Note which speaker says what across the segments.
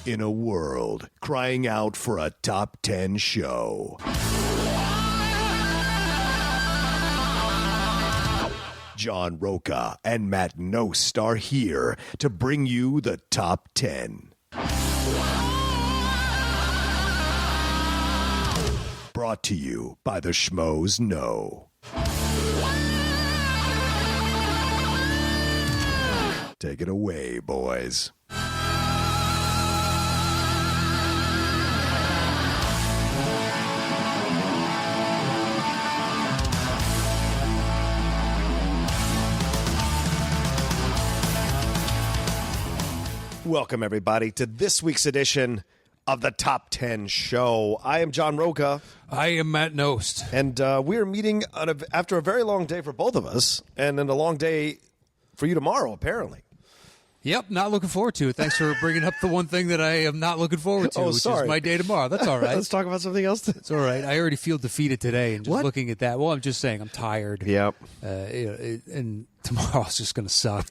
Speaker 1: in a world crying out for a top 10 show. John Rocha and Matt Knost are here to bring you the top 10. Brought to you by the Schmoes Know. Take it away, boys. Welcome, everybody, to this week's edition of the Top 10 Show. I am John Rocha.
Speaker 2: I am Matt Knost.
Speaker 1: And we are meeting after a very long day for both of us, and then a long day for you tomorrow, apparently.
Speaker 2: Yep, not looking forward to it. Thanks for bringing up the one thing that I am not looking forward to, which is my day tomorrow. That's all right.
Speaker 1: Let's talk about something else.
Speaker 2: It's all right. I already feel defeated today, and just looking at that, well, I'm just saying I'm tired.
Speaker 1: Yep.
Speaker 2: And tomorrow's just going to suck.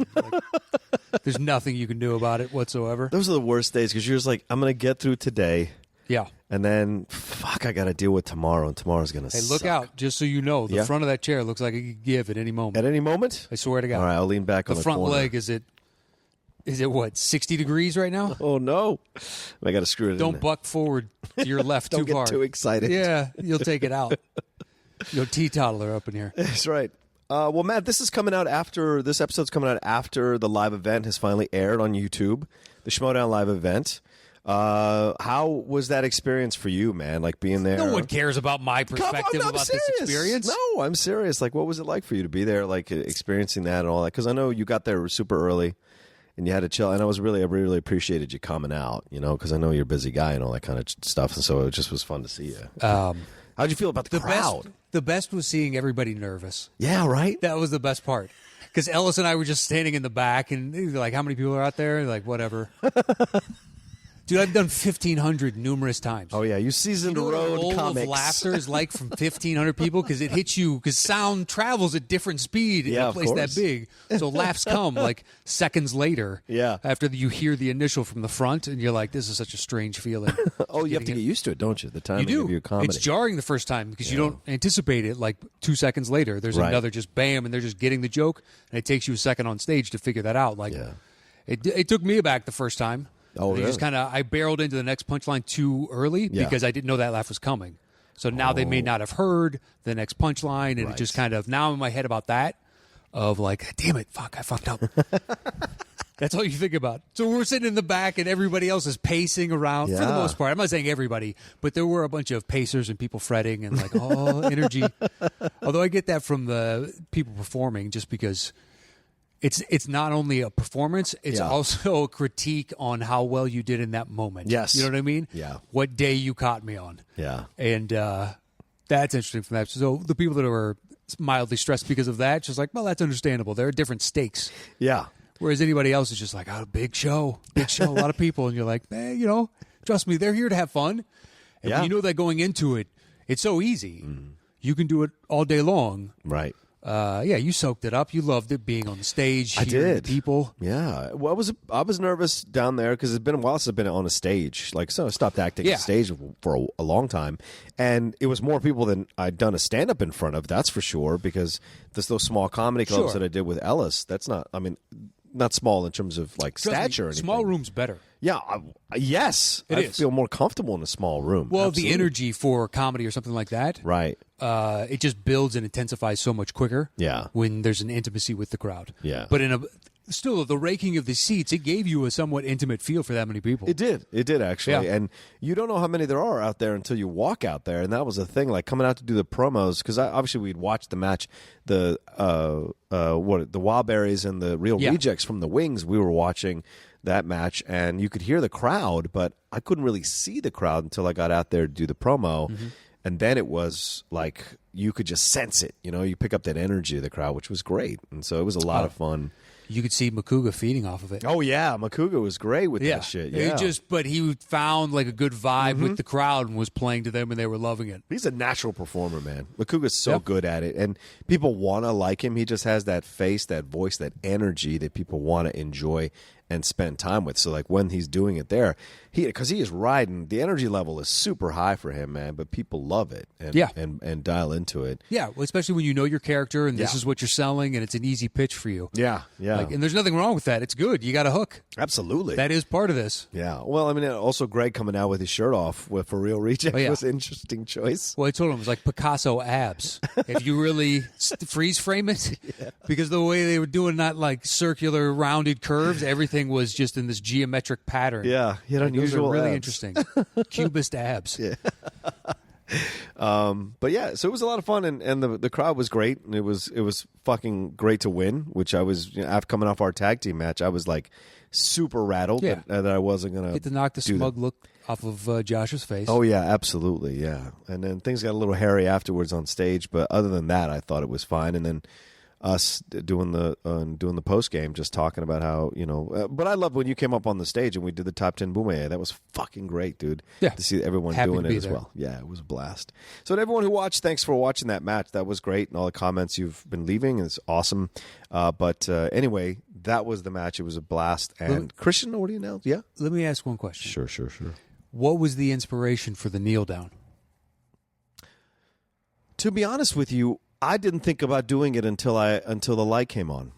Speaker 2: There's nothing you can do about it whatsoever.
Speaker 1: Those are the worst days because you're just like, I'm going to get through today.
Speaker 2: Yeah.
Speaker 1: And then, fuck, I got to deal with tomorrow, and tomorrow's going to suck.
Speaker 2: Hey, look out, just so you know, the front of that chair looks like it could give at any moment.
Speaker 1: At any moment?
Speaker 2: I swear to God.
Speaker 1: All right, I'll lean back on the
Speaker 2: front
Speaker 1: corner.
Speaker 2: leg, is it what, 60 degrees right now?
Speaker 1: Oh, no. I got to screw it in.
Speaker 2: Don't buck forward to your left too
Speaker 1: Don't get
Speaker 2: hard.
Speaker 1: too excited.
Speaker 2: Yeah, you'll take it out. You'll teetotaler up in here.
Speaker 1: That's right. Well, Matt, this episode's coming out after the live event has finally aired on YouTube, the Schmoedown live event. How was that experience for you, man? Like being there?
Speaker 2: No one cares about my perspective about this experience.
Speaker 1: No, I'm serious. Like, what was it like for you to be there, like experiencing that and all that? Because I know you got there super early and you had to chill. And I really appreciated you coming out, because I know you're a busy guy and all that kind of stuff. And so it just was fun to see you. How'd you feel about the crowd?
Speaker 2: The best was seeing everybody nervous.
Speaker 1: Yeah, right?
Speaker 2: That was the best part. Because Ellis and I were just standing in the back, and they were like, how many people are out there? Like, whatever. Dude, I've done 1,500 numerous times.
Speaker 1: Oh, yeah. You seasoned
Speaker 2: road
Speaker 1: comics.
Speaker 2: Roll of laughter is like from 1,500 people because it hits you, because sound travels at different speed in a place that big. So laughs come like seconds later after you hear the initial from the front, and you're like, this is such a strange feeling.
Speaker 1: Oh, you have to get used to it, don't you? The time
Speaker 2: you do.
Speaker 1: Of your comedy.
Speaker 2: It's jarring the first time because you don't anticipate it. Like 2 seconds later, there's another just bam, and they're just getting the joke, and it takes you a second on stage to figure that out. Like it took me aback the first time.
Speaker 1: Oh, really?
Speaker 2: I barreled into the next punchline too early because I didn't know that laugh was coming. So now they may not have heard the next punchline, and it just kind of, now I'm in my head about that, of like, damn it, fuck, I fucked up. That's all you think about. So we're sitting in the back, and everybody else is pacing around for the most part. I'm not saying everybody, but there were a bunch of pacers and people fretting and like, energy. Although I get that from the people performing, just because it's not only a performance, it's also a critique on how well you did in that moment.
Speaker 1: Yes.
Speaker 2: You know what I mean?
Speaker 1: Yeah.
Speaker 2: What day you caught me on.
Speaker 1: Yeah.
Speaker 2: And that's interesting from that. So the people that were mildly stressed because of that, just like, well, that's understandable. There are different stakes.
Speaker 1: Yeah.
Speaker 2: Whereas anybody else is just like, big show, a lot of people. And you're like, trust me, they're here to have fun. And when you know that going into it, it's so easy. Mm. You can do it all day long.
Speaker 1: Right.
Speaker 2: You soaked it up. You loved it being on the stage.
Speaker 1: I did.
Speaker 2: People.
Speaker 1: Yeah. Well, I was nervous down there because it's been a while since I've been on a stage. Like, so I stopped acting on stage for a long time, and it was more people than I'd done a stand up in front of. That's for sure. Because there's those small comedy clubs that I did with Ellis. That's not. I mean, not small in terms of like stature or anything.
Speaker 2: Small room's better.
Speaker 1: Yeah, yes. I feel more comfortable in a small room.
Speaker 2: Well,
Speaker 1: Absolutely.
Speaker 2: the energy for comedy or something like that.
Speaker 1: Right.
Speaker 2: It just builds and intensifies so much quicker.
Speaker 1: Yeah.
Speaker 2: When there's an intimacy with the crowd.
Speaker 1: Yeah.
Speaker 2: But still, the raking of the seats, it gave you a somewhat intimate feel for that many people.
Speaker 1: It did actually.
Speaker 2: Yeah.
Speaker 1: And you don't know how many there are out there until you walk out there. And that was the thing, like coming out to do the promos, because obviously we'd watched the match, the Wildberries and the Real Rejects from the Wings. We were watching that match, and you could hear the crowd, but I couldn't really see the crowd until I got out there to do the promo. Mm-hmm. And then it was like you could just sense it. You pick up that energy of the crowd, which was great. And so it was a lot of fun.
Speaker 2: You could see Makuga feeding off of it.
Speaker 1: Oh, yeah. Makuga was great with that shit. Yeah.
Speaker 2: But he found like a good vibe with the crowd and was playing to them, and they were loving it.
Speaker 1: He's a natural performer, man. Makuga's so good at it. And people want to like him. He just has that face, that voice, that energy that people want to enjoy and spend time with. So like when he's doing it there, because he is riding, the energy level is super high for him, man. But people love it and dial into it.
Speaker 2: Yeah, well, especially when you know your character and this is what you're selling, and it's an easy pitch for you.
Speaker 1: Yeah.
Speaker 2: And there's nothing wrong with that. It's good. You got a hook.
Speaker 1: Absolutely.
Speaker 2: That is part of this.
Speaker 1: Yeah. Well, I mean, also Greg coming out with his shirt off For Real Reject was an interesting choice.
Speaker 2: Well, I told him it was like Picasso abs. If you really freeze frame it, because the way they were doing not like circular rounded curves, everything was just in this geometric pattern.
Speaker 1: Yeah, he had unusual
Speaker 2: those are really
Speaker 1: abs.
Speaker 2: interesting. Cubist abs.
Speaker 1: Yeah. But yeah, so it was a lot of fun, and the crowd was great, and it was fucking great to win. Which I was, after coming off our tag team match, I was like super rattled that I wasn't gonna
Speaker 2: get to knock the smug look off of Josh's face.
Speaker 1: Oh yeah, absolutely, yeah. And then things got a little hairy afterwards on stage, but other than that, I thought it was fine. And then us doing the post game, just talking about how but I love when you came up on the stage and we did the top 10 Boomerang. That was fucking great, dude.
Speaker 2: Yeah,
Speaker 1: to see everyone
Speaker 2: happy
Speaker 1: doing
Speaker 2: to
Speaker 1: it
Speaker 2: be
Speaker 1: as
Speaker 2: there.
Speaker 1: well. Yeah, it was a blast. So to everyone who watched, thanks for watching that match. That was great, and all the comments you've been leaving is awesome. But anyway, that was the match. It was a blast. And Christian, what do you know? Yeah.
Speaker 2: Let me ask one question.
Speaker 1: Sure.
Speaker 2: What was the inspiration for the kneel down?
Speaker 1: To be honest with you, I didn't think about doing it until the light came on,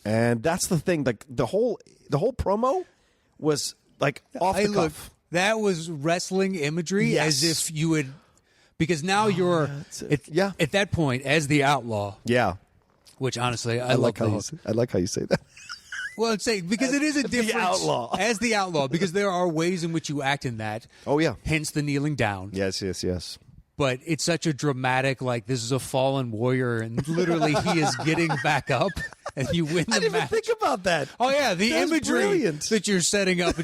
Speaker 1: and that's the thing. Like the whole promo was like off the cuff.
Speaker 2: That was wrestling imagery, as if you would, because now you're at that point as the outlaw.
Speaker 1: Yeah,
Speaker 2: which honestly
Speaker 1: I like how you say that.
Speaker 2: Well, I'd say because it is a difference as the outlaw, because there are ways in which you act in that.
Speaker 1: Oh yeah,
Speaker 2: hence the kneeling down.
Speaker 1: Yes.
Speaker 2: But it's such a dramatic, like, this is a fallen warrior, and literally he is getting back up, and you win the match.
Speaker 1: I didn't even think about that.
Speaker 2: Oh, yeah, the imagery that you're setting up,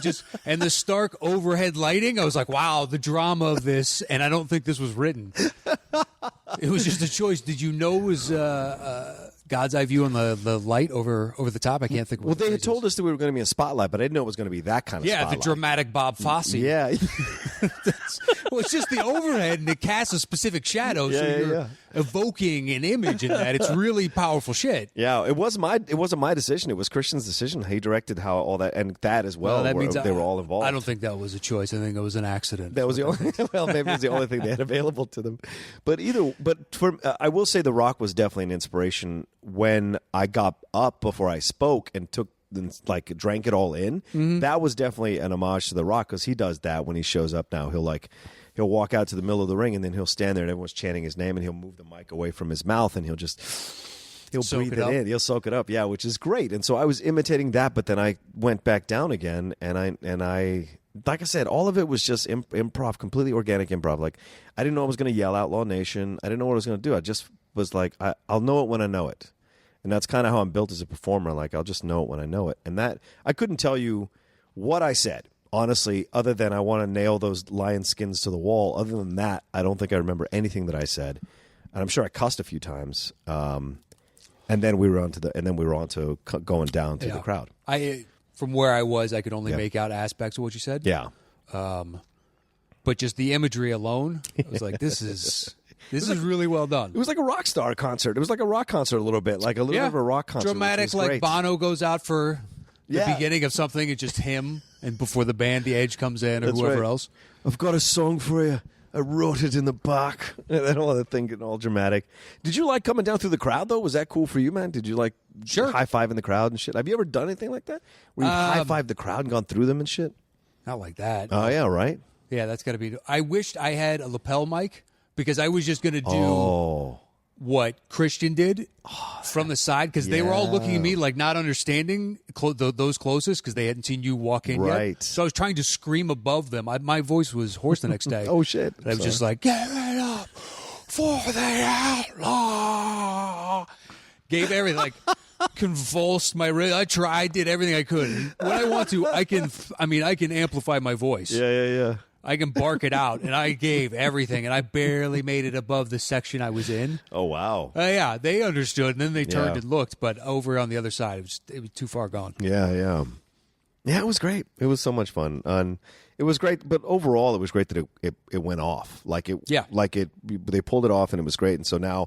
Speaker 2: and the stark overhead lighting, I was like, wow, the drama of this, and I don't think this was written. It was just a choice. Did you know it was God's eye view on the light over the top? I can't think of what
Speaker 1: they had told us that we were going to be in spotlight, but I didn't know it was going to be that kind of spotlight.
Speaker 2: Yeah, the dramatic Bob Fosse.
Speaker 1: Yeah.
Speaker 2: Well, it's just the overhead, and it casts a specific shadow, so you're evoking an image in that. It's really powerful shit.
Speaker 1: Yeah, it wasn't my decision. It was Christian's decision. He directed how all that, and that as well.
Speaker 2: That means
Speaker 1: they were all involved.
Speaker 2: I don't think that was a choice. I think it was an accident.
Speaker 1: That was the only. Well, maybe it was the only thing they had available to them. But I will say, The Rock was definitely an inspiration when I got up before I spoke and drank it all in. Mm-hmm. That was definitely an homage to The Rock, because he does that when he shows up now. He'll walk out to the middle of the ring, and then he'll stand there and everyone's chanting his name, and he'll move the mic away from his mouth, and he'll breathe it in. He'll soak it up. Yeah, which is great. And so I was imitating that, but then I went back down again, and I like I said, all of it was just improv, completely organic improv. Like, I didn't know I was going to yell Outlaw Nation. I didn't know what I was going to do. I just was like, I'll know it when I know it. And that's kind of how I'm built as a performer. Like, I'll just know it when I know it. And that, I couldn't tell you what I said, honestly, other than I want to nail those lion skins to the wall. Other than that, I don't think I remember anything that I said. And I'm sure I cussed a few times. And then we were on to going down to the crowd.
Speaker 2: From where I was, I could only make out aspects of what you said.
Speaker 1: Yeah.
Speaker 2: But just the imagery alone, I was like, this is really well done.
Speaker 1: It was like a rock star concert. It was like a rock concert a little bit, like a little bit of a rock concert.
Speaker 2: Dramatic, like
Speaker 1: great.
Speaker 2: Bono goes out for the beginning of something. It's just him, and before the band, the Edge comes in, or
Speaker 1: That's
Speaker 2: whoever
Speaker 1: right.
Speaker 2: else.
Speaker 1: I've got a song for you. I wrote it in the back. And all that thing getting all dramatic. Did you like coming down through the crowd, though? Was that cool for you, man? Did you like high-fiving the crowd and shit? Have you ever done anything like that? Where you high-fived the crowd and gone through them and shit?
Speaker 2: Not like that.
Speaker 1: Oh, yeah, right?
Speaker 2: Yeah, that's got to be... I wished I had a lapel mic, because I was just going to do what Christian did from the side, because they were all looking at me like not understanding those closest, because they hadn't seen you walk in yet. So I was trying to scream above them. My voice was hoarse the next day.
Speaker 1: Oh, shit.
Speaker 2: I was just like, get it up for the outlaw. Gave everything, like convulsed my wrist. I tried, did everything I could. When I want to, I can amplify my voice.
Speaker 1: Yeah.
Speaker 2: I can bark it out, and I gave everything, and I barely made it above the section I was in.
Speaker 1: Oh, wow.
Speaker 2: Yeah, they understood, and then they turned and looked, but over on the other side, it was too far gone.
Speaker 1: Yeah, it was great. It was so much fun. And it was great, but overall, it was great that it went off. They pulled it off, and it was great, and so now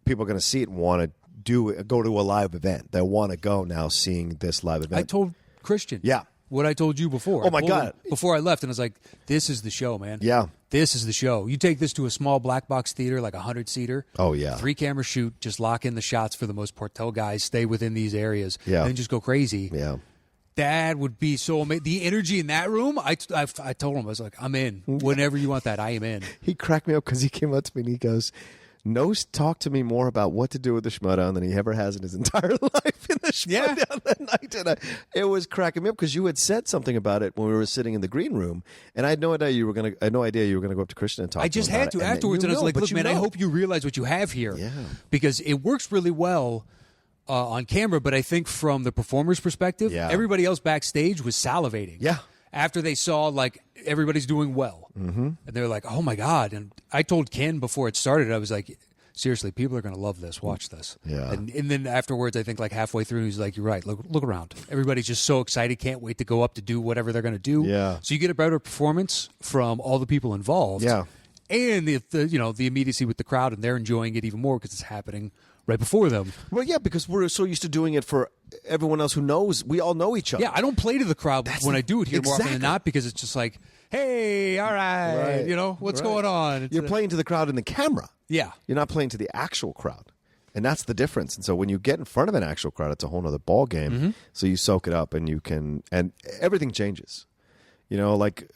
Speaker 1: people are going to see it and want to go to a live event. They want to go now seeing this live event.
Speaker 2: I told Christian.
Speaker 1: Yeah.
Speaker 2: What I told you before.
Speaker 1: Oh, my God.
Speaker 2: Before I left, and I was like, this is the show, man.
Speaker 1: Yeah.
Speaker 2: This is the show. You take this to a small black box theater, like 100-seater.
Speaker 1: Oh, yeah.
Speaker 2: 3-camera shoot, just lock in the shots for the most part. Tell guys, stay within these areas.
Speaker 1: Yeah.
Speaker 2: And then just go crazy.
Speaker 1: Yeah.
Speaker 2: That would be so amazing. The energy in that room, I told him, I was like, I'm in. Whenever you want that, I am in.
Speaker 1: He cracked me up because he came up to me and he goes, Knost talked to me more about what to do with the Schmoedown than he ever has in his entire life in the Schmoedown that night. And it was cracking me up because you had said something about it when we were sitting in the green room, and I had no idea you were going to go up to Christian and talk.
Speaker 2: I just
Speaker 1: to him
Speaker 2: had to
Speaker 1: about it.
Speaker 2: afterwards, and I was like, "Look, man, I hope you realize what you have here, because it works really well on camera." But I think from the performer's perspective, everybody else backstage was salivating.
Speaker 1: Yeah.
Speaker 2: After they saw like everybody's doing well, and they're like, "Oh my god!" And I told Ken before it started, I was like, "Seriously, people are going to love this. Watch this."
Speaker 1: Yeah.
Speaker 2: And then afterwards, I think like halfway through, he's like, "You're right. Look around. Everybody's just so excited, can't wait to go up to do whatever they're going to do."
Speaker 1: Yeah.
Speaker 2: So you get a better performance from all the people involved.
Speaker 1: Yeah.
Speaker 2: And the immediacy with the crowd, and they're enjoying it even more because it's happening right before them.
Speaker 1: Well, yeah, because we're so used to doing it for everyone else who knows. We all know each other.
Speaker 2: Yeah, I don't play to the crowd when I do it here more often than not, because it's just like, hey, all right, what's going on?
Speaker 1: You're playing to the crowd in the camera.
Speaker 2: Yeah.
Speaker 1: You're not playing to the actual crowd. And that's the difference. And so when you get in front of an actual crowd, it's a whole other ball game. So you soak it up and you can, and everything changes. Like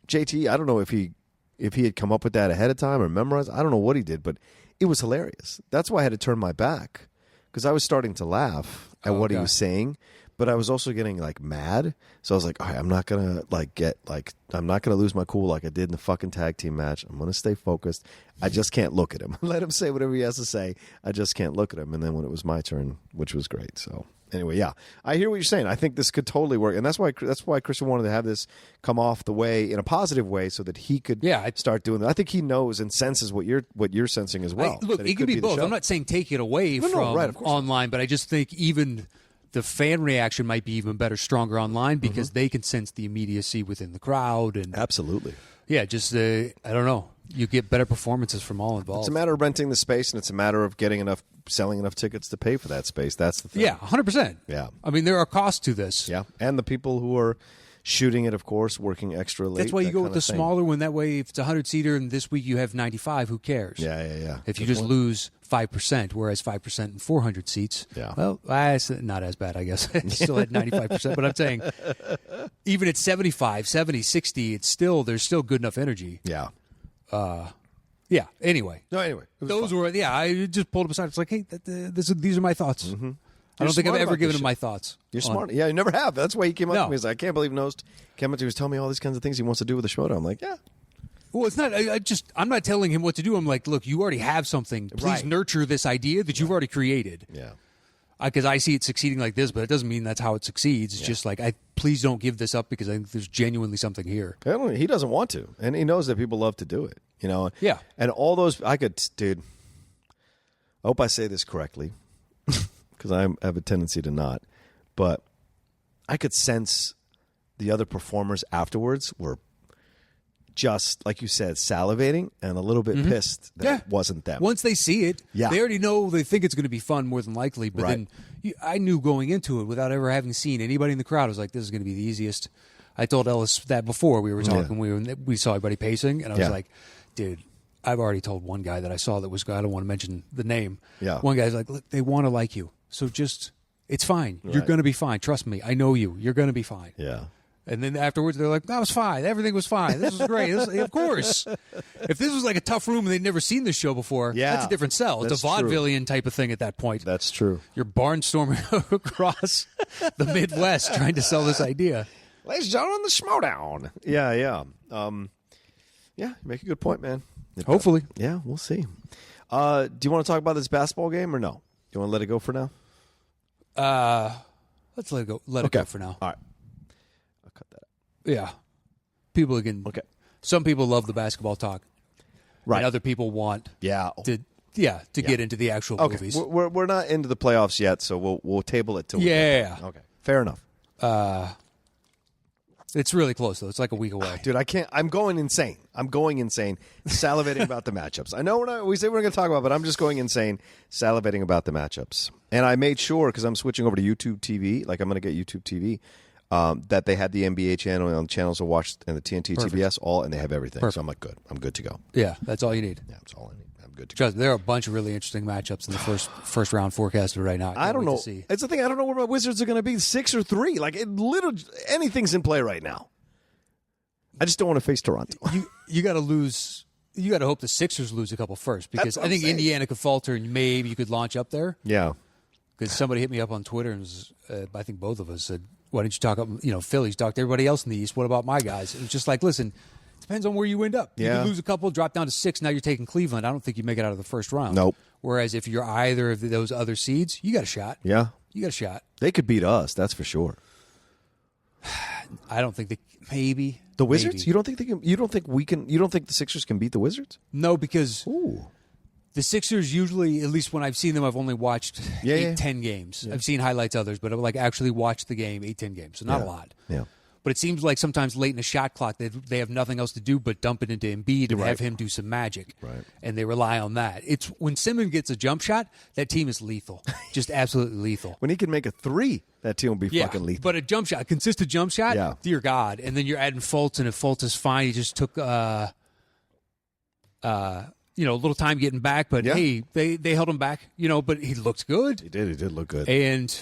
Speaker 1: JT, I don't know if he had come up with that ahead of time or memorized. I don't know what he did, but it was hilarious. That's why I had to turn my back, because I was starting to laugh at what he was saying, but I was also getting like mad. So I was like, all right, I'm not gonna I'm not gonna lose my cool like I did in the fucking tag team match. I'm gonna stay focused. I just can't look at him. Let him say whatever he has to say. I just can't look at him. And then when it was my turn, which was great. So anyway, yeah, I hear what you're saying. I think this could totally work, and that's why Christian wanted to have this come off the way in a positive way, so that he could start doing that. I think he knows and senses what you're sensing as well.
Speaker 2: Look, it could be both. I'm not saying take it away from online, but I just think even the fan reaction might be even better, stronger online, because they can sense the immediacy within the crowd. And
Speaker 1: absolutely.
Speaker 2: Yeah, just, I don't know. You get better performances from all involved.
Speaker 1: It's a matter of renting the space, and it's a matter of selling enough tickets to pay for that space. That's the thing.
Speaker 2: Yeah, 100%.
Speaker 1: Yeah.
Speaker 2: I mean, there are costs to this.
Speaker 1: Yeah, and the people who are shooting it, of course, working extra late.
Speaker 2: That's why you go with the smaller one. That way, if it's a 100-seater and this week you have 95, who cares?
Speaker 1: Yeah.
Speaker 2: If you just lose 5%, whereas 5% in 400 seats, well, it's not as bad, I guess. Still at 95%, but I'm saying even at 75, 70, 60, there's still good enough energy.
Speaker 1: Yeah.
Speaker 2: Yeah. Anyway.
Speaker 1: No. Anyway,
Speaker 2: those were. Yeah. I just pulled him aside. It's like, hey, these are my thoughts. I don't think I've ever given him my thoughts.
Speaker 1: You're smart. Yeah, you never have. That's why he came up to me. He's like, I can't believe Knost came up to me. He was telling me all these kinds of things he wants to do with the Schmoedown. I'm like, yeah.
Speaker 2: Well, it's not. I'm not telling him what to do. I'm like, look, you already have something. Please nurture this idea that you've already created.
Speaker 1: Yeah.
Speaker 2: Because I see it succeeding like this, but it doesn't mean that's how it succeeds. It's just like, please don't give this up, because I think there's genuinely something here.
Speaker 1: He doesn't want to, and he knows that people love to do it.
Speaker 2: Yeah.
Speaker 1: And all those, dude. I hope I say this correctly, because I have a tendency to not, but I could sense the other performers afterwards were just, like you said, salivating and a little bit pissed that it wasn't them.
Speaker 2: Once they see it, they already know, they think it's going to be fun more than likely. But then I knew going into it, without ever having seen anybody in the crowd, I was like, this is going to be the easiest. I told Ellis that before we were talking. We saw everybody pacing, and I was like, dude, I've already told one guy that I saw that was, I don't want to mention the name.
Speaker 1: Yeah.
Speaker 2: One guy's like, look, they want to like you. So just, it's fine. You're going to be fine. Trust me. I know you. You're going to be fine.
Speaker 1: Yeah.
Speaker 2: And then afterwards, they're like, that was fine. Everything was fine. This was great. Of course. If this was like a tough room and they'd never seen this show before, that's a different sell. It's a vaudevillian type of thing at that point.
Speaker 1: That's true.
Speaker 2: You're barnstorming across the Midwest trying to sell this idea.
Speaker 1: Ladies and gentlemen, the Schmoedown. Yeah. Yeah, you make a good point, man.
Speaker 2: Hopefully.
Speaker 1: Yeah, we'll see. Do you want to talk about this basketball game or no? Do you want to let it go for now?
Speaker 2: Let's let it go. Let it go for now.
Speaker 1: All right. I'll cut that out.
Speaker 2: Yeah. People again.
Speaker 1: Okay.
Speaker 2: Some people love the basketball talk.
Speaker 1: Right.
Speaker 2: And other people want to get into the actual movies.
Speaker 1: We're not into the playoffs yet, so we'll table it till we get there. Okay. Fair enough.
Speaker 2: It's really close, though. It's like a week away.
Speaker 1: Dude, I can't. I'm going insane. Salivating about the matchups. I know we say we're going to talk about, but I'm just going insane salivating about the matchups. And I made sure, because I'm switching over to YouTube TV, like I'm going to get YouTube TV, that they had the NBA channel on the channels to watch and the TNT, Perfect. TBS, all, and they have everything. Perfect. So I'm like, good. I'm good to go.
Speaker 2: Yeah, that's all you need.
Speaker 1: Yeah, that's all I need. I'm good to
Speaker 2: go. There are a bunch of really interesting matchups in the first round forecasted right now.
Speaker 1: I don't know. It's the thing. I don't know where my Wizards are going to be, 6 or 3. Like, literally, anything's in play right now. I just don't want to face Toronto.
Speaker 2: You got to lose. You got to hope the Sixers lose a couple first, because I think Indiana could falter and maybe you could launch up there.
Speaker 1: Yeah.
Speaker 2: Because somebody hit me up on Twitter and was, I think both of us said, "Why didn't you talk up? Phillies talk to everybody else in the East. What about my guys?" It's just like, listen, it depends on where you end up. You could lose a couple, drop down to 6. Now you're taking Cleveland. I don't think you make it out of the first round.
Speaker 1: Nope.
Speaker 2: Whereas if you're either of those other seeds, you got a shot.
Speaker 1: Yeah.
Speaker 2: You got a shot.
Speaker 1: They could beat us. That's for sure.
Speaker 2: I don't think maybe
Speaker 1: the Wizards.
Speaker 2: Maybe.
Speaker 1: You don't think they can? You don't think we can? You don't think the Sixers can beat the Wizards?
Speaker 2: No, because
Speaker 1: Ooh.
Speaker 2: The Sixers usually, at least when I've seen them, I've only watched 8-10 games. Yeah. I've seen highlights others, but I've actually watched the game 8-10 games, so not a lot.
Speaker 1: Yeah.
Speaker 2: But it seems like sometimes late in the shot clock, they have nothing else to do but dump it into Embiid and have him do some magic.
Speaker 1: Right.
Speaker 2: And they rely on that. It's when Simmons gets a jump shot, that team is lethal. Just absolutely lethal.
Speaker 1: When he can make a 3, that team will be fucking lethal.
Speaker 2: But a jump shot, a consistent jump shot, dear God. And then you're adding Fultz, and if Fultz is fine, he just took a little time getting back. But, hey, they held him back, but he looked good.
Speaker 1: He did look good.
Speaker 2: And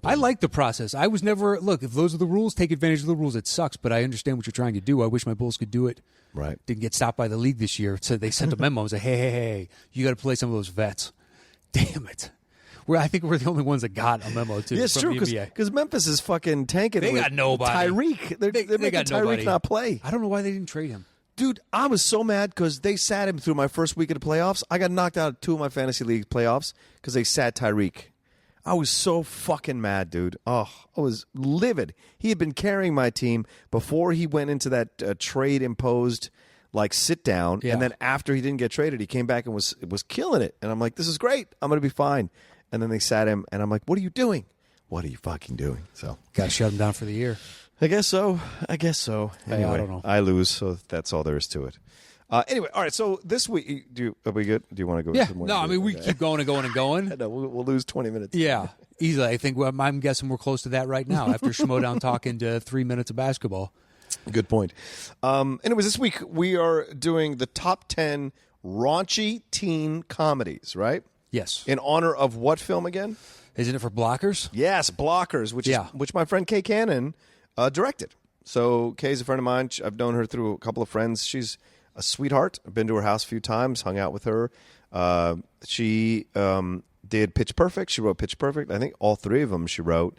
Speaker 2: I like the process. I was never, look, if those are the rules, take advantage of the rules. It sucks, but I understand what you're trying to do. I wish my Bulls could do it.
Speaker 1: Right.
Speaker 2: Didn't get stopped by the league this year. So they sent a memo and said, hey, you got to play some of those vets. Damn it. I think we're the only ones that got a memo, too.
Speaker 1: Yeah, it's true, because Memphis is fucking tanking.
Speaker 2: They got nobody.
Speaker 1: Tyreek. They're making Tyreek not play.
Speaker 2: I don't know why they didn't trade him.
Speaker 1: Dude, I was so mad because they sat him through my first week of the playoffs. I got knocked out of 2 of my fantasy league playoffs because they sat Tyreek. I was so fucking mad, dude. Oh, I was livid. He had been carrying my team before he went into that trade-imposed, sit down. Yeah. And then after he didn't get traded, he came back and was killing it. And I'm like, this is great. I'm going to be fine. And then they sat him, and I'm like, what are you doing? What are you fucking doing? So
Speaker 2: got to shut him down for the year.
Speaker 1: I guess so. Anyway,
Speaker 2: I don't know.
Speaker 1: I lose, so that's all there is to it. Anyway, all right. So this week, are we good? Do you want to go?
Speaker 2: Yeah. No, I mean we keep going and going and going.
Speaker 1: No, we'll lose 20 minutes.
Speaker 2: Yeah, easily. I think I'm guessing we're close to that right now after Schmodown talking to 3 minutes of basketball.
Speaker 1: Good point. Anyways, this week we are doing the top 10 raunchy teen comedies, right?
Speaker 2: Yes.
Speaker 1: In honor of what film again?
Speaker 2: Isn't it for Blockers?
Speaker 1: Yes, Blockers, which my friend Kay Cannon directed. So Kay's a friend of mine. I've known her through a couple of friends. She's a sweetheart. I've been to her house a few times, hung out with her. She did Pitch Perfect. She wrote Pitch Perfect. I think all 3 of them she wrote.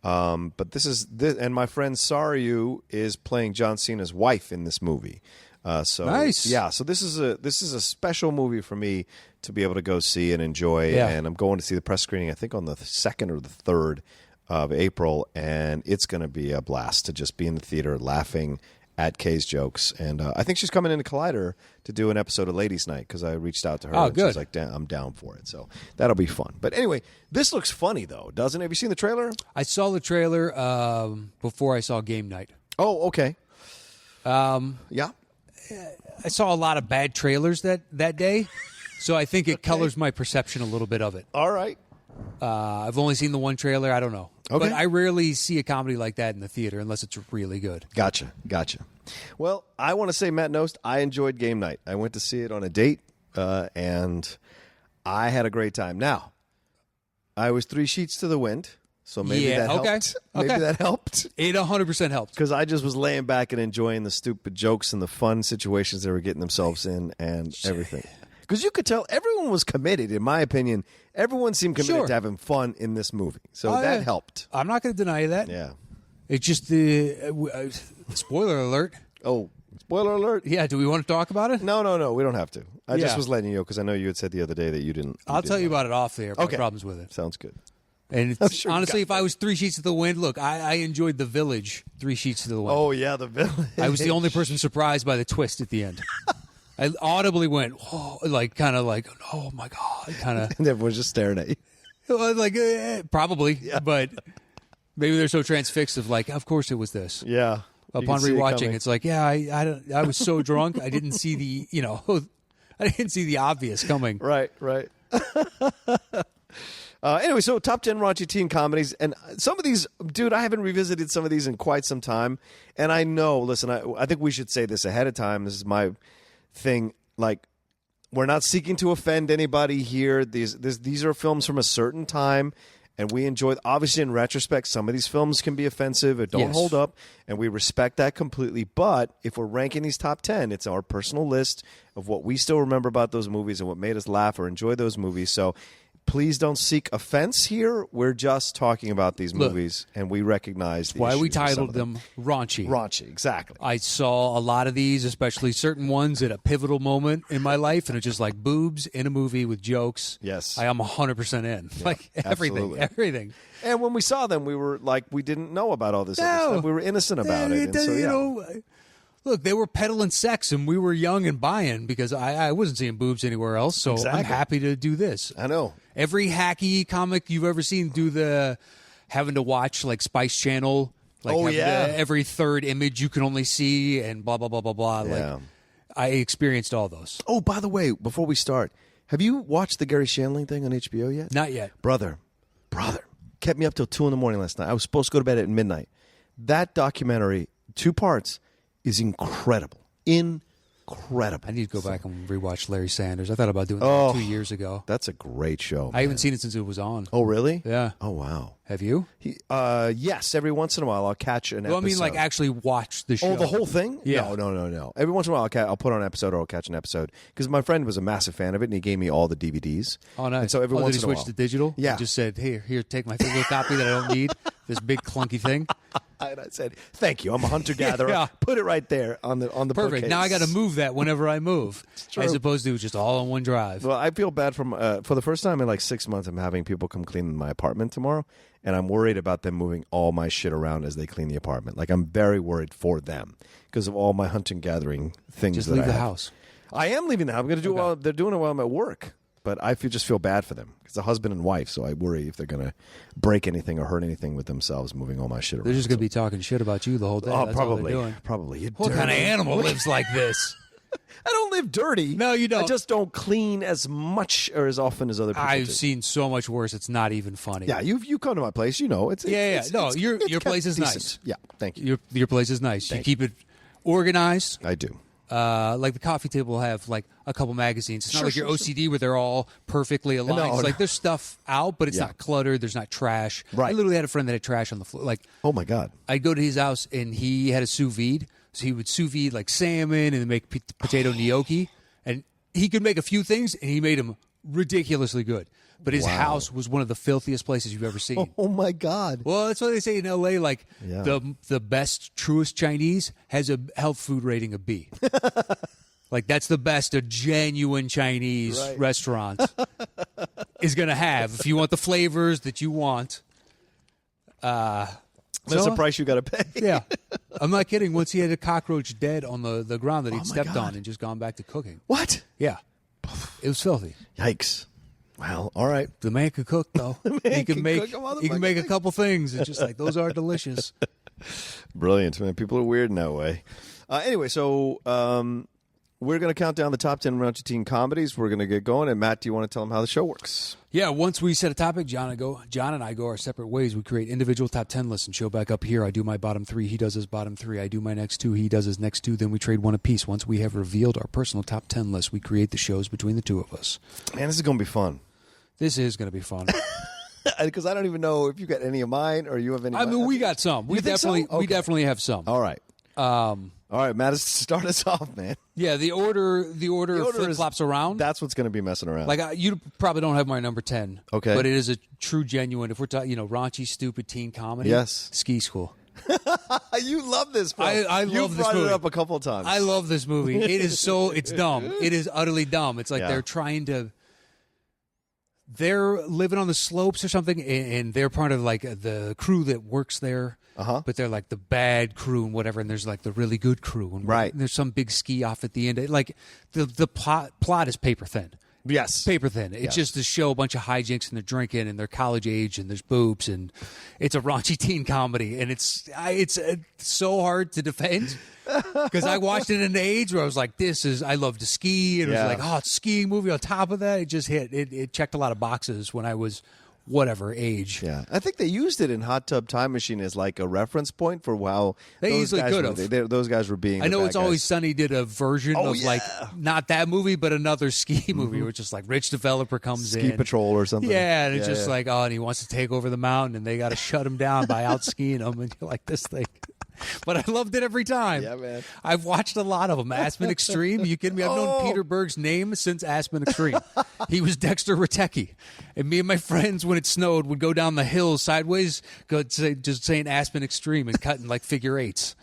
Speaker 1: But this is and my friend Saryu is playing John Cena's wife in this movie. So
Speaker 2: nice.
Speaker 1: Yeah. So this is a special movie for me to be able to go see and enjoy. Yeah. And I'm going to see the press screening, I think on the 2nd or the 3rd of April, and it's going to be a blast to just be in the theater laughing at Kay's jokes. And I think she's coming into Collider to do an episode of Ladies Night because I reached out to her.
Speaker 2: Oh, good.
Speaker 1: She's like, I'm down for it. So that'll be fun. But anyway, this looks funny, though, doesn't it? Have you seen the trailer?
Speaker 2: I saw the trailer before I saw Game Night.
Speaker 1: Oh, okay. Yeah.
Speaker 2: I saw a lot of bad trailers that day, so I think it colors my perception a little bit of it.
Speaker 1: All right.
Speaker 2: I've only seen the one trailer. I don't know.
Speaker 1: Okay.
Speaker 2: But I rarely see a comedy like that in the theater unless it's really good.
Speaker 1: Gotcha. Well, I want to say, Matt Knost, I enjoyed Game Night. I went to see it on a date, and I had a great time. Now, I was 3 sheets to the wind, so maybe that helped. Maybe that helped.
Speaker 2: It 100% helped.
Speaker 1: Because I just was laying back and enjoying the stupid jokes and the fun situations they were getting themselves in and everything. Because you could tell everyone was committed, in my opinion. Everyone seemed committed to having fun in this movie. So that helped.
Speaker 2: I'm not going to deny that.
Speaker 1: Yeah.
Speaker 2: It's just the spoiler alert.
Speaker 1: Oh, spoiler alert.
Speaker 2: Yeah, do we want to talk about it?
Speaker 1: No. We don't have to. I just was letting you know because I know you had said the other day that you didn't.
Speaker 2: I'll tell you about it off there. Okay. Problems with it.
Speaker 1: Sounds good.
Speaker 2: And honestly, if I was 3 sheets to the wind, look, I enjoyed The Village, 3 sheets to the wind.
Speaker 1: Oh, yeah, The Village.
Speaker 2: I was the only person surprised by the twist at the end. I audibly went, oh, oh my God, kind of.
Speaker 1: And everyone's just staring at you.
Speaker 2: Probably, but maybe they're so transfixed of of course it was this.
Speaker 1: Yeah.
Speaker 2: Upon rewatching, it's like, I was so drunk, I didn't see the, I didn't see the obvious coming.
Speaker 1: Right. Anyway, so top 10 raunchy teen comedies. And some of these, dude, I haven't revisited some of these in quite some time. And I know, listen, I think we should say this ahead of time. This is my thing. Like, we're not seeking to offend anybody here. These are films from a certain time. And we enjoy, obviously, in retrospect, some of these films can be offensive. It don't hold up. And we respect that completely. But if we're ranking these top 10, it's our personal list of what we still remember about those movies and what made us laugh or enjoy those movies. So please don't seek offense here. We're just talking about these movies, and we recognize the
Speaker 2: why we
Speaker 1: issues with
Speaker 2: titled them Raunchy.
Speaker 1: Raunchy, exactly.
Speaker 2: I saw a lot of these, especially certain ones at a pivotal moment in my life, and it's just like boobs in a movie with jokes.
Speaker 1: Yes.
Speaker 2: I am 100% in. Yeah, like everything.
Speaker 1: And when we saw them, we were like, we didn't know about all this other stuff. We were innocent about it. And so,
Speaker 2: look, they were peddling sex, and we were young and buying because I wasn't seeing boobs anywhere else, so I'm happy to do this.
Speaker 1: I know.
Speaker 2: Every hacky comic you've ever seen do the having to watch like Spice Channel, like every third image you can only see and blah, blah, blah, blah, blah.
Speaker 1: Yeah.
Speaker 2: Like, I experienced all those.
Speaker 1: Oh, by the way, before we start, have you watched the Garry Shandling thing on HBO yet?
Speaker 2: Not yet.
Speaker 1: Brother, kept me up till 2 a.m. last night. I was supposed to go to bed at midnight. That documentary, 2 parts, is incredible. Incredible.
Speaker 2: I need to go back and rewatch Larry Sanders. I thought about doing that 2 years ago.
Speaker 1: That's a great show.
Speaker 2: I haven't seen it since it was on.
Speaker 1: Oh, really?
Speaker 2: Yeah.
Speaker 1: Oh, wow.
Speaker 2: Have you?
Speaker 1: Yes. Every once in a while, I'll catch an episode.
Speaker 2: I mean, like actually watch the show.
Speaker 1: Oh, the whole thing?
Speaker 2: Yeah.
Speaker 1: No. Every once in a while, I'll put on an episode or I'll catch an episode because my friend was a massive fan of it and he gave me all the DVDs.
Speaker 2: Oh, nice.
Speaker 1: And so every once
Speaker 2: did he
Speaker 1: in a
Speaker 2: switch
Speaker 1: while,
Speaker 2: to digital?
Speaker 1: Yeah.
Speaker 2: He just said, here, take my physical copy that I don't need. This big clunky thing.
Speaker 1: And I said, "Thank you. I'm a hunter-gatherer.
Speaker 2: Yeah.
Speaker 1: Put it right there on the
Speaker 2: Perfect.
Speaker 1: bookcase."
Speaker 2: Now I got to move that whenever I move, as opposed to just all on one drive.
Speaker 1: Well, I feel bad for the first time in like 6 months. I'm having people come clean my apartment tomorrow, and I'm worried about them moving all my shit around as they clean the apartment. Like I'm very worried for them because of all my hunting-gathering things.
Speaker 2: Just
Speaker 1: that
Speaker 2: leave
Speaker 1: I
Speaker 2: the
Speaker 1: have.
Speaker 2: house.
Speaker 1: I am leaving the house. I'm going to do it while they're doing it while I'm at work. But I just feel bad for them. It's a husband and wife, so I worry if they're going to break anything or hurt anything with themselves moving all my shit around.
Speaker 2: They're just going to be talking shit about you the whole day.
Speaker 1: Oh,
Speaker 2: That's
Speaker 1: probably.
Speaker 2: All they're doing.
Speaker 1: Probably.
Speaker 2: What kind of animal lives like this?
Speaker 1: I don't live dirty.
Speaker 2: No, you don't.
Speaker 1: I just don't clean as much or as often as other people
Speaker 2: I've
Speaker 1: do.
Speaker 2: seen so much worse. It's not even funny.
Speaker 1: Yeah, you come to my place. You know. It's
Speaker 2: your place is
Speaker 1: decent.
Speaker 2: nice.
Speaker 1: Yeah, thank you.
Speaker 2: Your place is nice. You keep it organized.
Speaker 1: I do.
Speaker 2: Like the coffee table will have like a couple magazines. It's not like your OCD where they're all perfectly aligned. It's like there's stuff out, but it's not cluttered. There's not trash.
Speaker 1: Right.
Speaker 2: I literally had a friend that had trash on the floor. Like,
Speaker 1: oh my God.
Speaker 2: I'd go to his house and he had a sous vide. So he would sous vide like salmon and then make potato gnocchi. And he could make a few things and he made them ridiculously good. But his house was one of the filthiest places you've ever seen.
Speaker 1: Oh my God.
Speaker 2: Well, that's what they say in L.A. Like the best, truest Chinese has a health food rating of B. Like that's the best a genuine Chinese restaurant is going to have. If you want the flavors that you want.
Speaker 1: That's the price you got to pay.
Speaker 2: Yeah. I'm not kidding. Once he had a cockroach dead on the ground that he'd stepped on and just gone back to cooking.
Speaker 1: What?
Speaker 2: Yeah. It was filthy.
Speaker 1: Yikes. Well, all right.
Speaker 2: The man could cook, though. He can make a couple things. It's just like, those are delicious.
Speaker 1: Brilliant, man. People are weird in that way. Anyway, so we're going to count down the top 10 raunchy teen comedies. We're going to get going. And Matt, do you want to tell them how the show works?
Speaker 2: Yeah, once we set a topic, John and I go our separate ways. We create individual top 10 lists and show back up here. I do my bottom 3. He does his bottom 3. I do my next 2. He does his next 2. Then we trade one apiece. Once we have revealed our personal top 10 list, we create the shows between the two of us.
Speaker 1: Man, this is going to be fun.
Speaker 2: This is going to be fun.
Speaker 1: Because I don't even know if you got any of mine or you have any.
Speaker 2: I mean, we got some. We definitely have some.
Speaker 1: All right. All right, Matt, start us off, man.
Speaker 2: Yeah, the order flip-flops around.
Speaker 1: That's what's going to be messing around.
Speaker 2: Like you probably don't have my number 10.
Speaker 1: Okay.
Speaker 2: But it is a true, genuine, if we're talking, raunchy, stupid teen comedy.
Speaker 1: Yes.
Speaker 2: Ski School.
Speaker 1: You love this film.
Speaker 2: I love this movie.
Speaker 1: You've brought it up a couple of times.
Speaker 2: I love this movie. It's dumb. It is utterly dumb. It's like they're living on the slopes or something, and they're part of like the crew that works there. But they're like the bad crew and whatever, and there's like the really good crew. And there's some big ski off at the end. Like the plot is paper thin.
Speaker 1: Yes.
Speaker 2: Paper thin. It's just to show a bunch of hijinks and they're drinking and they're college age and there's boobs and it's a raunchy teen comedy and it's so hard to defend because I watched it at an age where I was like, I love to ski and it was like, oh, it's a skiing movie on top of that. It just hit. It checked a lot of boxes when I was whatever age.
Speaker 1: Yeah, I think they used it in Hot Tub Time Machine as like a reference point for how
Speaker 2: they
Speaker 1: those
Speaker 2: easily
Speaker 1: guys
Speaker 2: could
Speaker 1: have. Those guys were being.
Speaker 2: I know
Speaker 1: the
Speaker 2: It's
Speaker 1: bad
Speaker 2: Always
Speaker 1: guys.
Speaker 2: Sunny did a version of like not that movie, but another ski movie, which is like rich developer comes in,
Speaker 1: Ski Patrol or something.
Speaker 2: Yeah, and it's just like, oh, and he wants to take over the mountain, and they got to shut him down by out skiing him, and you're like, this thing. But I loved it every time.
Speaker 1: Yeah, man.
Speaker 2: I've watched a lot of them. Aspen Extreme. You kidding me? I've known Peter Berg's name since Aspen Extreme. He was Dexter Ritecki. And me and my friends, when it snowed, would go down the hills sideways, just saying Aspen Extreme and cutting like figure eights.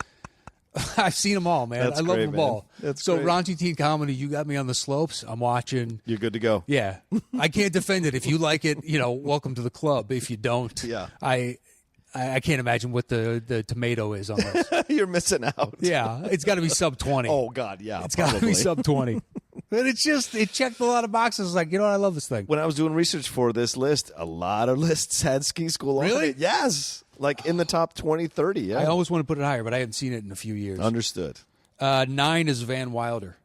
Speaker 2: I've seen them all, man.
Speaker 1: That's
Speaker 2: I love
Speaker 1: great,
Speaker 2: them
Speaker 1: man.
Speaker 2: all.
Speaker 1: That's
Speaker 2: so
Speaker 1: great.
Speaker 2: Raunchy teen comedy, you got me on the slopes. I'm watching.
Speaker 1: You're good to go.
Speaker 2: Yeah. I can't defend it. If you like it, welcome to the club. If you don't, I can't imagine what the tomato is on this.
Speaker 1: You're missing out.
Speaker 2: Yeah, it's got to be sub 20.
Speaker 1: Oh God, yeah.
Speaker 2: It's got to be sub 20. And it checked a lot of boxes. Like, what? I love this thing.
Speaker 1: When I was doing research for this list, a lot of lists had ski school on
Speaker 2: Really?
Speaker 1: it. Yes. Like in the top 20, 30. Yeah.
Speaker 2: I always want to put it higher, but I haven't seen it in a few years.
Speaker 1: Understood.
Speaker 2: 9 is Van Wilder.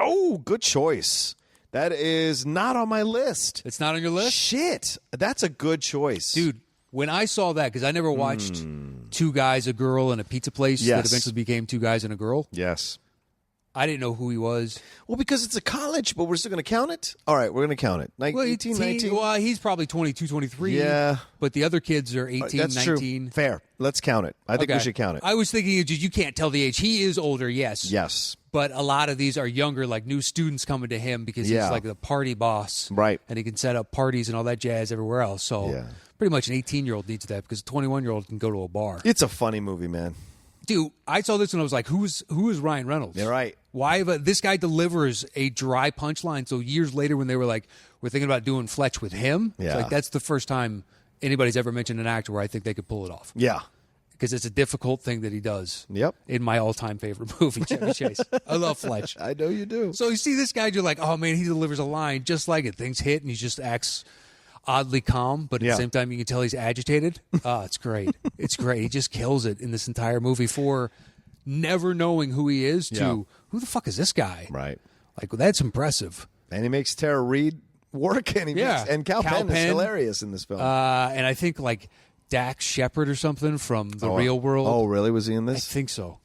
Speaker 1: Oh, good choice. That is not on my list.
Speaker 2: It's not on your list?
Speaker 1: Shit. That's a good choice.
Speaker 2: Dude, when I saw that, because I never watched Two Guys, a Girl, and a Pizza Place that eventually became Two Guys and a Girl.
Speaker 1: Yes.
Speaker 2: I didn't know who he was.
Speaker 1: Well, because it's a college, but we're still going to count it? All right, we're going to count it. Like 18, 19?
Speaker 2: Well, he's probably 22, 23.
Speaker 1: Yeah.
Speaker 2: But the other kids are 18,
Speaker 1: That's
Speaker 2: 19.
Speaker 1: True. Fair. Let's count it. I think we should count it.
Speaker 2: I was thinking you can't tell the age. He is older, yes.
Speaker 1: Yes.
Speaker 2: But a lot of these are younger, like new students coming to him because he's like the party boss.
Speaker 1: Right.
Speaker 2: And he can set up parties and all that jazz everywhere else. So pretty much an 18-year-old needs that because a 21-year-old can go to a bar.
Speaker 1: It's a funny movie, man.
Speaker 2: Dude, I saw this and I was like, who is Ryan Reynolds?
Speaker 1: You're right.
Speaker 2: Why? This guy delivers a dry punchline. So years later when they were like, we're thinking about doing Fletch with him, it's like that's the first time anybody's ever mentioned an actor where I think they could pull it off.
Speaker 1: Yeah.
Speaker 2: Because it's a difficult thing that he does.
Speaker 1: Yep.
Speaker 2: In my all-time favorite movie, Chevy Chase. I love Fletch.
Speaker 1: I know you do.
Speaker 2: So you see this guy, you're like, oh, man, he delivers a line just like it. Things hit, and he just acts oddly calm, but at the same time, you can tell he's agitated. Oh, it's great. It's great. He just kills it in this entire movie for never knowing who he is to who the fuck is this guy?
Speaker 1: Right.
Speaker 2: Like, that's impressive.
Speaker 1: And he makes Tara Reid work, and and Cal Penn is hilarious in this film.
Speaker 2: And I think, like, Dax Shepard or something from The Real World.
Speaker 1: Oh, really? Was he in
Speaker 2: I
Speaker 1: this?
Speaker 2: think so.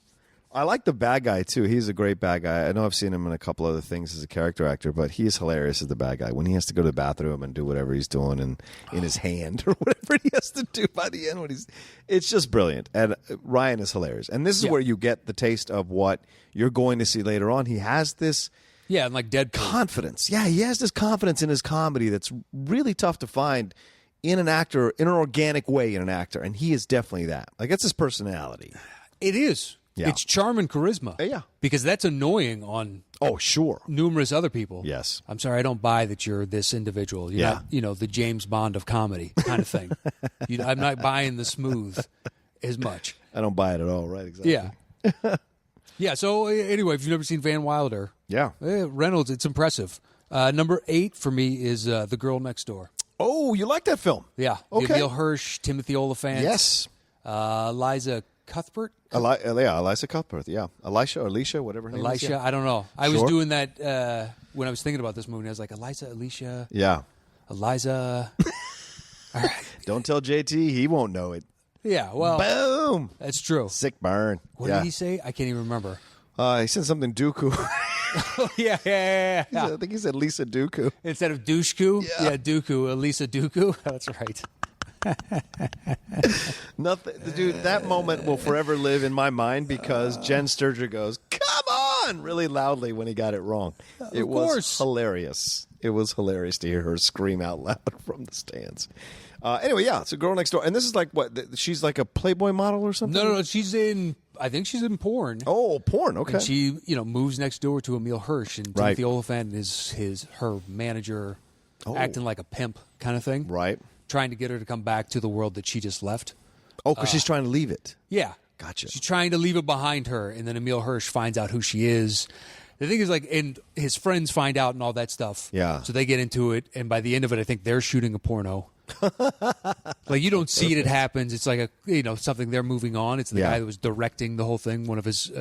Speaker 1: I like the bad guy, too. He's a great bad guy. I know I've seen him in a couple other things as a character actor, but he's hilarious as the bad guy. When he has to go to the bathroom and do whatever he's doing and in his hand or whatever he has to do by the end. It's just brilliant. And Ryan is hilarious. And this is where you get the taste of what you're going to see later on. He has this...
Speaker 2: Yeah, and like Deadpool.
Speaker 1: Confidence. Yeah, he has this confidence in his comedy that's really tough to find in an actor, in an organic way in an actor. And he is definitely that. Like, that's his personality.
Speaker 2: It is.
Speaker 1: Yeah.
Speaker 2: It's charm and charisma.
Speaker 1: Yeah.
Speaker 2: Because that's annoying on numerous other people.
Speaker 1: Yes.
Speaker 2: I'm sorry, I don't buy that you're this individual. You're not, the James Bond of comedy kind of thing. I'm not buying the smooth as much.
Speaker 1: I don't buy it at all, right? Exactly.
Speaker 2: Yeah. Yeah, so anyway, if you've never seen Van Wilder, Reynolds, it's impressive. Number 8 for me is The Girl Next Door.
Speaker 1: Oh, you like that film?
Speaker 2: Yeah.
Speaker 1: Okay.
Speaker 2: Emil Hirsch, Timothy Olyphant.
Speaker 1: Yes.
Speaker 2: Liza Cuthbert.
Speaker 1: Eliza Cuthbert, yeah. Alicia, whatever her name is.
Speaker 2: Alicia, I don't know. I was doing that when I was thinking about this movie. I was like, Alicia.
Speaker 1: Yeah.
Speaker 2: Eliza. All right.
Speaker 1: Don't tell JT. He won't know it.
Speaker 2: Yeah, well.
Speaker 1: Boom.
Speaker 2: That's true.
Speaker 1: Sick burn.
Speaker 2: What did he say? I can't even remember.
Speaker 1: He said something Dooku.
Speaker 2: Yeah.
Speaker 1: I think he said Lisa Dooku.
Speaker 2: Instead of Douchku?
Speaker 1: Yeah.
Speaker 2: Dooku. Elisa Dooku. That's right.
Speaker 1: Nothing, dude. That moment will forever live in my mind because Jen Sturger goes, "Come on!" really loudly when he got it wrong. It was hilarious. It was hilarious to hear her scream out loud from the stands. Anyway, it's a Girl Next Door, and this is like what? She's like a Playboy model or something.
Speaker 2: No. I think she's in porn.
Speaker 1: Oh, porn. Okay.
Speaker 2: And she, moves next door to Emil Hirsch, and Timothy Olyphant is her manager, acting like a pimp kind of thing.
Speaker 1: Right.
Speaker 2: Trying to get her to come back to the world that she just left.
Speaker 1: Oh, because she's trying to leave it.
Speaker 2: Yeah.
Speaker 1: Gotcha.
Speaker 2: She's trying to leave it behind her, and then Emil Hirsch finds out who she is. The thing is, like, and his friends find out and all that stuff.
Speaker 1: Yeah.
Speaker 2: So they get into it, and by the end of it, I think they're shooting a porno. Like, you don't see it happens. It's like something they're moving on. It's the guy that was directing the whole thing, one of his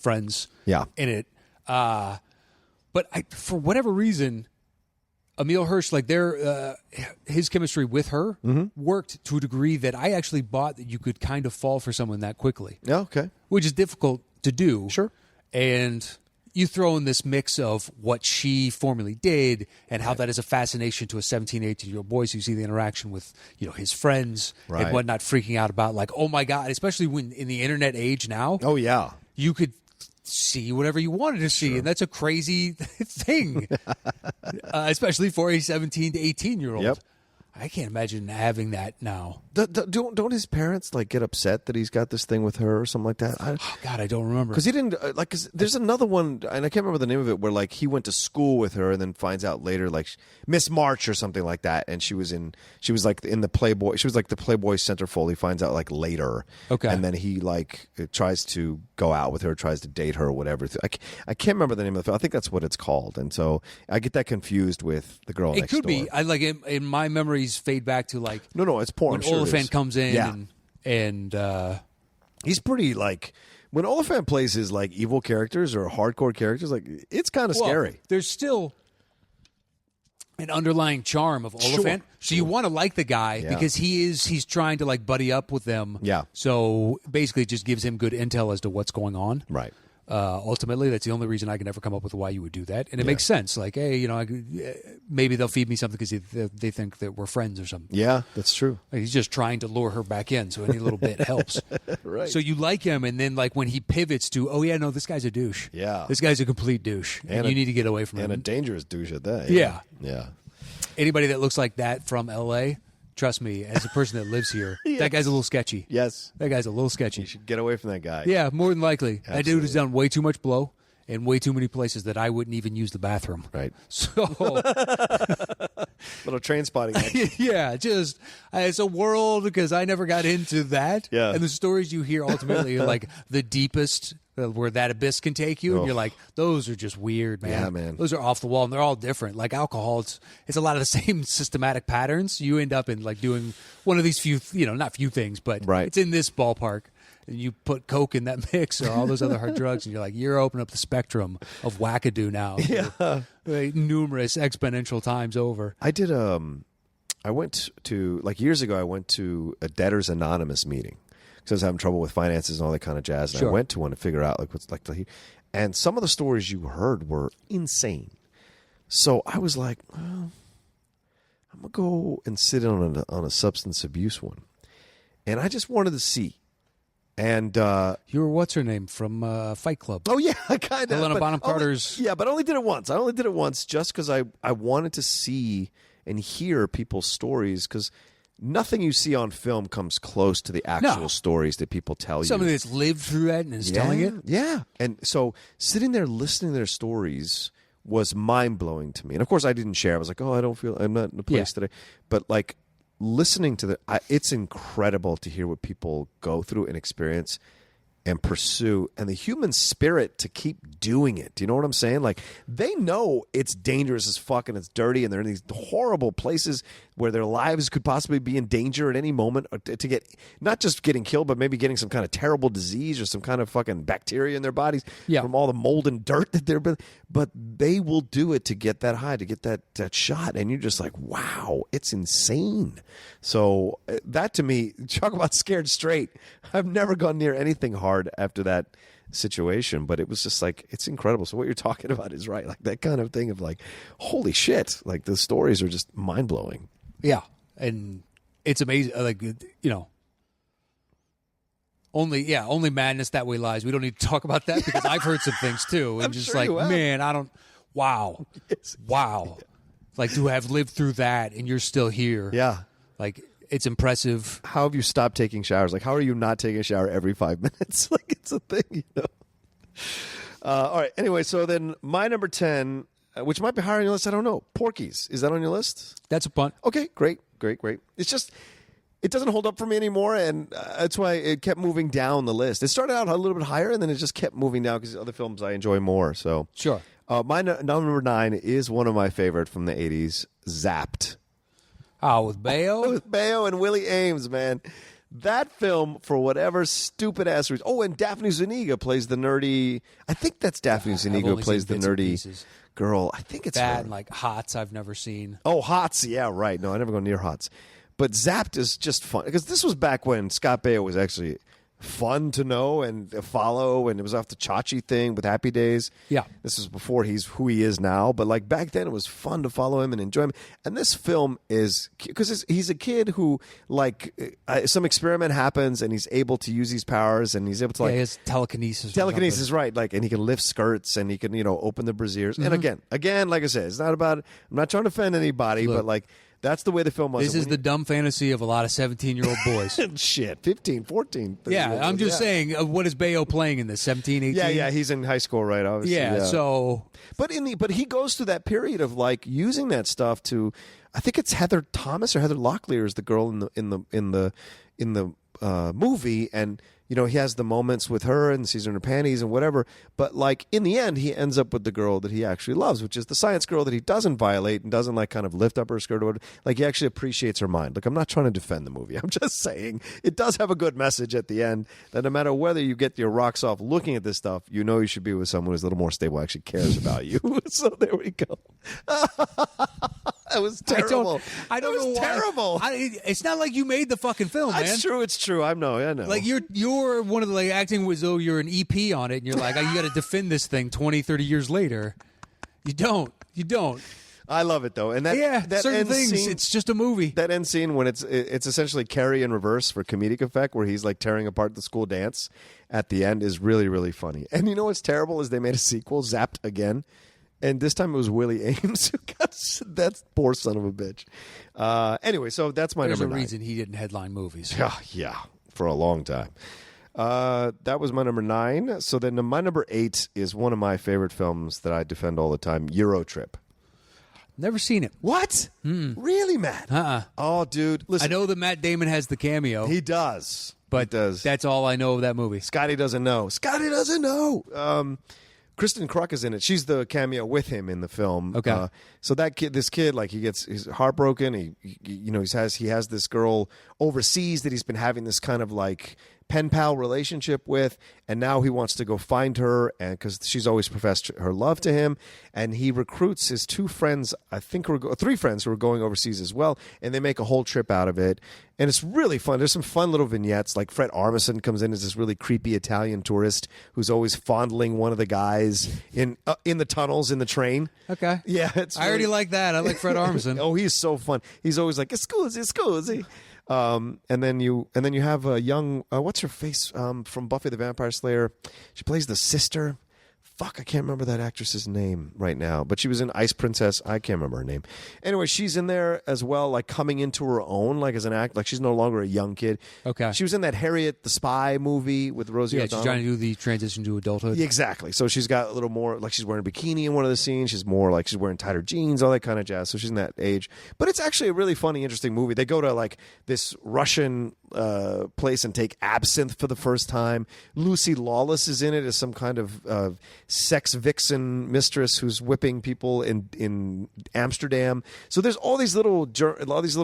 Speaker 2: friends.
Speaker 1: Yeah.
Speaker 2: In it. But for whatever reason, Emile Hirsch, like his chemistry with her worked to a degree that I actually bought that you could kind of fall for someone that quickly.
Speaker 1: Yeah, okay.
Speaker 2: Which is difficult to do.
Speaker 1: Sure.
Speaker 2: And you throw in this mix of what she formerly did and how that is a fascination to a 17, 18-year-old boy. So you see the interaction with, his friends and whatnot, freaking out about, like, oh my God, especially when in the internet age now.
Speaker 1: Oh, yeah.
Speaker 2: You could see whatever you wanted to see, and that's a crazy thing, especially for a 17 to 18-year-old.
Speaker 1: Yep.
Speaker 2: I can't imagine having that now.
Speaker 1: Don't his parents like get upset that he's got this thing with her or something like that?
Speaker 2: Oh God, I don't remember.
Speaker 1: Because he didn't cause there's another one, and I can't remember the name of it, where like he went to school with her and then finds out later, like Miss March or something like that, and she was like in the Playboy. She was like the Playboy centerfold. He finds out like later,
Speaker 2: okay,
Speaker 1: and then he like tries to go out with her, tries to date her or whatever. I can't remember the name of the film. I think that's what it's called, and so I get that confused with the girl next door.
Speaker 2: It could be. I like in my memories fade back to like
Speaker 1: no, it's porn.
Speaker 2: When
Speaker 1: sure
Speaker 2: Oliphant comes in, and
Speaker 1: he's pretty like when Oliphant plays his like evil characters or hardcore characters, like it's kind of scary.
Speaker 2: There's still an underlying charm of Oliphant, so you want to like the guy because he's trying to like buddy up with them.
Speaker 1: Yeah.
Speaker 2: So basically, it just gives him good intel as to what's going on.
Speaker 1: Right.
Speaker 2: Ultimately, that's the only reason I can ever come up with why you would do that, and it makes sense. Like, hey, maybe they'll feed me something because they think that we're friends or something.
Speaker 1: Yeah, that's true.
Speaker 2: Like, he's just trying to lure her back in, so any little bit helps.
Speaker 1: Right.
Speaker 2: So you like him, and then like when he pivots to, oh yeah, no, this guy's a douche.
Speaker 1: Yeah,
Speaker 2: this guy's a complete douche, and you need to get away from him.
Speaker 1: And a dangerous douche at that.
Speaker 2: Yeah.
Speaker 1: Anybody
Speaker 2: that looks like that from L.A., trust me, as a person that lives here, that guy's a little sketchy.
Speaker 1: Yes.
Speaker 2: That guy's a little sketchy.
Speaker 1: You should get away from that guy.
Speaker 2: Yeah, more than likely.
Speaker 1: Absolutely.
Speaker 2: That dude has done way too much blow in way too many places that I wouldn't even use the bathroom.
Speaker 1: Right.
Speaker 2: So.
Speaker 1: Little train spotting.
Speaker 2: Yeah, just, it's a world because I never got into that.
Speaker 1: Yeah.
Speaker 2: And the stories you hear ultimately are like the deepest where that abyss can take you. And you're like, those are just weird, man.
Speaker 1: Yeah, man.
Speaker 2: Those are off the wall and they're all different. Like alcohol, it's a lot of the same systematic patterns. You end up in like doing one of these few, not few things, but it's in this ballpark. And you put Coke in that mix or all those other hard drugs, and you're like, you're opening up the spectrum of wackadoo now.
Speaker 1: Yeah.
Speaker 2: Numerous exponential times over.
Speaker 1: I went to, like years ago, I went to a Debtors Anonymous meeting because I was having trouble with finances and all that kind of jazz. And I went to one to figure out like what's like the, and some of the stories you heard were insane. So I was like, well, I'm going to go and sit on a substance abuse one. And I just wanted to see. And
Speaker 2: you were what's her name from Fight Club?
Speaker 1: Oh yeah, kind of.
Speaker 2: Helena Bonham Carter's.
Speaker 1: But I only did it once. I only did it once just because I wanted to see and hear people's stories because nothing you see on film comes close to the actual stories that people tell you.
Speaker 2: Somebody that's lived through that and is telling it.
Speaker 1: Yeah, and so sitting there listening to their stories was mind blowing to me. And of course, I didn't share. I was like, oh, I'm not in a place today. But like. Listening to it's incredible to hear what people go through and experience and pursue, and the human spirit to keep doing it. Do you know what I'm saying? Like, they know it's dangerous as fuck and it's dirty, and they're in these horrible places where their lives could possibly be in danger at any moment to get, not just getting killed, but maybe getting some kind of terrible disease or some kind of fucking bacteria in their bodies from all the mold and dirt that they're, but they will do it to get that high, to get that shot. And you're just like, wow, it's insane. So that to me, talk about scared straight. I've never gone near anything hard after that situation, but it was just like, it's incredible. So what you're talking about is right. Like that kind of thing of like, holy shit. Like the stories are just mind blowing.
Speaker 2: Yeah. And it's amazing. Like, only madness that way lies. We don't need to talk about that because I've heard some things too. And just like, man, wow.
Speaker 1: Yes.
Speaker 2: Wow. Like to have lived through that and you're still here.
Speaker 1: Yeah.
Speaker 2: Like, it's impressive.
Speaker 1: How have you stopped taking showers? Like, how are you not taking a shower every 5 minutes? Like, it's a thing, all right. Anyway, so then my number 10, which might be higher on your list, I don't know. Porky's. Is that on your list?
Speaker 2: That's a punt.
Speaker 1: Okay, great. It's just, it doesn't hold up for me anymore, and that's why it kept moving down the list. It started out a little bit higher, and then it just kept moving down because other films I enjoy more. So
Speaker 2: Sure.
Speaker 1: my number 9 is one of my favorite from the 80s, Zapped.
Speaker 2: Oh, with Bayo?
Speaker 1: With Bayo and Willie Ames, man. That film, for whatever stupid-ass reason. Oh, and Daphne Zuniga plays the nerdy... I think that's Daphne Zuniga plays the nerdy girl. I think it's
Speaker 2: that
Speaker 1: her.
Speaker 2: and like Hots I've never seen.
Speaker 1: Oh, Hots. Yeah, right. No, I never go near Hots. But Zapped is just fun. Because this was back when Scott Baio was actually fun to know and follow, and it was off the Chachi thing with Happy Days.
Speaker 2: Yeah.
Speaker 1: This was before he's who he is now, but like back then it was fun to follow him and enjoy him. And this film is, because he's a kid who like some experiment happens and he's able to use these powers and he's able to like...
Speaker 2: he has telekinesis.
Speaker 1: Telekinesis, right. Like, and he can lift skirts and he can, open the brassieres. And again, like I said, it's not about, I'm not trying to offend anybody, but like, that's the way the film was.
Speaker 2: This is the dumb fantasy of a lot of 17-year-old boys.
Speaker 1: Shit, 15, 14.
Speaker 2: Yeah, I'm just saying, what is Bayo playing in this, 17, 18?
Speaker 1: Yeah, he's in high school, right, obviously.
Speaker 2: Yeah, so...
Speaker 1: But he goes through that period of, like, using that stuff to... I think it's Heather Thomas or Heather Locklear is the girl in the movie, and... he has the moments with her and sees her in her panties and whatever. But, like, in the end, he ends up with the girl that he actually loves, which is the science girl that he doesn't violate and doesn't, like, kind of lift up her skirt or whatever. Like, he actually appreciates her mind. Like, I'm not trying to defend the movie. I'm just saying it does have a good message at the end that no matter whether you get your rocks off looking at this stuff, you should be with someone who's a little more stable, actually cares about you. So there we go. That was terrible.
Speaker 2: I don't know why.
Speaker 1: Terrible.
Speaker 2: It's not like you made the fucking film, man.
Speaker 1: It's true. I know.
Speaker 2: Like, you're one of the, like, acting as though you're an EP on it, and you're like, you got to defend this thing 20, 30 years later. You don't.
Speaker 1: I love it, though. And that
Speaker 2: certain
Speaker 1: end
Speaker 2: things,
Speaker 1: scene,
Speaker 2: it's just a movie.
Speaker 1: That end scene when it's essentially Carrie in reverse for comedic effect, where he's like tearing apart the school dance at the end is really, really funny. And you know what's terrible is they made a sequel, Zapped again. And this time it was Willie Ames. That poor son of a bitch. Anyway, so that's my
Speaker 2: There's
Speaker 1: number 9.
Speaker 2: There's a reason he didn't headline movies.
Speaker 1: Yeah, for a long time. That was my number 9. So then my number 8 is one of my favorite films that I defend all the time, Eurotrip.
Speaker 2: Never seen it.
Speaker 1: What? Really, Matt? Oh, dude. Listen.
Speaker 2: I know that Matt Damon has the cameo.
Speaker 1: He does.
Speaker 2: But that's all I know of that movie.
Speaker 1: Scotty doesn't know. Kristen Kruk is in it. She's the cameo with him in the film.
Speaker 2: Okay.
Speaker 1: So this kid, like, he's heartbroken. He has this girl overseas that he's been having this kind of like pen pal relationship with, and now he wants to go find her, and because she's always professed her love to him, and he recruits his 2 friends, I think 3 friends who are going overseas as well, and they make a whole trip out of it, and it's really fun. There's some fun little vignettes, like Fred Armisen comes in as this really creepy Italian tourist who's always fondling one of the guys in the tunnels in the train.
Speaker 2: Okay.
Speaker 1: Yeah,
Speaker 2: I already like that. I like Fred Armisen.
Speaker 1: Oh, he's so fun. He's always like, "Scusi." And then you have a young what's her face from Buffy the Vampire Slayer? She plays the sister. Fuck, I can't remember that actress's name right now, but she was in Ice Princess. I can't remember her name. Anyway, she's in there as well, like coming into her own, like as an act. Like she's no longer a young kid.
Speaker 2: Okay.
Speaker 1: She was in that Harriet the Spy movie with Rosie O'Donnell.
Speaker 2: She's trying to do the transition to adulthood.
Speaker 1: Yeah, exactly. So she's got a little more, like she's wearing a bikini in one of the scenes. She's more like she's wearing tighter jeans, all that kind of jazz. So she's in that age. But it's actually a really funny, interesting movie. They go to like this Russian place and take absinthe for the first time. Lucy Lawless is in it as some kind of sex vixen mistress who's whipping people in Amsterdam. So there's all these little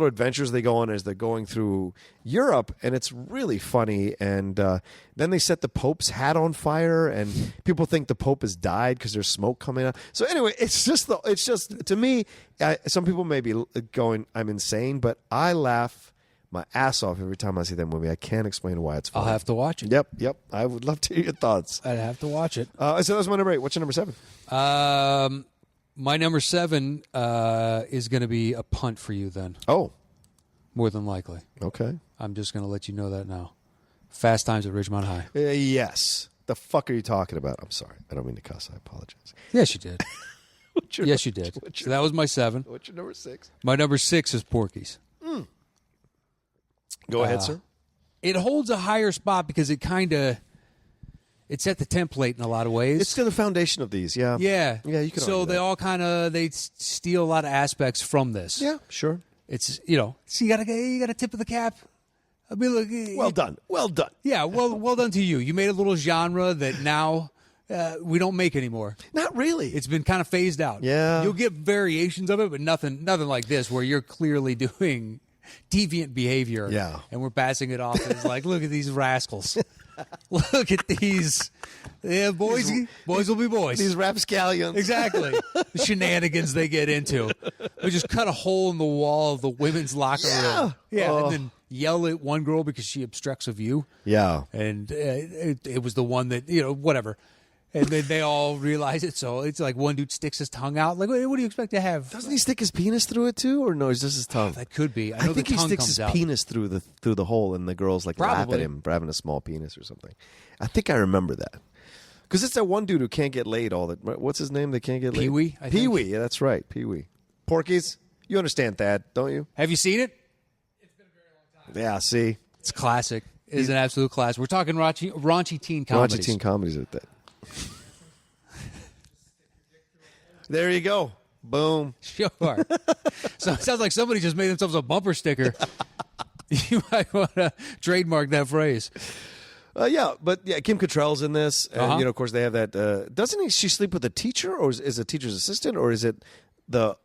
Speaker 1: adventures they go on as they're going through Europe, and it's really funny. And then they set the Pope's hat on fire, and people think the Pope has died because there's smoke coming out. So anyway, it's just to me, some people may be going, I'm insane, but I laugh my ass off every time I see that movie. I can't explain why it's funny.
Speaker 2: I'll have to watch it.
Speaker 1: Yep. I would love to hear your thoughts.
Speaker 2: I'd have to watch it.
Speaker 1: So that was my number 8. What's your number 7?
Speaker 2: My number 7 is going to be a punt for you then.
Speaker 1: Oh.
Speaker 2: More than likely.
Speaker 1: Okay.
Speaker 2: I'm just going to let you know that now. Fast Times at Ridgemont High.
Speaker 1: Yes. The fuck are you talking about? I'm sorry. I don't mean to cuss. I apologize.
Speaker 2: Yes, you did. Yes, you did. So that was my 7.
Speaker 1: What's your number 6?
Speaker 2: My number 6 is Porky's.
Speaker 1: Go ahead, sir.
Speaker 2: It holds a higher spot because it set the template in a lot of ways.
Speaker 1: It's still the foundation of these, yeah.
Speaker 2: Yeah.
Speaker 1: Yeah, you can
Speaker 2: So
Speaker 1: argue
Speaker 2: they
Speaker 1: that.
Speaker 2: all they steal a lot of aspects from this.
Speaker 1: Yeah, sure.
Speaker 2: It's, so you got a tip of the cap I mean, look,
Speaker 1: Well done. Well done.
Speaker 2: Yeah, well done to you. You made a little genre that now we don't make anymore.
Speaker 1: Not really.
Speaker 2: It's been kind of phased out.
Speaker 1: Yeah.
Speaker 2: You'll get variations of it, but nothing like this where you're clearly doing deviant behavior.
Speaker 1: Yeah.
Speaker 2: And we're passing it off as like, look at these rascals. Look at these. Yeah, boys will be boys.
Speaker 1: These rapscallions.
Speaker 2: Exactly. The shenanigans they get into. They just cut a hole in the wall of the women's locker room. Yeah, and then yell at one girl because she obstructs a view.
Speaker 1: Yeah.
Speaker 2: And it was the one that, whatever. And then they all realize it. So it's like one dude sticks his tongue out. Like, what do you expect to have?
Speaker 1: Doesn't he stick his penis through it too, or no? It's just his tongue.
Speaker 2: That could be. I know
Speaker 1: think
Speaker 2: the
Speaker 1: he
Speaker 2: tongue
Speaker 1: sticks
Speaker 2: comes
Speaker 1: his
Speaker 2: out.
Speaker 1: penis through the hole, and the girls laugh
Speaker 2: Probably.
Speaker 1: at him for having a small penis or something. I think I remember that because it's that one dude who can't get laid. What's his name? That can't get laid.
Speaker 2: Pee-wee, I think.
Speaker 1: Pee-wee. Yeah, that's right. Pee-wee. Porkies. You understand that, don't you?
Speaker 2: Have you seen it?
Speaker 3: It's been a very long time.
Speaker 1: Yeah. See,
Speaker 2: It's classic. It's an absolute classic. We're talking raunchy teen comedies.
Speaker 1: Raunchy teen comedies at that. There you go. Boom.
Speaker 2: Sure. So it sounds like somebody just made themselves a bumper sticker. You might want to trademark that phrase.
Speaker 1: But Kim Cattrall's in this, and
Speaker 2: Uh-huh.
Speaker 1: of course they have that. Doesn't she sleep with a teacher, or is a teacher's assistant, or is it the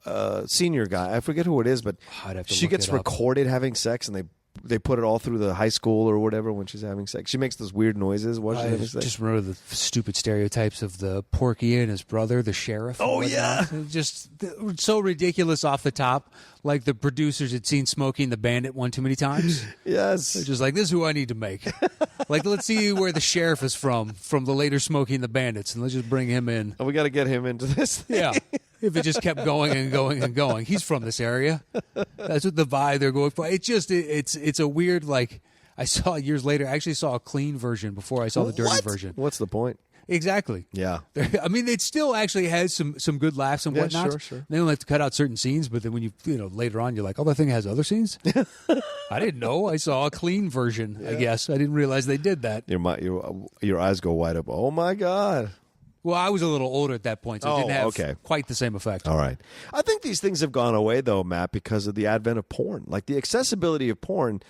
Speaker 1: senior guy? I forget who it is, but
Speaker 2: I'd have to
Speaker 1: she
Speaker 2: look
Speaker 1: gets
Speaker 2: it up.
Speaker 1: recorded having sex, and they put it all through the high school or whatever when she's having sex. She makes those weird noises while she's
Speaker 2: I
Speaker 1: having sex.
Speaker 2: just remember the stupid stereotypes of the Porky and his brother, the sheriff. and
Speaker 1: Oh,
Speaker 2: whatnot.
Speaker 1: yeah.
Speaker 2: Just so ridiculous off the top. Like the producers had seen Smokey and the Bandit one too many times.
Speaker 1: Yes.
Speaker 2: They're just like, this is who I need to make. Like, let's see where the sheriff is from the later Smokey and the Bandits, and let's just bring him in.
Speaker 1: Oh, we got to get him into this thing.
Speaker 2: Yeah. If it just kept going and going and going. He's from this area. That's what the vibe they're going for. It's just, it's a weird, like, I saw years later, I actually saw a clean version before I saw the dirty
Speaker 1: What?
Speaker 2: version.
Speaker 1: What's the point?
Speaker 2: Exactly.
Speaker 1: Yeah.
Speaker 2: I mean, it still actually has some good laughs and
Speaker 1: Yeah,
Speaker 2: whatnot.
Speaker 1: sure.
Speaker 2: They only have to cut out certain scenes, but then when you later on, you're like, oh, that thing has other scenes? I didn't know. I saw a clean version, I guess. I didn't realize they did that.
Speaker 1: Your eyes go wide up. Oh, my God.
Speaker 2: Well, I was a little older at that point, so it didn't have quite the same effect.
Speaker 1: All right. I think these things have gone away, though, Matt, because of the advent of porn. Like, the accessibility of porn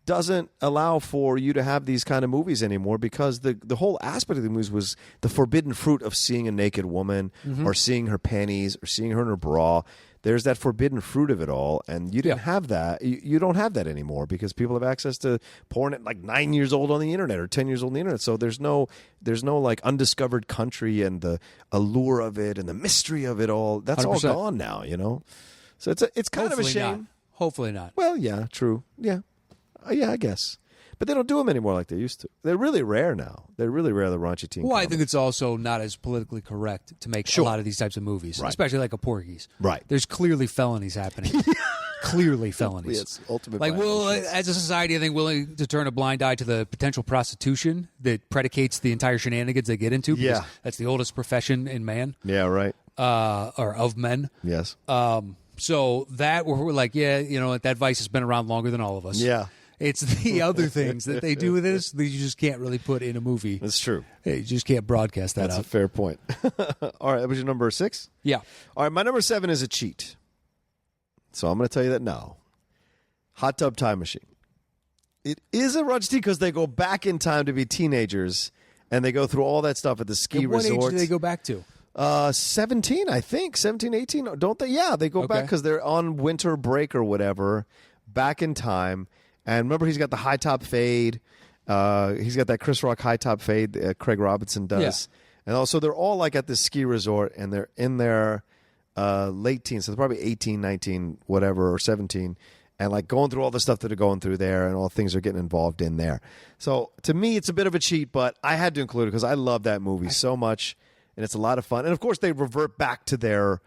Speaker 1: doesn't allow for you to have these kind of movies anymore because the whole aspect of the movies was the forbidden fruit of seeing a naked woman or seeing her panties or seeing her in her bra. There's that forbidden fruit of it all, and you didn't have that. You don't have that anymore because people have access to porn at like 9 years old on the internet or 10 years old on the internet. So there's no like undiscovered country and the allure of it and the mystery of it all. That's
Speaker 2: 100%.
Speaker 1: all gone now, So it's kind of a
Speaker 2: Hopefully
Speaker 1: shame.
Speaker 2: not. Hopefully not.
Speaker 1: Well, yeah, true. Yeah. Yeah, I guess. But they don't do them anymore like they used to. They're really rare now. They're really rare, the raunchy teen
Speaker 2: Well, I
Speaker 1: comedy.
Speaker 2: think it's also not as politically correct to make a lot of these types of movies,
Speaker 1: Right.
Speaker 2: especially like a Porky's.
Speaker 1: Right.
Speaker 2: There's clearly felonies happening. Clearly felonies.
Speaker 1: It's ultimate
Speaker 2: Like,
Speaker 1: violations.
Speaker 2: as a society, I think willing to turn a blind eye to the potential prostitution that predicates the entire shenanigans they get into. Because
Speaker 1: Yeah.
Speaker 2: that's the oldest profession in man,
Speaker 1: Yeah, right.
Speaker 2: or of men.
Speaker 1: Yes.
Speaker 2: So that we're like, that vice has been around longer than all of us.
Speaker 1: Yeah.
Speaker 2: It's the other things that they do with this that you just can't really put in a movie.
Speaker 1: That's true.
Speaker 2: You just can't broadcast that
Speaker 1: That's
Speaker 2: out.
Speaker 1: a fair point. All right, that was your number 6?
Speaker 2: Yeah.
Speaker 1: All right, my number 7 is a cheat. So I'm going to tell you that now. Hot Tub Time Machine. It is a raunchy because they go back in time to be teenagers, and they go through all that stuff at the ski
Speaker 2: At what
Speaker 1: resort.
Speaker 2: age do they go back to?
Speaker 1: 17, I think. 17, 18. Don't they? Yeah, they go back because they're on winter break or whatever, back in time. And remember, he's got the high top fade. He's got that Chris Rock high top fade that Craig Robinson does. Yeah. And also, they're all like at this ski resort, and they're in their late teens. So they're probably 18, 19, whatever, or 17. And like going through all the stuff that are going through there and all things are getting involved in there. So to me, it's a bit of a cheat, but I had to include it because I love that movie so much. And it's a lot of fun. And of course, they revert back to their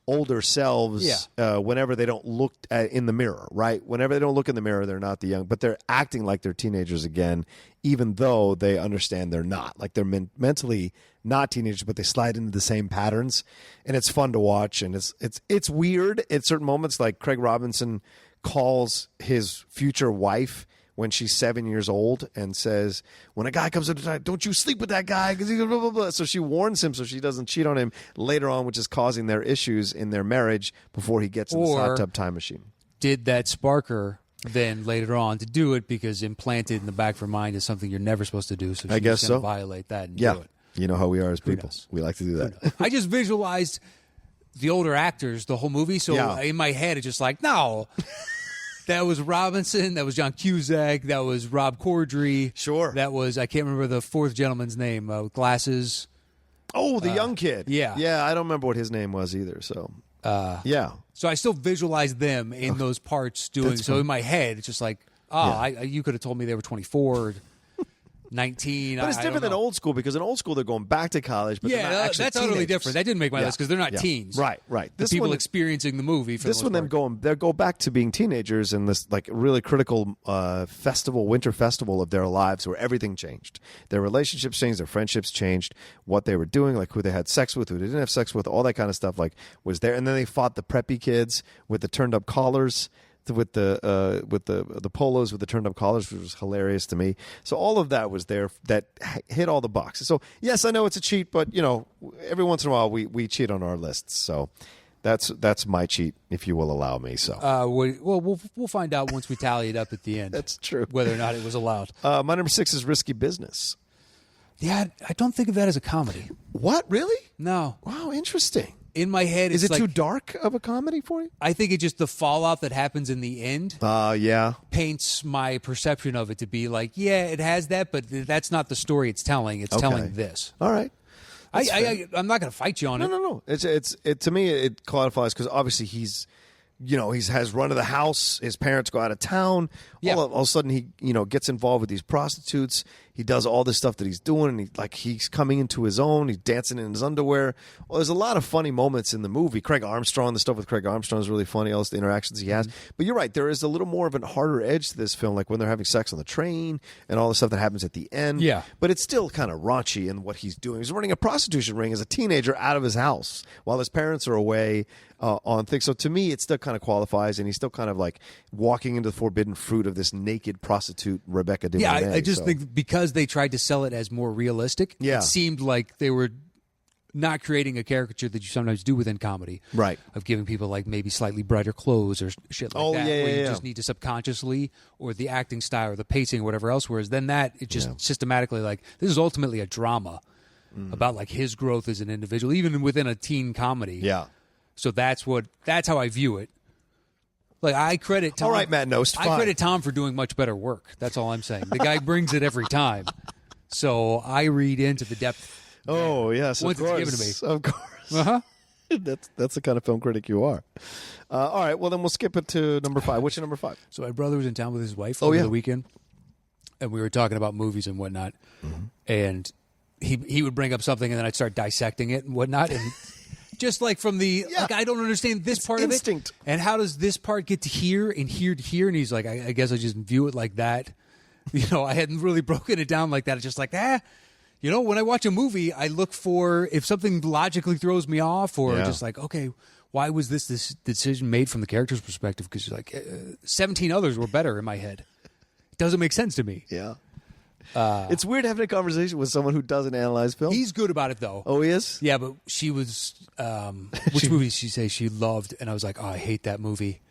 Speaker 1: older selves whenever they don't look in the mirror, right? Whenever they don't look in the mirror, they're not the young, but they're acting like they're teenagers again, even though they understand they're not. Like they're mentally not teenagers, but they slide into the same patterns, and it's fun to watch. And it's weird at certain moments. Like Craig Robinson calls his future wife when she's 7 years old and says, when a guy comes up to tonight, don't you sleep with that guy because he's blah, blah, blah. So she warns him so she doesn't cheat on him later on, which is causing their issues in their marriage before he gets in the hot tub time machine.
Speaker 2: Did that spark her then later on to do it because implanted in the back of her mind is something you're never supposed to do. So she's
Speaker 1: guess
Speaker 2: going to
Speaker 1: so.
Speaker 2: violate that and
Speaker 1: Yeah.
Speaker 2: do it.
Speaker 1: You know how we are as people.
Speaker 2: knows?
Speaker 1: We like to do that.
Speaker 2: I just visualized the older actors the whole movie. So in my head, it's just like, no. That was Robinson. That was John Cusack. That was Rob Corddry.
Speaker 1: Sure.
Speaker 2: That was, I can't remember the fourth gentleman's name, with glasses.
Speaker 1: Oh, the young kid.
Speaker 2: yeah.
Speaker 1: Yeah, I don't remember what his name was either. So, yeah.
Speaker 2: So I still visualize them in those parts doing. So in my head, it's just like, you could have told me they were 24 or 19.
Speaker 1: But it's different than old school because in old school they're going back to college. But they're not actually
Speaker 2: that's utterly
Speaker 1: teenagers.
Speaker 2: different. That didn't make my list because they're not teens.
Speaker 1: Right.
Speaker 2: The people experiencing the movie. For
Speaker 1: This one, they go back to being teenagers in this like really critical winter festival of their lives, where everything changed. Their relationships changed, their friendships changed, what they were doing, like who they had sex with, who they didn't have sex with, all that kind of stuff. Like was there, and then they fought the preppy kids with the turned up collars. With the polos with the turned up collars, which was hilarious to me. So all of that was there that hit all the boxes. So yes, I know it's a cheat, but every once in a while we cheat on our lists. So that's my cheat, if you will allow me. So
Speaker 2: we'll find out once we tally it up at the end.
Speaker 1: That's true.
Speaker 2: Whether or not it was allowed.
Speaker 1: My number 6 is Risky Business.
Speaker 2: Yeah, I don't think of that as a comedy.
Speaker 1: What, really?
Speaker 2: No.
Speaker 1: Wow, interesting.
Speaker 2: In my head, it's
Speaker 1: is it
Speaker 2: like,
Speaker 1: too dark of a comedy for you?
Speaker 2: I think it's just the fallout that happens in the end.
Speaker 1: Yeah.
Speaker 2: Paints my perception of it to be like, yeah, it has that, but that's not the story it's telling. It's telling this.
Speaker 1: All right.
Speaker 2: I'm not going to fight you on it.
Speaker 1: No. It's to me it qualifies because obviously he has run of the house. His parents go out of town.
Speaker 2: Yeah.
Speaker 1: All of a sudden he gets involved with these prostitutes. He does all this stuff that he's doing, and he's coming into his own. He's dancing in his underwear. Well, there's a lot of funny moments in the movie. Craig Armstrong, the stuff with Craig Armstrong is really funny. All the interactions he has. But you're right, there is a little more of a harder edge to this film, like when they're having sex on the train and all the stuff that happens at the end.
Speaker 2: Yeah.
Speaker 1: But it's still kind of raunchy in what he's doing. He's running a prostitution ring as a teenager out of his house while his parents are away on things. So to me, it still kind of qualifies, and he's still kind of like walking into the forbidden fruit of this naked prostitute, Rebecca De Mornay.
Speaker 2: Yeah, I just think because they tried to sell it as more realistic, it seemed like they were not creating a caricature that you sometimes do within comedy.
Speaker 1: Right.
Speaker 2: Of giving people like maybe slightly brighter clothes or shit like that.
Speaker 1: Yeah,
Speaker 2: where you just need to subconsciously, or the acting style or the pacing or whatever else, whereas then that, it just systematically like, this is ultimately a drama about like his growth as an individual, even within a teen comedy.
Speaker 1: Yeah.
Speaker 2: So that's how I view it. Like I credit Tom.
Speaker 1: All right, Matt Knost,
Speaker 2: I credit Tom for doing much better work. That's all I'm saying. The guy brings it every time. So I read into the depth.
Speaker 1: Oh, yes,
Speaker 2: once
Speaker 1: of course.
Speaker 2: it's given to me.
Speaker 1: Of course.
Speaker 2: Uh-huh.
Speaker 1: That's the kind of film critic you are. All right, well, then we'll skip it to number 5. What's your number 5?
Speaker 2: So my brother was in town with his wife over the weekend, and we were talking about movies and whatnot. And he would bring up something, and then I'd start dissecting it and whatnot. And just like from the, like, I don't understand this part
Speaker 1: instinct.
Speaker 2: of it. And how does this part get to here and here to here? And he's like, I guess I just view it like that. I hadn't really broken it down like that. It's just like, when I watch a movie, I look for if something logically throws me off, or just like, okay, why was this decision made from the character's perspective? Because like 17 others were better in my head. It doesn't make sense to me.
Speaker 1: Yeah. It's weird having a conversation with someone who doesn't analyze film.
Speaker 2: He's good about it, though.
Speaker 1: Oh, he is?
Speaker 2: Yeah, but she was... which movie did she say she loved? And I was like, I hate that movie.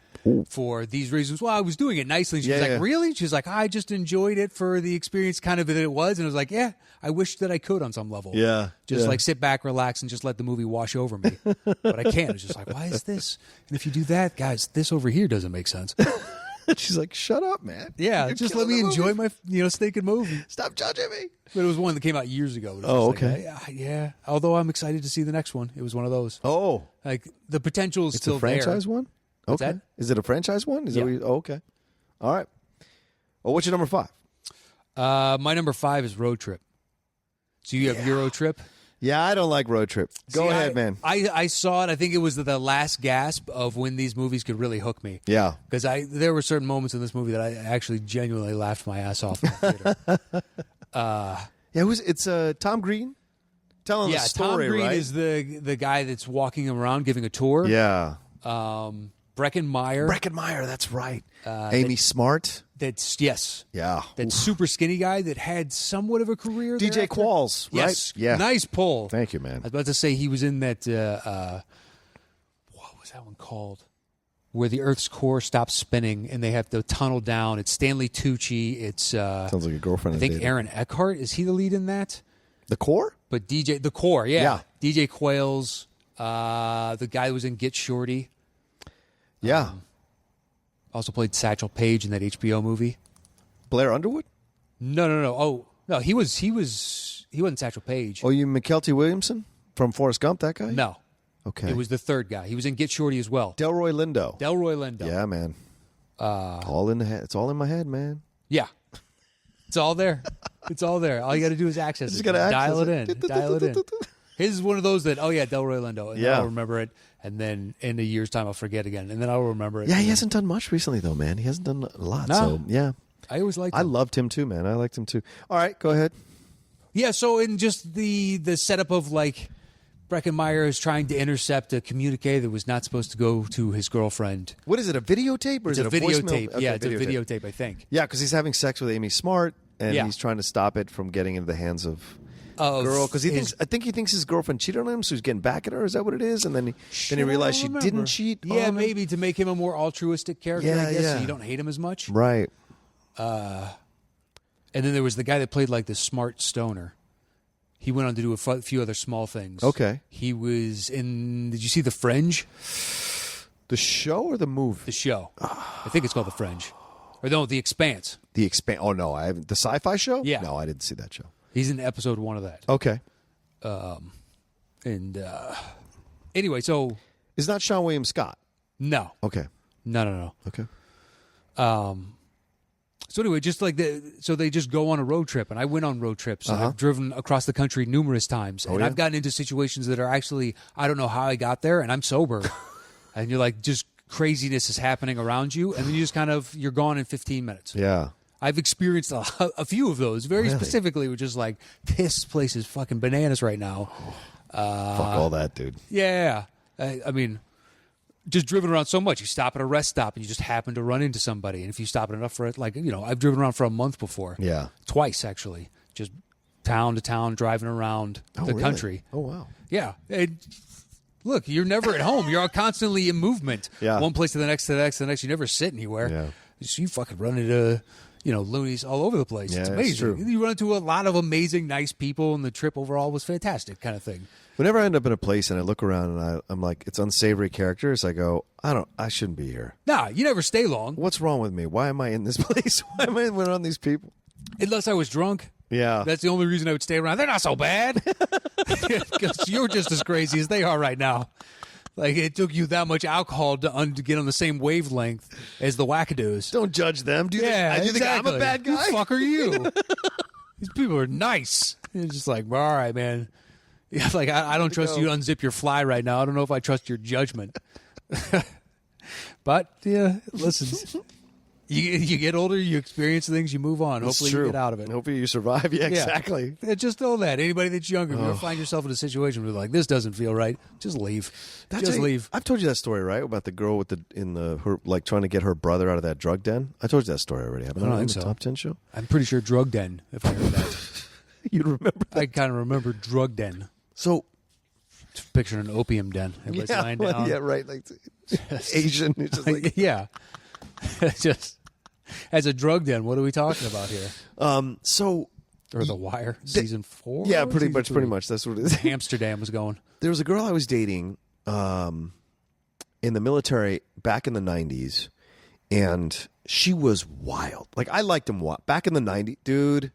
Speaker 2: For these reasons. Well, I was doing it nicely. She was like, really? She's like, I just enjoyed it for the experience kind of that it was. And I was like, yeah, I wish that I could on some level.
Speaker 1: Yeah.
Speaker 2: Just like sit back, relax, and just let the movie wash over me. But I can't. It's just like, why is this? And if you do that, guys, this over here doesn't make sense.
Speaker 1: She's like, shut up, man.
Speaker 2: Yeah,
Speaker 1: You're
Speaker 2: just let me enjoy my stinking movie.
Speaker 1: Stop judging me.
Speaker 2: But it was one that came out years ago.
Speaker 1: Oh, okay.
Speaker 2: Yeah. Although I'm excited to see the next one. It was one of those.
Speaker 1: Oh.
Speaker 2: Like, the potential is still
Speaker 1: there. It's a franchise one?
Speaker 2: What's
Speaker 1: okay.
Speaker 2: that?
Speaker 1: Is it a franchise one? Is that okay. All right. Well, what's your number 5?
Speaker 2: My number 5 is Road Trip. So you have Eurotrip?
Speaker 1: Yeah, I don't like Road Trip. Go ahead, man.
Speaker 2: I saw it. I think it was the last gasp of when these movies could really hook me.
Speaker 1: Yeah.
Speaker 2: Because there were certain moments in this movie that I actually genuinely laughed my ass off in the theater.
Speaker 1: It's Tom Green telling the story,
Speaker 2: Tom Green
Speaker 1: right?
Speaker 2: is the guy that's walking around giving a tour.
Speaker 1: Yeah.
Speaker 2: Breckenmeyer,
Speaker 1: that's right. Amy Smart.
Speaker 2: That's yes.
Speaker 1: Yeah.
Speaker 2: That super skinny guy that had somewhat of a career.
Speaker 1: DJ Qualls, right?
Speaker 2: Yes.
Speaker 1: Yeah.
Speaker 2: Nice pull.
Speaker 1: Thank you, man.
Speaker 2: I was about to say he was in that. What was that one called? where the Earth's core stops spinning and they have to tunnel down. It's Stanley Tucci. It's
Speaker 1: sounds like a girlfriend.
Speaker 2: I think Aaron Eckhart, is he the lead in that?
Speaker 1: The Core?
Speaker 2: But the Core, yeah. DJ Quayle's the guy who was in Get Shorty.
Speaker 1: Yeah.
Speaker 2: Also played Satchel Paige in that HBO movie.
Speaker 1: Blair Underwood?
Speaker 2: No. Oh no, he wasn't Satchel Paige.
Speaker 1: Oh, you McKelty Williamson from Forrest Gump? That guy?
Speaker 2: No.
Speaker 1: Okay.
Speaker 2: It was the third guy. He was in Get Shorty as well.
Speaker 1: Delroy Lindo.
Speaker 2: Yeah,
Speaker 1: man. All in the head. It's all in my head, man.
Speaker 2: Yeah. It's all there. It's all there. All you got to do is access it.
Speaker 1: Just gotta
Speaker 2: Dial it
Speaker 1: access
Speaker 2: in. Dial it in. His is one of those that, Delroy Lindo. And then I'll remember it. And then in a year's time, I'll forget again. And then I'll remember it.
Speaker 1: Yeah, he hasn't done much recently, though, man. He hasn't done a lot.
Speaker 2: No.
Speaker 1: So, yeah.
Speaker 2: I always liked him.
Speaker 1: I loved him, too, man. I liked him, too. All right, go ahead.
Speaker 2: Yeah, so in just the setup of, like, Breckenmeyer is trying to intercept a communique that was not supposed to go to his girlfriend.
Speaker 1: What is it, a videotape? Or is it a
Speaker 2: videotape?
Speaker 1: Okay,
Speaker 2: yeah, it's a videotape, I think.
Speaker 1: Yeah, because he's having sex with Amy Smart, and he's trying to stop it from getting into the hands of girl. Because I think he thinks his girlfriend cheated on him, so he's getting back at her. Is that what it is? And then he realized she didn't cheat on him?
Speaker 2: Maybe to make him a more altruistic character, I guess, so you don't hate him as much.
Speaker 1: Right.
Speaker 2: And then there was the guy that played like the smart stoner. He went on to do a few other small things. Okay. He was in... Did you see The Fringe?
Speaker 1: The show or the movie?
Speaker 2: The show. I think it's called The Fringe. Or no, The Expanse.
Speaker 1: The Expanse. Oh, no. I haven't. The sci-fi show?
Speaker 2: Yeah.
Speaker 1: No, I didn't see that show.
Speaker 2: He's in episode 1 of that.
Speaker 1: Okay.
Speaker 2: Anyway, so...
Speaker 1: Is not Sean William Scott?
Speaker 2: No.
Speaker 1: Okay.
Speaker 2: No.
Speaker 1: Okay.
Speaker 2: So anyway, just like so they just go on a road trip, and I went on road trips. And I've driven across the country numerous times, and I've gotten into situations that are actually, I don't know how I got there, and I'm sober, and you're like, just craziness is happening around you, and then you just you're gone in 15 minutes.
Speaker 1: Yeah.
Speaker 2: I've experienced a few of those, very specifically, which is like, this place is fucking bananas right now.
Speaker 1: Fuck all that, dude.
Speaker 2: Yeah. I mean... Just driven around so much. You stop at a rest stop and you just happen to run into somebody. And if you stop it enough for it, like, I've driven around for a month before.
Speaker 1: Yeah.
Speaker 2: Twice, actually. Just town to town, driving around the country.
Speaker 1: Oh, wow.
Speaker 2: Yeah. Look, you're never at home. You're constantly in movement.
Speaker 1: Yeah.
Speaker 2: One place to the next, to the next, to the next. You never sit anywhere.
Speaker 1: Yeah.
Speaker 2: So you fucking run into, loonies all over the place.
Speaker 1: Yeah,
Speaker 2: it's amazing.
Speaker 1: It's true.
Speaker 2: You run into a lot of amazing, nice people, and the trip overall was fantastic kind of thing.
Speaker 1: Whenever I end up in a place and I look around and I'm like, it's unsavory characters, I go, I shouldn't be here.
Speaker 2: Nah, you never stay long.
Speaker 1: What's wrong with me? Why am I in this place? Why am I around these people?
Speaker 2: Unless I was drunk.
Speaker 1: Yeah.
Speaker 2: That's the only reason I would stay around. They're not so bad. Because you're just as crazy as they are right now. Like, it took you that much alcohol to get on the same wavelength as the wackadoos.
Speaker 1: Don't judge them. Do you
Speaker 2: exactly.
Speaker 1: think I'm a bad guy?
Speaker 2: Who the fuck are you? These people are nice. It's just like, all right, man. Yeah, like, I don't trust you to unzip your fly right now. I don't know if I trust your judgment. But, yeah, listen. You get older, you experience things, you move on. Hopefully you get out of it.
Speaker 1: Hopefully you survive. Yeah, exactly.
Speaker 2: Just know that. Anybody that's younger, if you ever find yourself in a situation where you're like, this doesn't feel right, just leave. Leave.
Speaker 1: I've told you that story, right? About the girl with her trying to get her brother out of that drug den. I told you that story already. Haven't I?
Speaker 2: don't think
Speaker 1: the
Speaker 2: so.
Speaker 1: Top 10 show?
Speaker 2: I'm pretty sure drug den, if I heard that.
Speaker 1: You remember that?
Speaker 2: I kind of remember drug den.
Speaker 1: So,
Speaker 2: just picturing an opium den. Everybody's lying down.
Speaker 1: Yeah, right. Like Asian. It's just like
Speaker 2: yeah. Just as a drug den, what are we talking about here?
Speaker 1: Or
Speaker 2: The Wire, season 4?
Speaker 1: Yeah, pretty much. That's what it is.
Speaker 2: Amsterdam was going.
Speaker 1: There was a girl I was dating in the military back in the 90s, and she was wild. Like, I liked him back in the 90s. Dude,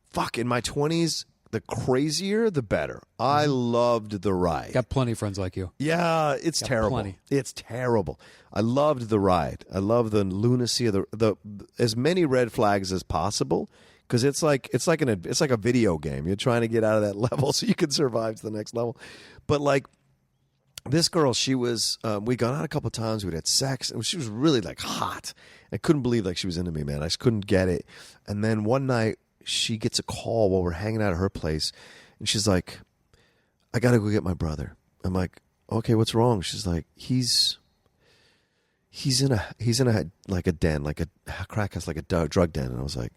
Speaker 1: fuck, in my 20s, the crazier, the better. I loved the ride.
Speaker 2: Got plenty of friends like you.
Speaker 1: Yeah, it's terrible.
Speaker 2: Plenty.
Speaker 1: It's terrible. I loved the ride. I love the lunacy of the as many red flags as possible, because it's like a video game. You're trying to get out of that level so you can survive to the next level. But like this girl, she was we'd gone out a couple of times. We'd had sex, and she was really like hot. I couldn't believe like she was into me, man. I just couldn't get it. And then one night, she gets a call while we're hanging out at her place, and she's like, I gotta go get my brother. I'm like, okay, what's wrong? She's like, he's in a like a den, like a crack house, like a drug den. And I was like,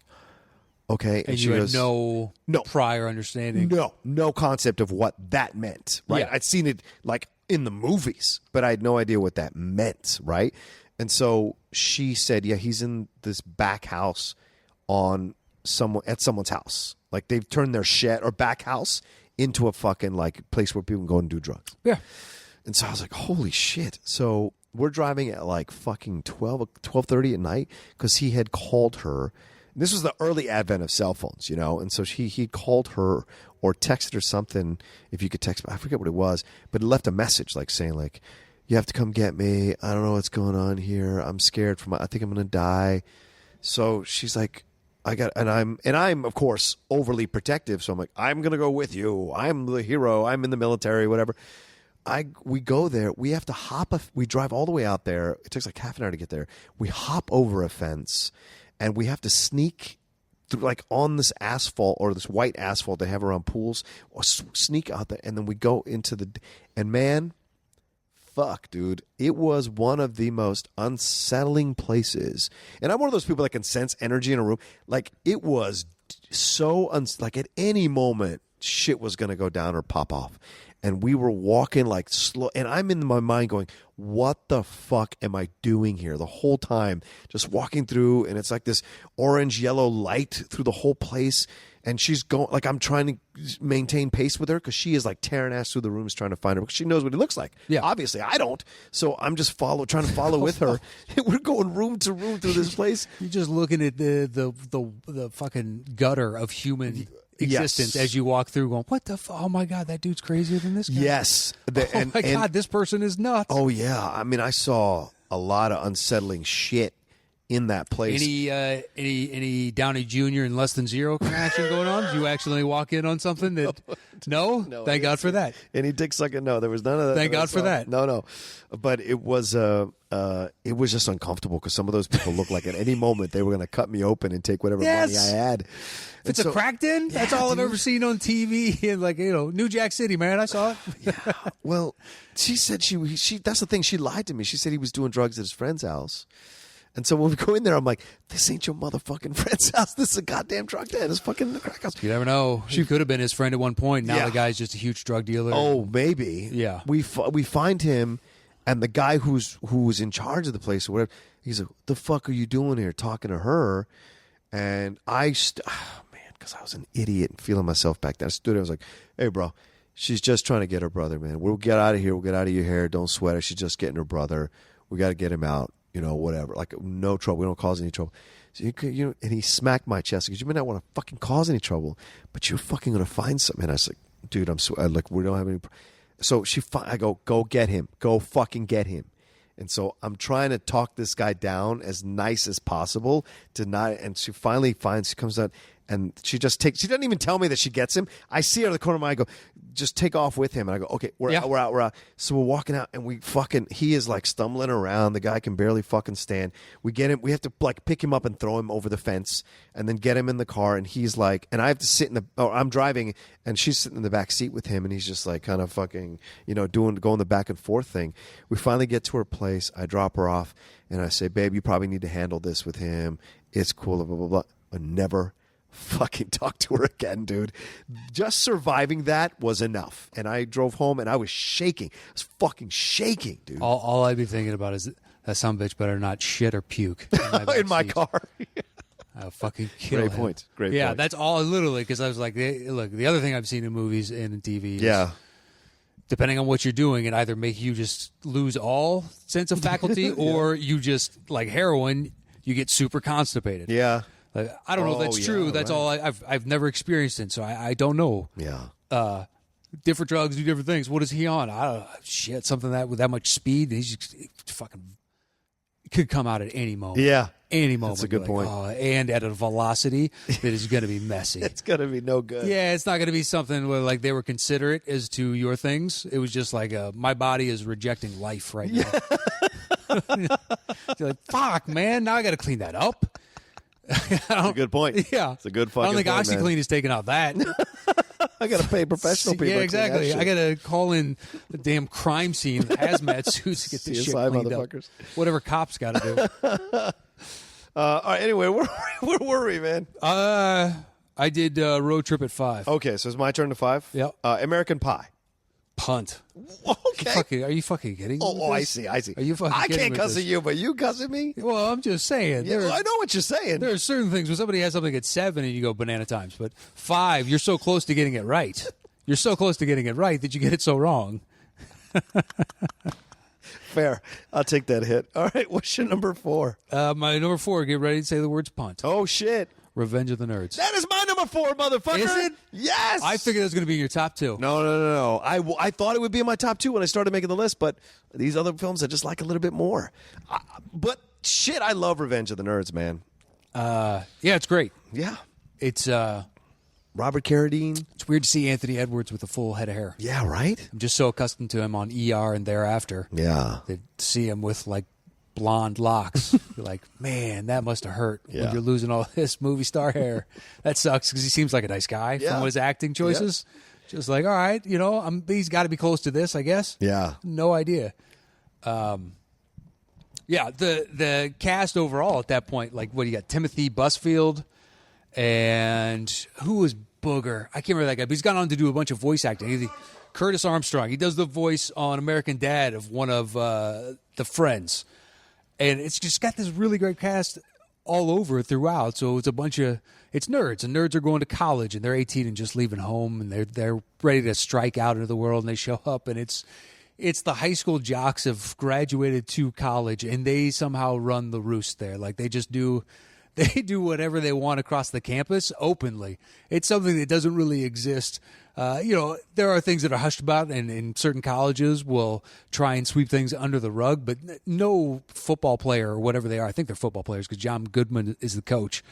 Speaker 1: okay.
Speaker 2: And
Speaker 1: she
Speaker 2: you
Speaker 1: goes,
Speaker 2: had no prior understanding.
Speaker 1: No concept of what that meant, right?
Speaker 2: Yeah.
Speaker 1: I'd seen it like in the movies, but I had no idea what that meant, right? And so she said, yeah, he's in this back house at someone's house. Like they've turned their shed or back house into a fucking like place where people can go and do drugs.
Speaker 2: Yeah.
Speaker 1: And so I was like, holy shit. So we're driving at like fucking 12:30 at night because he had called her. This was the early advent of cell phones, you know? And so he called her or texted her something, if you could text, I forget what it was, but it left a message like saying like, you have to come get me. I don't know what's going on here. I'm scared I think I'm going to die. So she's like, I'm of course overly protective. So I'm like, I'm going to go with you. I'm the hero. I'm in the military, whatever. We go there. We have to we drive all the way out there. It takes like half an hour to get there. We hop over a fence and we have to sneak through like on this asphalt or this white asphalt they have around pools or sneak out there. And then we go into and man, fuck, dude. It was one of the most unsettling places. And I'm one of those people that can sense energy in a room. Like, it was so, like, at any moment, shit was going to go down or pop off. And we were walking, like, slow. And I'm in my mind going, what the fuck am I doing here? The whole time, just walking through. And it's like this orange-yellow light through the whole place. And she's going, like, I'm trying to maintain pace with her because she is like tearing ass through the rooms trying to find her because she knows what he looks like.
Speaker 2: Yeah.
Speaker 1: Obviously, I don't. So I'm just trying to follow with her. We're going room to room through this place.
Speaker 2: You're just looking at the fucking gutter of human existence as you walk through going, what the oh my God, that dude's crazier than this guy.
Speaker 1: Yes.
Speaker 2: God, this person is nuts.
Speaker 1: Oh, yeah. I mean, I saw a lot of unsettling shit in that place.
Speaker 2: Any Downey Jr. and Less Than Zero action going on? Did you actually walk in on something that? No? Thank God for that.
Speaker 1: Any dick sucking? No, there was none of that.
Speaker 2: Thank God for that.
Speaker 1: No. But it was just uncomfortable because some of those people looked like at any moment they were going to cut me open and take whatever money I had.
Speaker 2: If it's a crack den, that's all I've ever seen on TV. And like, New Jack City, man, I saw it.
Speaker 1: Yeah. Well, she said she that's the thing. She lied to me. She said he was doing drugs at his friend's house. And so when we go in there, I'm like, this ain't your motherfucking friend's house. This is a goddamn drug den. It's fucking crack house.
Speaker 2: You never know. She could have been his friend at one point. Now the guy's just a huge drug dealer.
Speaker 1: Oh, maybe.
Speaker 2: Yeah.
Speaker 1: We find him, and the guy who's in charge of the place or whatever, he's like, what the fuck are you doing here talking to her? And because I was an idiot and feeling myself back then. I stood there, I was like, hey, bro, she's just trying to get her brother, man. We'll get out of here. We'll get out of your hair. Don't sweat her. She's just getting her brother. We got to get him out. Whatever. Like, no trouble. We don't cause any trouble. So and he smacked my chest because you may not want to fucking cause any trouble, but you're fucking going to find something. And I was like, dude, we don't have any. So I go get him. Go fucking get him. And so I'm trying to talk this guy down as nice as possible to not. And she finally she comes out and she doesn't even tell me that she gets him. I see her in the corner of my eye, I go, just take off with him. And I go, okay, we're out. So we're walking out and he is like stumbling around. The guy can barely fucking stand. We get him, we have to like pick him up and throw him over the fence and then get him in the car. And he's like, and I have to sit I'm driving and she's sitting in the back seat with him. And he's just like kind of fucking, going the back and forth thing. We finally get to her place. I drop her off and I say, babe, you probably need to handle this with him. It's cool, blah, blah, blah. I never fucking talk to her again, dude. Just surviving that was enough. And I drove home and I was shaking. I was fucking shaking, dude.
Speaker 2: All I'd be thinking about is that some bitch better not shit or puke
Speaker 1: in my car.
Speaker 2: I'll fucking kill
Speaker 1: Great
Speaker 2: him.
Speaker 1: point. Great
Speaker 2: yeah,
Speaker 1: point.
Speaker 2: That's all literally because I was like, look, the other thing I've seen in movies and in TV is depending on what you're doing, it either make you just lose all sense of faculty or you just, like heroin, you get super constipated.
Speaker 1: Yeah.
Speaker 2: Like, I don't know if that's true. That's all I've never experienced it, so I don't know.
Speaker 1: Yeah.
Speaker 2: Different drugs do different things. What is he on? I don't know. Shit, something that with that much speed, he fucking could come out at any moment.
Speaker 1: Yeah.
Speaker 2: Any moment.
Speaker 1: That's a good point.
Speaker 2: And at a velocity that is going to be messy.
Speaker 1: It's going to be no good.
Speaker 2: Yeah, it's not going to be something where like they were considerate as to your things. It was just like my body is rejecting life right now. You're like, fuck, man. Now I got to clean that up.
Speaker 1: That's a good point.
Speaker 2: Yeah.
Speaker 1: It's a good fucking
Speaker 2: point. I don't think
Speaker 1: OxyClean
Speaker 2: is taking out that.
Speaker 1: I got to pay professional people.
Speaker 2: Yeah, exactly. I got to call in the damn crime scene hazmat suits to get this shit cleaned up. Whatever cops got to do.
Speaker 1: All right. Anyway, where were we, man?
Speaker 2: I did road trip at 5.
Speaker 1: Okay, so it's my turn to 5.
Speaker 2: Yep.
Speaker 1: American Pie.
Speaker 2: Punt.
Speaker 1: Okay.
Speaker 2: Are you fucking kidding me?
Speaker 1: Oh, I see.
Speaker 2: Are you fucking
Speaker 1: I
Speaker 2: kidding
Speaker 1: can't
Speaker 2: me
Speaker 1: cuss
Speaker 2: with
Speaker 1: at
Speaker 2: this?
Speaker 1: you, but you cuss at me?
Speaker 2: Well, I'm just saying.
Speaker 1: Yeah, I know what you're saying.
Speaker 2: There are certain things when somebody has something at 7 and you go banana times, but 5, you're so close to getting it right. You're so close to getting it right that you get it so wrong.
Speaker 1: Fair. I'll take that hit. All right, what's your number 4?
Speaker 2: My number 4, get ready to say the words punt.
Speaker 1: Oh, shit.
Speaker 2: Revenge of the Nerds.
Speaker 1: That is my number 4, motherfucker.
Speaker 2: Is it?
Speaker 1: Yes.
Speaker 2: I figured that was going to be in your top 2.
Speaker 1: No. I thought it would be in my top 2 when I started making the list, but these other films I just like a little bit more. But shit, I love Revenge of the Nerds, man.
Speaker 2: Yeah, it's great.
Speaker 1: Yeah.
Speaker 2: It's
Speaker 1: Robert Carradine.
Speaker 2: it's weird to see Anthony Edwards with a full head of hair.
Speaker 1: Yeah, right?
Speaker 2: I'm just so accustomed to him on ER and thereafter.
Speaker 1: Yeah.
Speaker 2: To see him with like blonde locks. You're like, man, that must have hurt
Speaker 1: Yeah.
Speaker 2: when you're losing all this movie star hair. That sucks because he seems like a nice guy
Speaker 1: Yeah.
Speaker 2: from his acting choices. Just like, all right, he's got to be close to this, I guess.
Speaker 1: Yeah.
Speaker 2: No idea. Yeah, the cast overall at that point, like, what do you got? Timothy Busfield and who was Booger? I can't remember that guy, but he's gone on to do a bunch of voice acting. Curtis Armstrong. He does the voice on American Dad of one of the friends. And it's just got this really great cast all over it throughout. So it's it's nerds, and nerds are going to college, and they're 18 and just leaving home, and they're ready to strike out into the world, and they show up, and it's the high school jocks have graduated to college, and they somehow run the roost there. Like they do whatever they want across the campus openly. It's something that doesn't really exist. There are things that are hushed about, and in certain colleges will try and sweep things under the rug, but no football player or whatever they are, I think they're football players because John Goodman is the coach.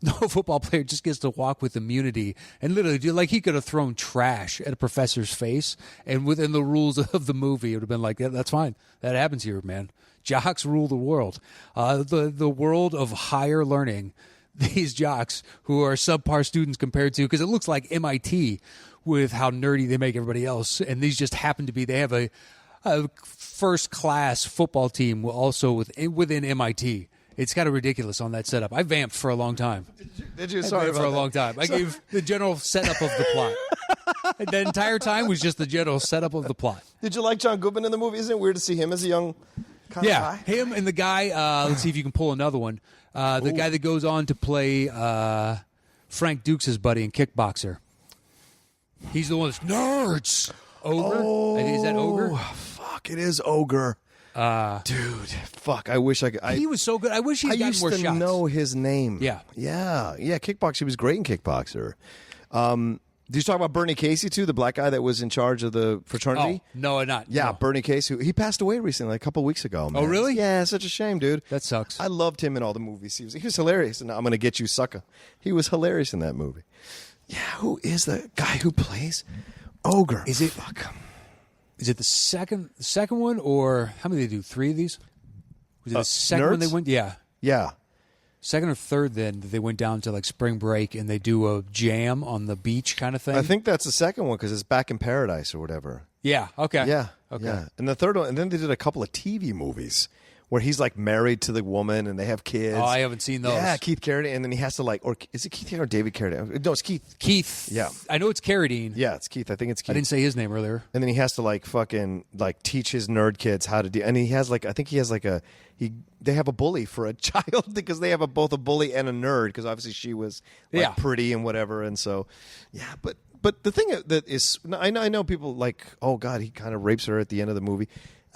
Speaker 2: No football player just gets to walk with immunity and literally, like, he could have thrown trash at a professor's face, and within the rules of the movie, it would have been like, yeah, that's fine. That happens here, man. Jocks rule the world. The world of higher learning, these jocks who are subpar students compared to, because it looks like MIT with how nerdy they make everybody else, and these just happen to be, they have a first-class football team also within MIT. It's kind of ridiculous on that setup. I vamped for a long time.
Speaker 1: Did you? Sorry about
Speaker 2: for a
Speaker 1: that.
Speaker 2: long time. I gave the general setup of the plot. And the entire time was just the general setup of the plot.
Speaker 1: Did you like John Goodman in the movie? Isn't it weird to see him as a young kind of guy?
Speaker 2: Him and the guy, let's see if you can pull another one. The guy that goes on to play Frank Dukes' buddy in Kickboxer. He's the one that's nerds. Ogre? Is that Ogre?
Speaker 1: Fuck, it is Ogre. Dude, fuck, I wish I could.
Speaker 2: He was so good. I wish he'd gotten more shots.
Speaker 1: I used to know his name.
Speaker 2: Yeah.
Speaker 1: Kickboxer. He was great in Kickboxer. Did you talk about Bernie Casey, too, the black guy that was in charge of the fraternity?
Speaker 2: Oh, no, not.
Speaker 1: Yeah,
Speaker 2: no.
Speaker 1: Bernie Casey. He passed away recently, like a couple weeks ago, man.
Speaker 2: Oh, really?
Speaker 1: Yeah, such a shame, dude.
Speaker 2: That sucks.
Speaker 1: I loved him in all the movies. He was hilarious. And I'm going to get you, sucker. He was hilarious in that movie. Yeah, who is the guy who plays Ogre?
Speaker 2: Is it the second one, or how many did they do? 3 of these? Was it the second one they went? Yeah.
Speaker 1: Yeah.
Speaker 2: Second or third, then, that they went down to like spring break and they do a jam on the beach kind of thing?
Speaker 1: I think that's the second one because it's Back in Paradise or whatever.
Speaker 2: Yeah. Okay.
Speaker 1: Yeah.
Speaker 2: Okay.
Speaker 1: Yeah. And the third one, and then they did a couple of TV movies where he's like married to the woman and they have kids.
Speaker 2: Oh, I haven't seen those.
Speaker 1: Yeah, Keith Carradine, and then he has to or is it Keith Carradine or David Carradine? No, it's Keith.
Speaker 2: Keith.
Speaker 1: Yeah.
Speaker 2: I know it's Carradine.
Speaker 1: Yeah, it's Keith. I think it's Keith.
Speaker 2: I didn't say his name earlier.
Speaker 1: And then he has to fucking teach his nerd kids how to do. And he has they have a bully for a child because they have both a bully and a nerd because obviously she was pretty and whatever, and so But the thing that is, I know people like, oh God, he kind of rapes her at the end of the movie.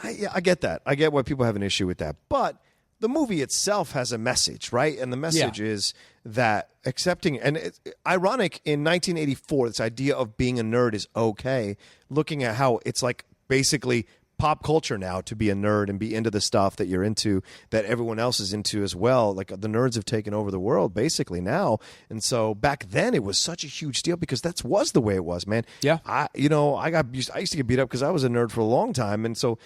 Speaker 1: I get that. I get why people have an issue with that. But the movie itself has a message, right? And the message is that accepting, and it's ironic, in 1984, this idea of being a nerd is okay, looking at how it's like basically pop culture now to be a nerd and be into the stuff that you're into, that everyone else is into as well. Like the nerds have taken over the world basically now. And so back then it was such a huge deal because that was the way it was, man.
Speaker 2: Yeah.
Speaker 1: I used to get beat up because I was a nerd for a long time. And so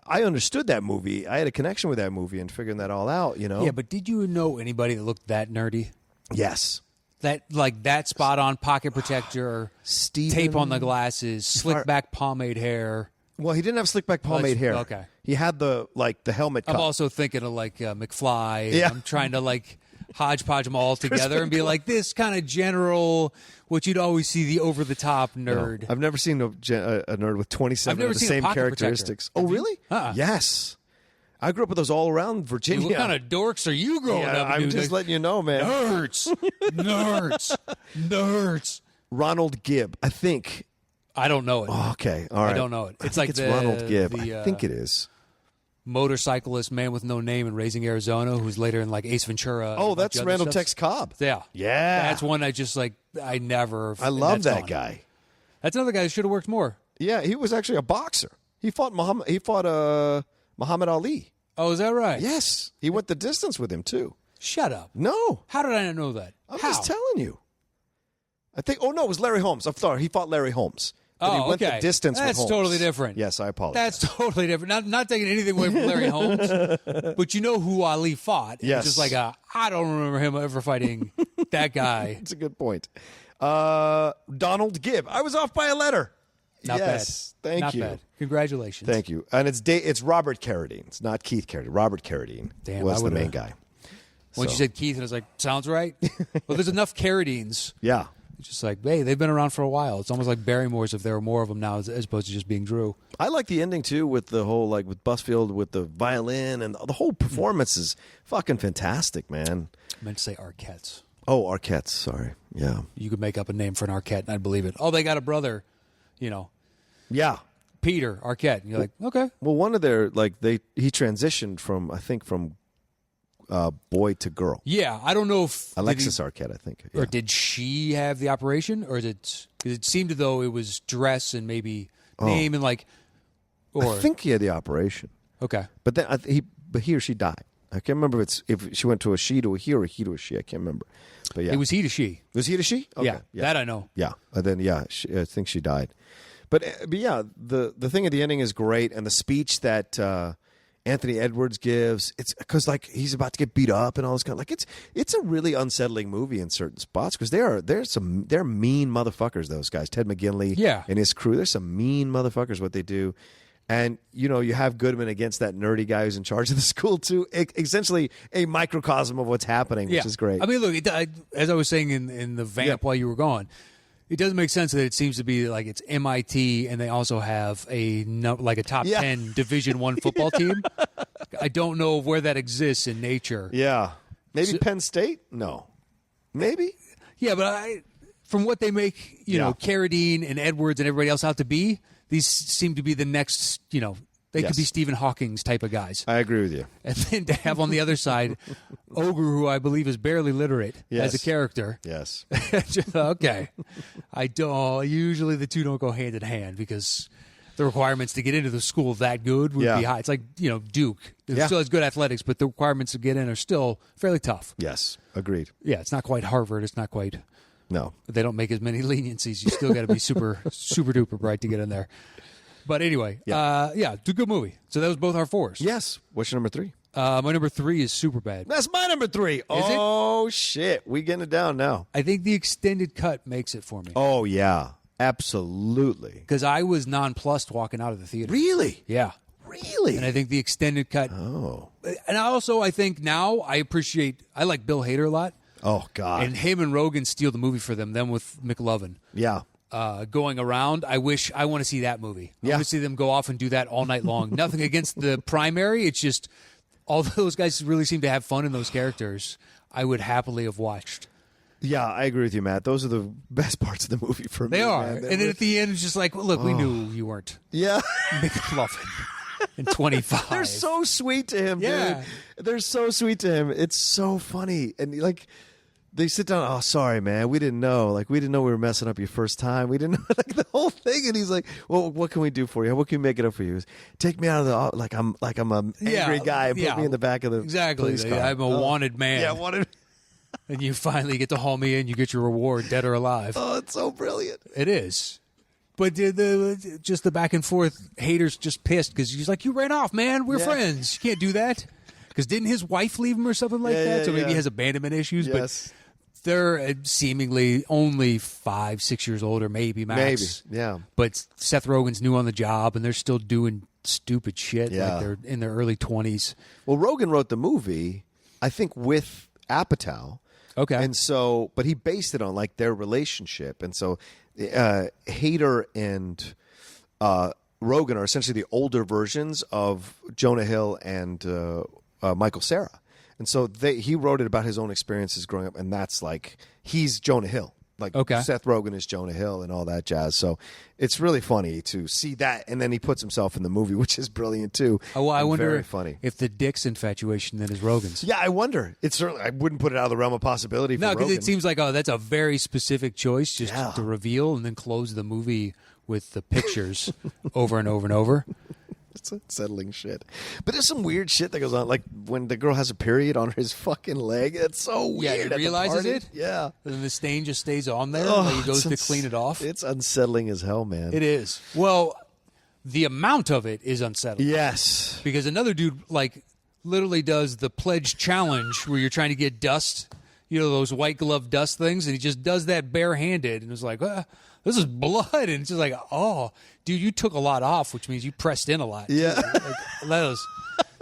Speaker 1: I understood that movie. I had a connection with that movie and figuring that all out,
Speaker 2: Yeah, but did you know anybody that looked that nerdy?
Speaker 1: Yes.
Speaker 2: That spot on pocket protector, tape on the glasses, slick back pomade hair.
Speaker 1: Well, he didn't have slick back pomade hair.
Speaker 2: Okay.
Speaker 1: He had the helmet cut.
Speaker 2: I'm also thinking of McFly.
Speaker 1: Yeah.
Speaker 2: I'm trying to hodgepodge them all together and be like this kind of general, what you'd always see the over the top nerd.
Speaker 1: No, I've never seen a nerd with 27 of the same characteristics.
Speaker 2: Protector.
Speaker 1: Oh, really?
Speaker 2: Yes.
Speaker 1: I grew up with those all around Virginia.
Speaker 2: Dude, what kind of dorks are you growing up?
Speaker 1: I'm just letting you know, man.
Speaker 2: Nerds.
Speaker 1: Ronald Gibb, I think.
Speaker 2: I don't know it.
Speaker 1: Oh, okay, all right.
Speaker 2: I don't know it. It's like
Speaker 1: it's Ronald Gibb. I think it is.
Speaker 2: Motorcyclist, man with no name in Raising Arizona, who's later in like Ace Ventura.
Speaker 1: Oh, that's Randall Tex Cobb.
Speaker 2: Yeah.
Speaker 1: That's
Speaker 2: one I just like. I
Speaker 1: love that guy.
Speaker 2: That's another guy who should have worked more.
Speaker 1: Yeah, he was actually a boxer. He fought Muhammad Ali.
Speaker 2: Oh, is that right?
Speaker 1: Yes, he went the distance with him too.
Speaker 2: Shut up.
Speaker 1: No.
Speaker 2: How did I not know that?
Speaker 1: I'm just telling you. I think. Oh no, it was Larry Holmes. I'm sorry, he fought Larry Holmes. But he went the distance with Holmes.
Speaker 2: That's totally different.
Speaker 1: Yes, I apologize.
Speaker 2: That's totally different. Not taking anything away from Larry Holmes, but you know who Ali fought.
Speaker 1: Yes.
Speaker 2: It's just like I don't remember him ever fighting that guy.
Speaker 1: That's a good point. Donald Gibb. I was off by a letter.
Speaker 2: Not
Speaker 1: yes,
Speaker 2: bad.
Speaker 1: Thank
Speaker 2: Not
Speaker 1: you.
Speaker 2: bad. Congratulations.
Speaker 1: Thank you. And it's Robert Carradine. It's not Keith Carradine. Robert Carradine was the main guy.
Speaker 2: Once you said Keith, and I was like, sounds right. Well, there's enough Carradines.
Speaker 1: Yeah.
Speaker 2: It's just like, hey, they've been around for a while. It's almost like Barrymores if there are more of them now as opposed to just being Drew.
Speaker 1: I like the ending, too, with the whole, like, with Busfield with the violin, and the whole performance is fucking fantastic, man.
Speaker 2: I meant to say Arquettes.
Speaker 1: Oh, Arquettes, sorry. Yeah.
Speaker 2: You could make up a name for an Arquette, and I'd believe it. Oh, they got a brother,
Speaker 1: Yeah.
Speaker 2: Peter Arquette. And you're like, okay.
Speaker 1: Well, one of their, he transitioned from boy to girl.
Speaker 2: Yeah, I don't know if
Speaker 1: Alexis Arquette, I think. Yeah.
Speaker 2: Or did she have the operation, or is it? Because it seemed as though it was dress and maybe name and like. Or
Speaker 1: I think he had the operation.
Speaker 2: Okay,
Speaker 1: but then he or she died. I can't remember if she went to a she to a he or a he to a she. I can't remember. But yeah,
Speaker 2: it was he to she.
Speaker 1: Was he to she? Okay.
Speaker 2: Yeah, that I know.
Speaker 1: Yeah, and then I think she died. But yeah, the thing at the ending is great, and the speech that Anthony Edwards gives, it's because like he's about to get beat up and all this kind of it's a really unsettling movie in certain spots because they're mean motherfuckers, those guys. Ted McGinley and his crew, they're some mean motherfuckers what they do. And you have Goodman against that nerdy guy who's in charge of the school too. Essentially a microcosm of what's happening, which is great.
Speaker 2: I mean, look, as I was saying in the vamp while you were gone, it doesn't make sense that it seems to be like it's MIT and they also have a top 10 Division I football team. I don't know where that exists in nature.
Speaker 1: Yeah. Maybe Penn State? No. Maybe?
Speaker 2: Yeah, but from what they make, Carradine and Edwards and everybody else out to be, these seem to be the next, they could be Stephen Hawking's type of guys.
Speaker 1: I agree with you.
Speaker 2: And then to have on the other side Ogre, who I believe is barely literate as a character.
Speaker 1: Yes.
Speaker 2: Okay. Usually the two don't go hand in hand because the requirements to get into the school that good would be high. It's like, Duke. It still has good athletics, but the requirements to get in are still fairly tough.
Speaker 1: Yes. Agreed.
Speaker 2: Yeah, it's not quite Harvard. It's not quite.
Speaker 1: No.
Speaker 2: They don't make as many leniencies. You still got to be super, super duper bright to get in there. But anyway, it's a good movie. So that was both our 4s.
Speaker 1: Yes. What's your number 3?
Speaker 2: My number 3 is Superbad.
Speaker 1: That's my number 3. Oh, shit. We getting it down now.
Speaker 2: I think the extended cut makes it for me.
Speaker 1: Oh, yeah. Absolutely.
Speaker 2: Because I was nonplussed walking out of the theater.
Speaker 1: Really?
Speaker 2: Yeah.
Speaker 1: Really?
Speaker 2: And I think the extended cut.
Speaker 1: Oh.
Speaker 2: And I think now I like Bill Hader a lot.
Speaker 1: Oh, God.
Speaker 2: And him and Rogan steal the movie for them with McLovin.
Speaker 1: Yeah.
Speaker 2: Going around. I want to see that movie. I want to see them go off and do that all night long. Nothing against the primary. It's just all those guys really seem to have fun in those characters. I would happily have watched.
Speaker 1: Yeah, I agree with you, Matt. Those are the best parts of the movie for me.
Speaker 2: They are.
Speaker 1: Man.
Speaker 2: And then at the end, it's just like, well, look, we knew you weren't.
Speaker 1: Yeah.
Speaker 2: McLovin. And 25.
Speaker 1: They're so sweet to him, dude. They're so sweet to him. It's so funny. And they sit down, oh, sorry, man. We didn't know. We didn't know we were messing up your first time. We didn't know the whole thing. And he's like, well, what can we do for you? What can we make it up for you? Take me out of the I'm an angry guy and put me in the back of the police car.
Speaker 2: I'm a wanted man.
Speaker 1: Yeah, wanted.
Speaker 2: And you finally get to haul me in. You get your reward, dead or alive.
Speaker 1: Oh, it's so brilliant.
Speaker 2: It is. But just the back and forth, Hader's just pissed because he's like, you ran off, man. We're friends. You can't do that. Because didn't his wife leave him or something like that? So maybe he has abandonment issues.
Speaker 1: Yes.
Speaker 2: But they're seemingly only 5-6 years older, maybe max.
Speaker 1: Maybe, yeah.
Speaker 2: But Seth Rogen's new on the job, and they're still doing stupid shit.
Speaker 1: Yeah.
Speaker 2: Like they're in their early 20s.
Speaker 1: Well, Rogen wrote the movie, I think, with Apatow.
Speaker 2: Okay.
Speaker 1: And so, but he based it on like their relationship. And so Hader and Rogan are essentially the older versions of Jonah Hill and Michael Cera. And so he wrote it about his own experiences growing up. And that's like, he's Jonah Hill. Like Seth Rogen is Jonah Hill and all that jazz. So it's really funny to see that. And then he puts himself in the movie, which is brilliant too.
Speaker 2: Oh, well, I wonder
Speaker 1: very funny.
Speaker 2: If the Dick's infatuation then is Rogen's.
Speaker 1: Yeah, I wonder. It's certainly, I wouldn't put it out of the realm of possibility for
Speaker 2: No, because
Speaker 1: Rogen.
Speaker 2: it seems like, that's a very specific choice just to reveal and then close the movie with the pictures over and over and over.
Speaker 1: It's unsettling shit. But there's some weird shit that goes on, like when the girl has a period on his fucking leg. It's so weird.
Speaker 2: Yeah, he realizes it?
Speaker 1: Yeah.
Speaker 2: And then the stain just stays on there when he goes to clean it off.
Speaker 1: It's unsettling as hell, man.
Speaker 2: It is. Well, the amount of it is unsettling.
Speaker 1: Yes.
Speaker 2: Because another dude, like, literally does the pledge challenge where you're trying to get dust, those white glove dust things, and he just does that barehanded, and it's like, this is blood, and it's just like, oh, dude, you took a lot off, which means you pressed in a lot.
Speaker 1: Yeah.
Speaker 2: That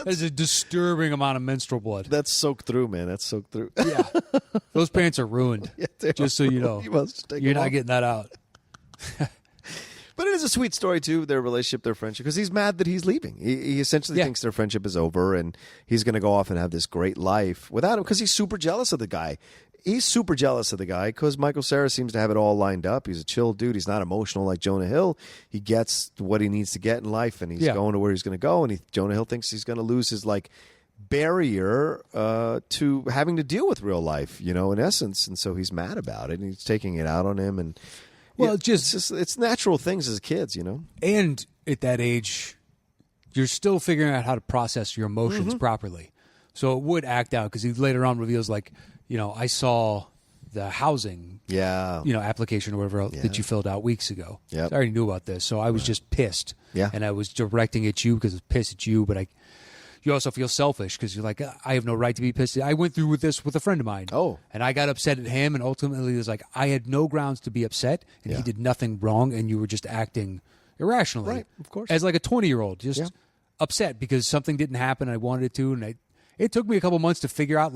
Speaker 2: is a disturbing amount of menstrual blood.
Speaker 1: That's soaked through, man. That's soaked through.
Speaker 2: Yeah. Those pants are ruined.
Speaker 1: Yeah,
Speaker 2: just so you know. You're not getting that out.
Speaker 1: But it is a sweet story, too, their relationship, their friendship, because he's mad that he's leaving. He essentially thinks their friendship is over, and he's going to go off and have this great life without him, because he's super jealous of the guy. He's super jealous of the guy because Michael Cera seems to have it all lined up. He's a chill dude. He's not emotional like Jonah Hill. He gets what he needs to get in life, and he's going to where he's going to go. And Jonah Hill thinks he's going to lose his barrier to having to deal with real life, in essence. And so he's mad about it, and he's taking it out on him. And it's natural things as kids,
Speaker 2: And at that age, you're still figuring out how to process your emotions properly. So it would act out because he later on reveals I saw the housing, application or whatever that you filled out weeks ago.
Speaker 1: Yep.
Speaker 2: So I already knew about this, so I was just pissed.
Speaker 1: Yeah.
Speaker 2: And I was directing at you because I was pissed at you, but you also feel selfish because you're like, I have no right to be pissed. I went through with this with a friend of mine.
Speaker 1: Oh.
Speaker 2: And I got upset at him, and ultimately it was like, I had no grounds to be upset, and he did nothing wrong, and you were just acting irrationally.
Speaker 1: Right, of course.
Speaker 2: As like a 20-year-old, just upset because something didn't happen, I wanted it to, and it took me a couple months to figure out,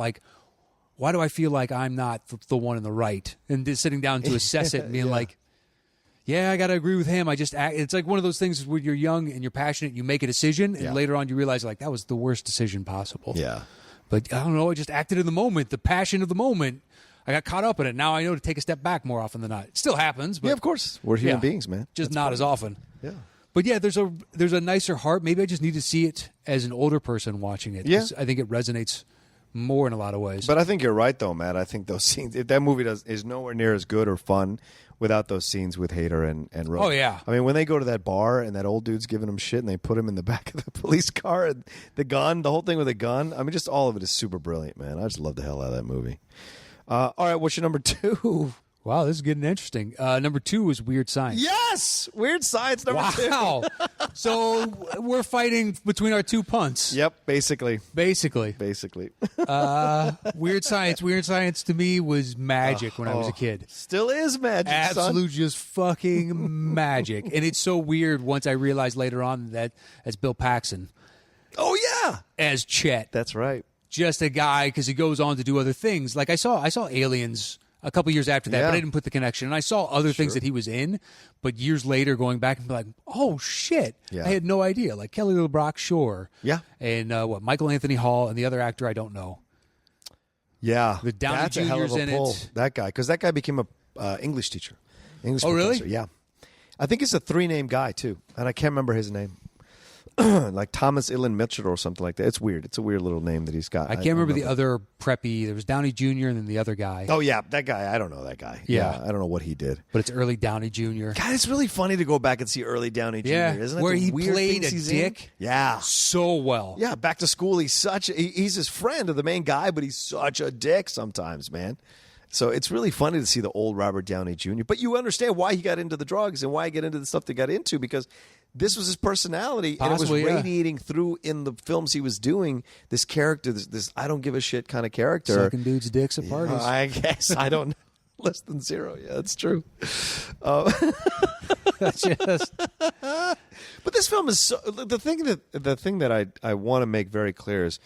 Speaker 2: why do I feel like I'm not the one in the right? And just sitting down to assess it and being I got to agree with him. I just act. It's like one of those things where you're young and you're passionate, you make a decision, and later on you realize, that was the worst decision possible.
Speaker 1: Yeah.
Speaker 2: But I don't know, I just acted in the moment, the passion of the moment. I got caught up in it. Now I know to take a step back more often than not. It still happens. But
Speaker 1: of course. We're human beings, man.
Speaker 2: Just not as often.
Speaker 1: Yeah.
Speaker 2: But there's a nicer heart. Maybe I just need to see it as an older person watching it.
Speaker 1: Yeah.
Speaker 2: I think it resonates more in a lot of ways.
Speaker 1: But I think you're right, though, Matt. I think those scenes, that movie is nowhere near as good or fun without those scenes with Hader and Rocha.
Speaker 2: Oh, yeah.
Speaker 1: I mean, when they go to that bar and that old dude's giving him shit and they put him in the back of the police car and the gun, the whole thing with a gun, I mean, just all of it is super brilliant, man. I just love the hell out of that movie. All right, what's your number 2?
Speaker 2: Wow, this is getting interesting. Number 2 is Weird Science.
Speaker 1: Yes! Weird Science number 2.
Speaker 2: Wow. So we're fighting between our two punts.
Speaker 1: Yep, basically.
Speaker 2: Basically. Weird Science. Weird Science to me was magic when I was a kid.
Speaker 1: Still is magic,
Speaker 2: Absolute just fucking magic. And it's so weird once I realized later on that that's Bill Paxton.
Speaker 1: Oh, yeah.
Speaker 2: As Chet.
Speaker 1: That's right.
Speaker 2: Just a guy because he goes on to do other things. Like I saw Aliens a couple years after that, but I didn't put the connection. And I saw other things that he was in, but years later going back and be like, oh, shit.
Speaker 1: Yeah.
Speaker 2: I had no idea. Like Kelly LeBrock Shore.
Speaker 1: Yeah.
Speaker 2: And Michael Anthony Hall and the other actor I don't know.
Speaker 1: Yeah.
Speaker 2: The Downey
Speaker 1: That's a hell of
Speaker 2: Jr.'s
Speaker 1: a
Speaker 2: in
Speaker 1: pull.
Speaker 2: it.
Speaker 1: That guy, because that guy became a English teacher. English
Speaker 2: Oh,
Speaker 1: professor.
Speaker 2: really?
Speaker 1: Yeah. I think it's a 3-name guy, too. And I can't remember his name. Like Thomas Ilan Mitchell or something like that. It's weird. It's a weird little name that he's got.
Speaker 2: I can't remember the other preppy. There was Downey Jr. and then the other guy.
Speaker 1: Oh, yeah. That guy. I don't know that guy.
Speaker 2: Yeah.
Speaker 1: I don't know what he did.
Speaker 2: But it's early Downey Jr.
Speaker 1: God, it's really funny to go back and see early Downey Jr.
Speaker 2: Yeah.
Speaker 1: Isn't it?
Speaker 2: Where
Speaker 1: The
Speaker 2: he
Speaker 1: weird
Speaker 2: played
Speaker 1: things
Speaker 2: a
Speaker 1: he's
Speaker 2: dick.
Speaker 1: in? Yeah.
Speaker 2: So well.
Speaker 1: Yeah, back to school. He's his friend of the main guy, but he's such a dick sometimes, man. So it's really funny to see the old Robert Downey Jr. But you understand why he got into the drugs and why he got into the stuff they got into, because this was his personality,
Speaker 2: Possibly,
Speaker 1: and it was radiating through in the films he was doing. This character, this I don't give a shit kind of character.
Speaker 2: Sucking dudes' dicks at parties.
Speaker 1: I guess I don't. Less than 0. Yeah, that's true.
Speaker 2: That's just...
Speaker 1: But this film is so, the thing that I want to make very clear is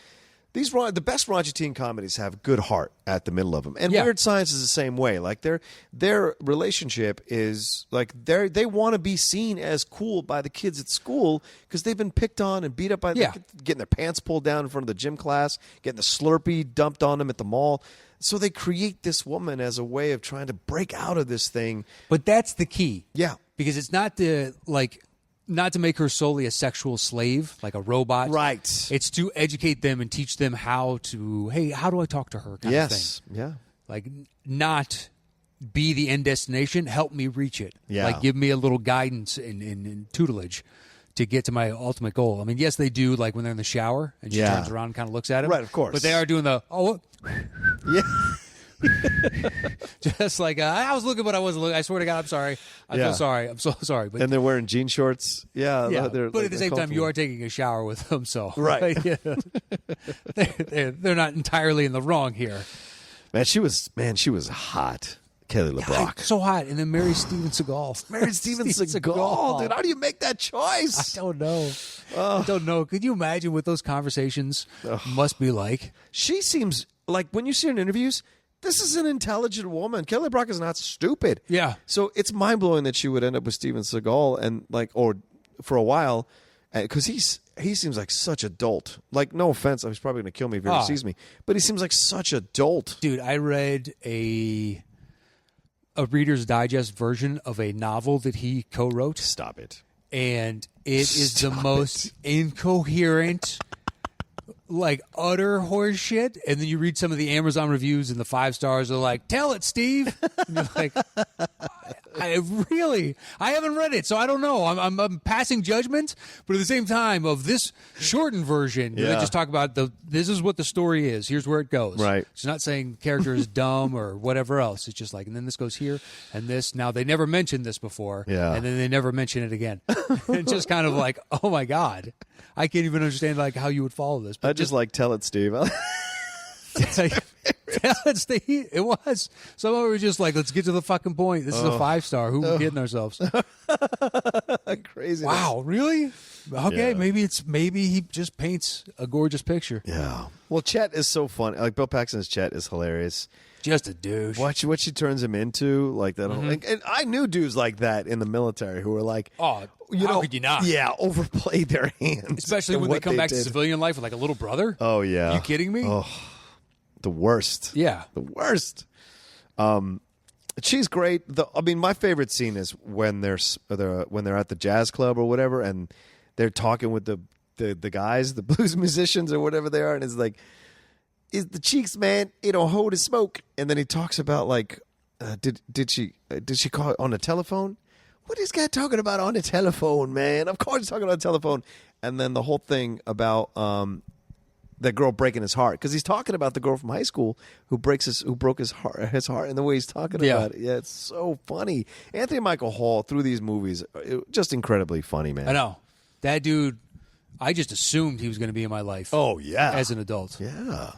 Speaker 1: The best raunchy teen comedies have good heart at the middle of them, and
Speaker 2: Yeah.
Speaker 1: Weird Science is the same way. Like their relationship is like they want to be seen as cool by the kids at school because they've been picked on and beat up by getting their pants pulled down in front of the gym class, getting the Slurpee dumped on them at the mall. So they create this woman as a way of trying to break out of this thing.
Speaker 2: But that's the key.
Speaker 1: Yeah.
Speaker 2: Because it's not to make her solely a sexual slave, like a robot.
Speaker 1: Right.
Speaker 2: It's to educate them and teach them how do I talk to her kind of thing.
Speaker 1: Yeah.
Speaker 2: Like, not be the end destination, help me reach it.
Speaker 1: Yeah.
Speaker 2: Like, give me a little guidance and tutelage to get to my ultimate goal. I mean, yes, they do, like, when they're in the shower and she turns around and kind of looks at him.
Speaker 1: Right, of course.
Speaker 2: But they are doing the,
Speaker 1: Yeah.
Speaker 2: just like, I was looking, but I wasn't looking. I swear to God, I'm sorry. I feel sorry. I'm so sorry. But
Speaker 1: And they're wearing jean shorts. Yeah.
Speaker 2: yeah,
Speaker 1: They're,
Speaker 2: but at the same time, you are taking a shower with them, so
Speaker 1: Right.
Speaker 2: Yeah. they're not entirely in the wrong here.
Speaker 1: Man, she was hot. Kelly LeBrock.
Speaker 2: So hot, and then Mary Steven Seagal.
Speaker 1: Mary Steven Seagal, dude. How do you make that choice?
Speaker 2: I don't know. I don't know. Could you imagine what those conversations must be like?
Speaker 1: She seems like, when you see her in interviews, this is an intelligent woman. Kelly LeBrock is not stupid.
Speaker 2: Yeah.
Speaker 1: So it's mind blowing that she would end up with Steven Seagal and or for a while, because he seems like such a dolt. Like, no offense, he's probably going to kill me if he ever sees me, but he seems like such a dolt.
Speaker 2: Dude, I read a Reader's Digest version of a novel that he co-wrote.
Speaker 1: Stop it.
Speaker 2: And it is the most incoherent, like, utter horse shit. And then you read some of the Amazon reviews and the 5 stars are like, tell it, Steve. And you're like, I haven't read it, so I don't know. I'm passing judgment, but at the same time, of this shortened version, they just talk about this is what the story is. Here's where it goes.
Speaker 1: Right.
Speaker 2: It's not saying the character is dumb or whatever else. It's just like, and then this goes here, and this. Now, they never mentioned this before, and then they never mention it again. It's just kind of like, oh my God, I can't even understand like how you would follow this. But
Speaker 1: I just like, tell it, Steve.
Speaker 2: It was. Some of it was just like, let's get to the fucking point. This is a 5-star. Who are we kidding ourselves?
Speaker 1: Crazy.
Speaker 2: Wow, really? Okay, maybe he just paints a gorgeous picture.
Speaker 1: Yeah. Well, Chet is so funny. Like, Bill Paxton's Chet is hilarious.
Speaker 2: Just a douche.
Speaker 1: What she turns him into, like that. And I knew dudes like that in the military who were like,
Speaker 2: how could you not?
Speaker 1: Yeah, overplay their hands,
Speaker 2: especially when they come back to civilian life with like a little brother.
Speaker 1: Oh yeah,
Speaker 2: are you kidding me?
Speaker 1: Oh, the worst.
Speaker 2: Yeah,
Speaker 1: the worst. She's great. I mean, my favorite scene is when they're at the jazz club or whatever, and they're talking with the guys, the blues musicians or whatever they are, and it's like, is the Cheeks man, hold his smoke, and then he talks about like, did she call on the telephone? What is this guy talking about on the telephone, man? Of course he's talking on the telephone. And then the whole thing about that girl breaking his heart, because he's talking about the girl from high school who broke his heart, and the way he's talking about it. Yeah, it's so funny. Anthony Michael Hall through these movies, just incredibly funny, man.
Speaker 2: I know that dude. I just assumed he was going to be in my life.
Speaker 1: Oh yeah,
Speaker 2: as an adult.
Speaker 1: Yeah.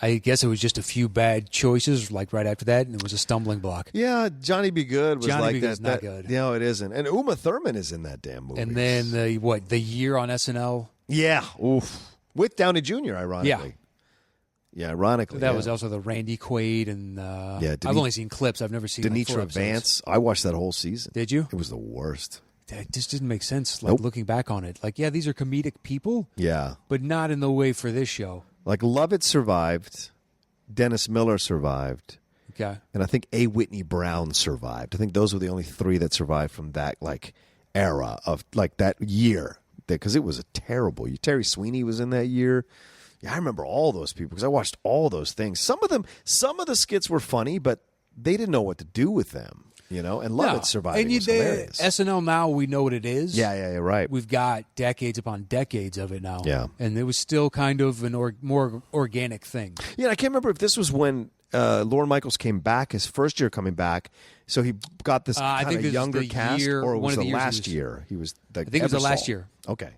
Speaker 2: I guess it was just a few bad choices, like right after that, and it was a stumbling block.
Speaker 1: Yeah, Johnny Be Good was
Speaker 2: Johnny
Speaker 1: like
Speaker 2: Be
Speaker 1: that.
Speaker 2: Good's not good.
Speaker 1: No, it isn't. And Uma Thurman is in that damn movie.
Speaker 2: And then the year on SNL?
Speaker 1: Yeah, oof, with Downey Jr. Ironically. Yeah, ironically.
Speaker 2: That was also the Randy Quaid and I've only seen clips. I've never seen
Speaker 1: Denitra Vance. I watched that whole season.
Speaker 2: Did you?
Speaker 1: It was the worst.
Speaker 2: It just didn't make sense. Like looking back on it, like these are comedic people.
Speaker 1: Yeah,
Speaker 2: but not in the way for this show.
Speaker 1: Like Lovett survived, Dennis Miller survived,
Speaker 2: okay,
Speaker 1: and I think A. Whitney Brown survived. I think those were the only 3 that survived from that like era of like that year, because it was a terrible year. Terry Sweeney was in that year. Yeah, I remember all those people because I watched all those things. Some of the skits were funny, but they didn't know what to do with them. And Lovett surviving was hilarious.
Speaker 2: SNL now, we know what it is.
Speaker 1: Yeah, right.
Speaker 2: We've got decades upon decades of it now.
Speaker 1: Yeah.
Speaker 2: And it was still kind of an more organic thing.
Speaker 1: Yeah, I can't remember if this was when Lorne Michaels came back, his first year coming back, so he got this kind of younger cast, or it was the last year? He was I think
Speaker 2: it was the last year.
Speaker 1: Okay.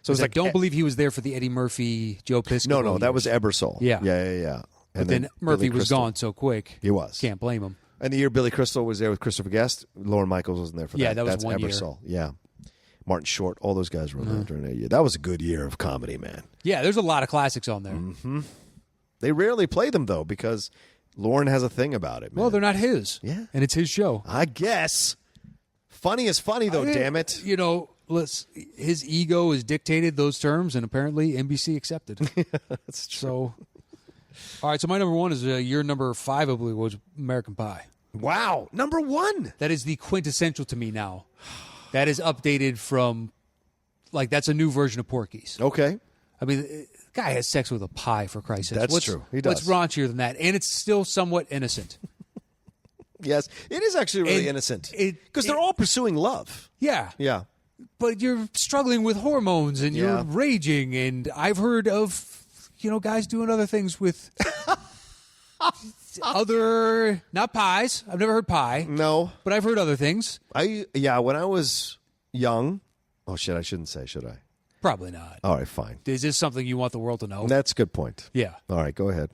Speaker 1: So it's
Speaker 2: I don't believe he was there for the Eddie Murphy, Joe Piscopo.
Speaker 1: No,
Speaker 2: years.
Speaker 1: that was Ebersol.
Speaker 2: Yeah. But then Murphy was gone so quick.
Speaker 1: He was.
Speaker 2: Can't blame him.
Speaker 1: And the year Billy Crystal was there with Christopher Guest, Lorne Michaels wasn't there for that.
Speaker 2: Yeah, that was
Speaker 1: That's
Speaker 2: one
Speaker 1: Ebersol.
Speaker 2: year.
Speaker 1: Yeah. Martin Short, all those guys were on there during that year. That was a good year of comedy, man.
Speaker 2: Yeah, there's a lot of classics on there.
Speaker 1: Mm-hmm. They rarely play them, though, because Lauren has a thing about it, man.
Speaker 2: Well, they're not his.
Speaker 1: Yeah.
Speaker 2: And it's his show.
Speaker 1: I guess. Funny is funny, though, damn it.
Speaker 2: You know, his ego has dictated those terms, and apparently NBC accepted.
Speaker 1: That's true.
Speaker 2: So, all right, so my number one is year number 5, I believe, was American Pie.
Speaker 1: Wow. Number 1.
Speaker 2: That is the quintessential to me now. That is updated from, like, that's a new version of Porky's.
Speaker 1: Okay.
Speaker 2: I mean, the guy has sex with a pie, for Christ's sake.
Speaker 1: That's true. He does.
Speaker 2: What's raunchier than that? And it's still somewhat innocent.
Speaker 1: Yes. It is actually really innocent. Because they're all pursuing love.
Speaker 2: Yeah.
Speaker 1: Yeah.
Speaker 2: But you're struggling with hormones, and you're raging, and I've heard of, guys doing other things with not pies. I've never heard pie.
Speaker 1: No.
Speaker 2: But I've heard other things.
Speaker 1: When I was young. Oh, shit, I shouldn't say, should I?
Speaker 2: Probably not.
Speaker 1: All right, fine.
Speaker 2: Is this something you want the world to know?
Speaker 1: That's a good point.
Speaker 2: Yeah.
Speaker 1: All right, go ahead.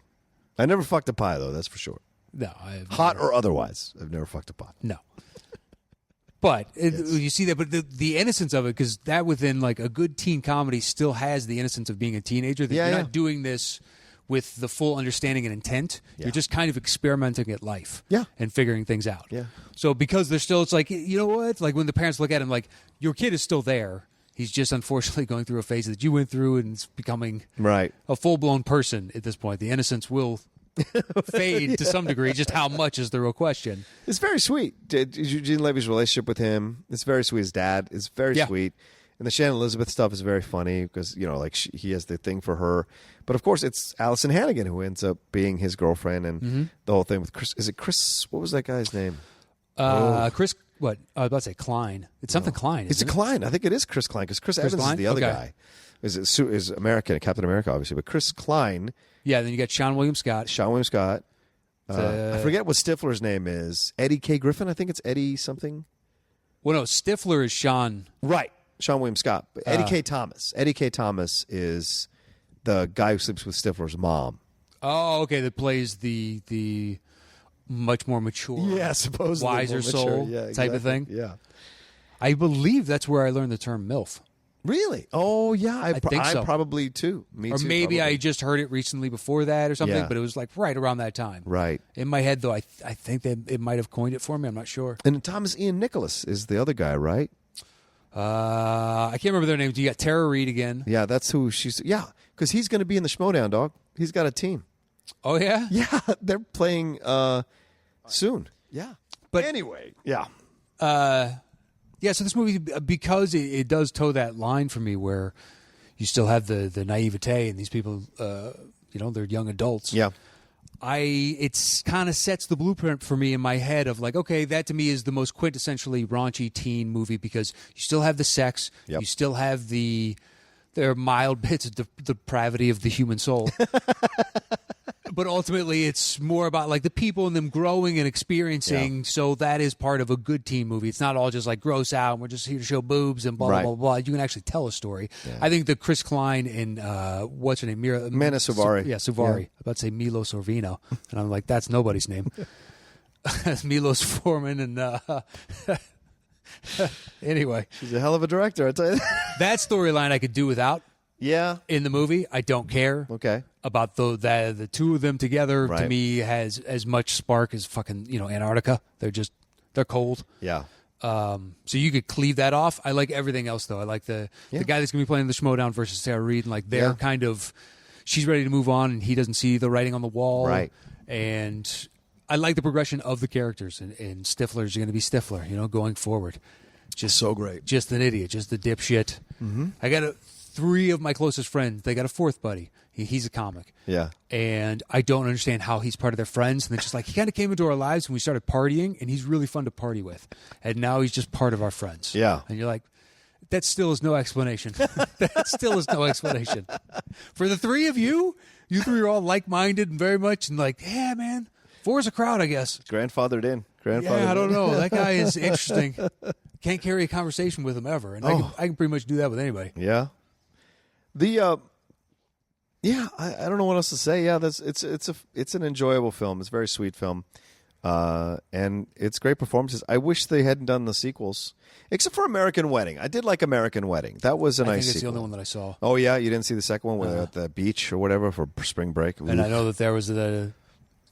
Speaker 1: I never fucked a pie, though, that's for sure.
Speaker 2: No.
Speaker 1: Hot or otherwise, I've never fucked a pie.
Speaker 2: No. But you see that, but the innocence of it, because that within like a good teen comedy still has the innocence of being a teenager. That you're not doing this with the full understanding and intent. Yeah. You're just kind of experimenting at life and figuring things out.
Speaker 1: Yeah.
Speaker 2: So because there's still, it's like, you know what? Like when the parents look at him, like, your kid is still there. He's just unfortunately going through a phase that you went through, and it's becoming a full-blown person at this point. The innocence will fade to some degree. Just how much is the real question.
Speaker 1: It's very sweet. Eugene Levy's relationship with him, it's very sweet. His dad is very sweet. And the Shannon Elizabeth stuff is very funny because, he has the thing for her. But, of course, it's Allison Hannigan who ends up being his girlfriend, and the whole thing with Chris. Is it Chris? What was that guy's name?
Speaker 2: Chris, what? I was about to say Klein. It's something Klein,
Speaker 1: It's a Klein. I think it is Chris Klein because Chris Evans
Speaker 2: Klein?
Speaker 1: is the other guy. Is American, Captain America, obviously. But Chris Klein.
Speaker 2: Yeah, then you got Sean William Scott.
Speaker 1: I forget what Stifler's name is. Eddie K. Griffin? I think it's Eddie something.
Speaker 2: Well, no, Stifler is Sean.
Speaker 1: Right. Sean William Scott. But Eddie K. Thomas. Eddie K. Thomas is the guy who sleeps with Stifler's mom.
Speaker 2: Oh, okay. That plays the much more mature,
Speaker 1: supposedly
Speaker 2: wiser soul type of thing.
Speaker 1: Yeah.
Speaker 2: I believe that's where I learned the term MILF.
Speaker 1: Really? Oh, yeah. I
Speaker 2: think so.
Speaker 1: Probably, too. Me
Speaker 2: or
Speaker 1: too. Or
Speaker 2: maybe
Speaker 1: probably.
Speaker 2: I just heard it recently before that or something, but it was like right around that time.
Speaker 1: Right.
Speaker 2: In my head, though, I think that it might have coined it for me. I'm not sure.
Speaker 1: And Thomas Ian Nicholas is the other guy, right?
Speaker 2: I can't remember their names. You got Tara Reid again.
Speaker 1: Yeah, that's who she's... Yeah, because he's going to be in the Schmodown, dog. He's got a team.
Speaker 2: Oh, yeah?
Speaker 1: Yeah, they're playing soon. Yeah.
Speaker 2: But
Speaker 1: anyway, yeah.
Speaker 2: Yeah, so this movie, because it does toe that line for me where you still have the naivete and these people, they're young adults.
Speaker 1: Yeah.
Speaker 2: It's kind of sets the blueprint for me in my head of like, okay, that to me is the most quintessentially raunchy teen movie because you still have the sex, you still have there are mild bits of depravity of the human soul. But ultimately, it's more about like the people and them growing and experiencing. Yeah. So that is part of a good teen movie. It's not all just like gross out and we're just here to show boobs and blah, blah, blah, blah. You can actually tell a story. Yeah. I think the Chris Klein and what's her name?
Speaker 1: Mana Suvari.
Speaker 2: Suvari. I'm about to say Milo Sorvino. And I'm like, that's nobody's name. Milos Forman and... Anyway.
Speaker 1: She's a hell of a director, I tell you.
Speaker 2: That storyline I could do without.
Speaker 1: Yeah.
Speaker 2: In the movie, I don't care.
Speaker 1: Okay.
Speaker 2: About the two of them together, to me, has as much spark as fucking, Antarctica. They're cold.
Speaker 1: Yeah.
Speaker 2: So you could cleave that off. I like everything else, though. I like the guy that's going to be playing the Schmodown versus Sarah Reid, and like they're kind of, she's ready to move on, and he doesn't see the writing on the wall.
Speaker 1: Right.
Speaker 2: And I like the progression of the characters, and Stifler's going to be Stifler, going forward. Just
Speaker 1: so great.
Speaker 2: Just an idiot, just the dipshit.
Speaker 1: Mm-hmm.
Speaker 2: I got 3 of my closest friends. They got a 4th buddy. He's a comic.
Speaker 1: Yeah.
Speaker 2: And I don't understand how he's part of their friends. And it's just like, he kind of came into our lives when we started partying, and he's really fun to party with. And now he's just part of our friends.
Speaker 1: Yeah.
Speaker 2: And you're like, that still is no explanation. That still is no explanation. For the 3 of you 3 are all like-minded and very much, and like, yeah, man, 4's a crowd, I guess.
Speaker 1: Grandfathered in.
Speaker 2: I don't know. That guy is interesting. Can't carry a conversation with him ever. And I can pretty much do that with anybody.
Speaker 1: Yeah. I don't know what else to say. Yeah, it's an enjoyable film. It's a very sweet film. And it's great performances. I wish they hadn't done the sequels, except for American Wedding. I did like American Wedding. That was a nice
Speaker 2: think it's
Speaker 1: sequel.
Speaker 2: the only one that I saw.
Speaker 1: Oh, yeah? You didn't see the second one where they're at the beach or whatever for spring break?
Speaker 2: And I know that there was the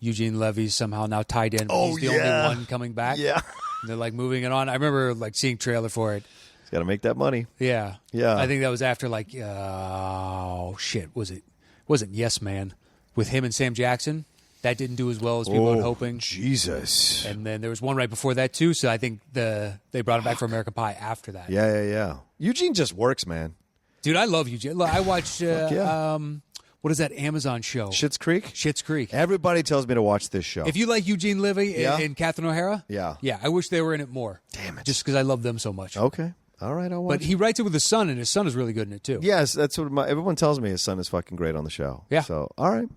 Speaker 2: Eugene Levy's somehow now tied in.
Speaker 1: Oh,
Speaker 2: He's the only one coming back.
Speaker 1: Yeah.
Speaker 2: And they're like moving it on. I remember like seeing trailer for it.
Speaker 1: He's got to make that money.
Speaker 2: Yeah.
Speaker 1: Yeah.
Speaker 2: I think that was after like, oh, shit. Wasn't Yes Man with him and Sam Jackson? That didn't do as well as people were hoping.
Speaker 1: Jesus.
Speaker 2: And then there was one right before that, too. So I think they brought him back for American Pie after that.
Speaker 1: Yeah. Eugene just works, man.
Speaker 2: Dude, I love Eugene. Look, I watched, what is that Amazon show?
Speaker 1: Schitt's Creek?
Speaker 2: Schitt's Creek.
Speaker 1: Everybody tells me to watch this show.
Speaker 2: If you like Eugene Levy and Catherine O'Hara,
Speaker 1: Yeah,
Speaker 2: I wish they were in it more.
Speaker 1: Damn it.
Speaker 2: Just because I love them so much.
Speaker 1: Okay. All right, I'll watch
Speaker 2: But he writes it with his son, and his son is really good in it, too.
Speaker 1: Yes, that's what everyone tells me. His son is fucking great on the show.
Speaker 2: Yeah.
Speaker 1: So, all right.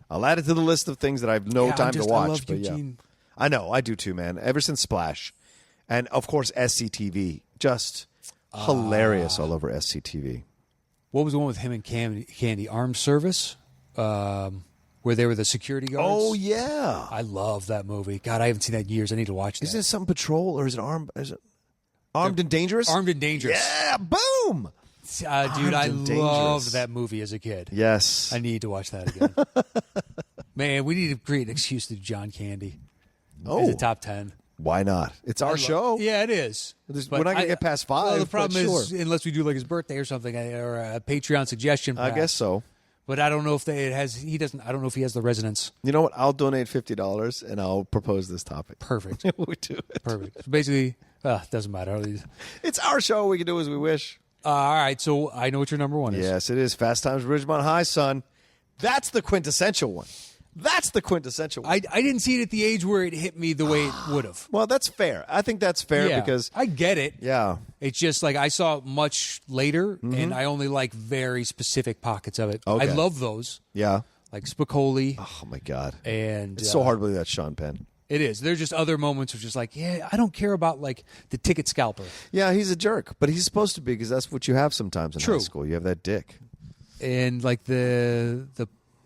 Speaker 1: I'll add it to the list of things that I have no time to watch.
Speaker 2: I love
Speaker 1: but
Speaker 2: Eugene.
Speaker 1: Yeah. I know, I do too, man. Ever since Splash. And, of course, SCTV. Just hilarious all over SCTV.
Speaker 2: What was the one with him and Candy? Armed Service? Where they were the security guards?
Speaker 1: Oh, yeah.
Speaker 2: I love that movie. God, I haven't seen that in years. I need to watch that.
Speaker 1: Isn't it some patrol or is it Armed and Dangerous?
Speaker 2: Armed and Dangerous.
Speaker 1: Yeah, boom!
Speaker 2: Dude,
Speaker 1: Armed
Speaker 2: I
Speaker 1: and Dangerous.
Speaker 2: loved that movie as a kid.
Speaker 1: Yes.
Speaker 2: I need to watch that again. Man, we need to create an excuse to do John Candy. As a top 10.
Speaker 1: Why not? It's our show.
Speaker 2: Yeah, it is.
Speaker 1: We're not going to get past 5.
Speaker 2: Well, the problem is,
Speaker 1: sure.
Speaker 2: unless we do like his birthday or something, or a Patreon suggestion.
Speaker 1: I guess so.
Speaker 2: But I don't know if he doesn't. I don't know if he has the resonance.
Speaker 1: You know what? I'll donate $50 and I'll propose this topic.
Speaker 2: Perfect.
Speaker 1: We do it.
Speaker 2: Perfect. So basically, doesn't matter.
Speaker 1: It's our show. We can do as we wish.
Speaker 2: All right. So I know what your number one is.
Speaker 1: Yes, it is. Fast Times at Ridgemont High, son. That's the quintessential one. That's the quintessential one.
Speaker 2: I didn't see it at the age where it hit me the way it would have.
Speaker 1: Well, that's fair. I think that's fair because
Speaker 2: I get it.
Speaker 1: Yeah.
Speaker 2: It's just like I saw it much later, and I only like very specific pockets of it.
Speaker 1: Okay.
Speaker 2: I love those.
Speaker 1: Yeah.
Speaker 2: Like Spicoli.
Speaker 1: Oh, my God.
Speaker 2: And
Speaker 1: It's so hard to believe that's Sean Penn.
Speaker 2: It is. There's just other moments where just like, I don't care about like the ticket scalper.
Speaker 1: Yeah, he's a jerk, but he's supposed to be because that's what you have sometimes in high school. You have that dick.
Speaker 2: And like the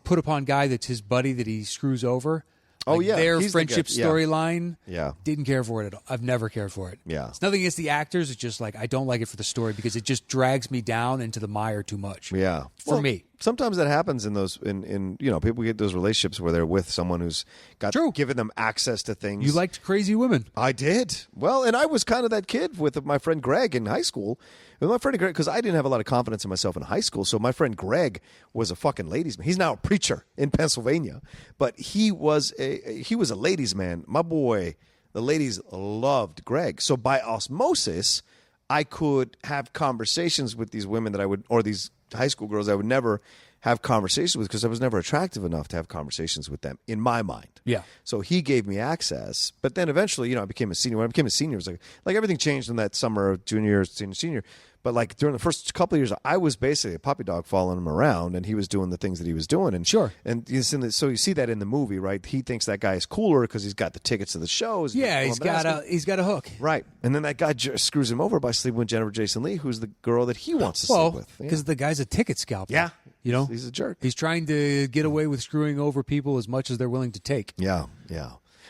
Speaker 2: put upon guy that's his buddy that he screws over.
Speaker 1: Oh,
Speaker 2: like
Speaker 1: yeah.
Speaker 2: Their
Speaker 1: He's the
Speaker 2: friendship
Speaker 1: guy. Yeah.
Speaker 2: storyline.
Speaker 1: Yeah.
Speaker 2: Didn't care for it at all. I've never cared for it.
Speaker 1: Yeah.
Speaker 2: It's nothing against the actors. It's just like I don't like it for the story because it just drags me down into the mire too much.
Speaker 1: Yeah.
Speaker 2: For me.
Speaker 1: Sometimes that happens in those in people get those relationships where they're with someone who's got given them access to things.
Speaker 2: You liked crazy women.
Speaker 1: I did. Well, and I was kind of that kid with my friend Greg in high school. And my friend Greg, because I didn't have a lot of confidence in myself in high school, so my friend Greg was a fucking ladies' man. He's now a preacher in Pennsylvania, but he was a ladies' man. My boy, the ladies loved Greg. So by osmosis, I could have conversations with these women that I would, or these high school girls I would never have conversations with because I was never attractive enough to have conversations with them in my mind.
Speaker 2: Yeah.
Speaker 1: So he gave me access, but then eventually, I became a senior. When I became a senior, it was like everything changed in that summer of junior year, senior. But like during the first couple of years, I was basically a puppy dog following him around, and he was doing the things that he was doing. And
Speaker 2: sure.
Speaker 1: And so you see that in the movie, right? He thinks that guy is cooler because he's got the tickets to the shows.
Speaker 2: Yeah, he's got a hook.
Speaker 1: Right. And then that guy screws him over by sleeping with Jennifer Jason Leigh, who's the girl that he wants to sleep with.
Speaker 2: Because the guy's a ticket scalper.
Speaker 1: Yeah.
Speaker 2: He's
Speaker 1: a jerk.
Speaker 2: He's trying to get away with screwing over people as much as they're willing to take.
Speaker 1: Yeah.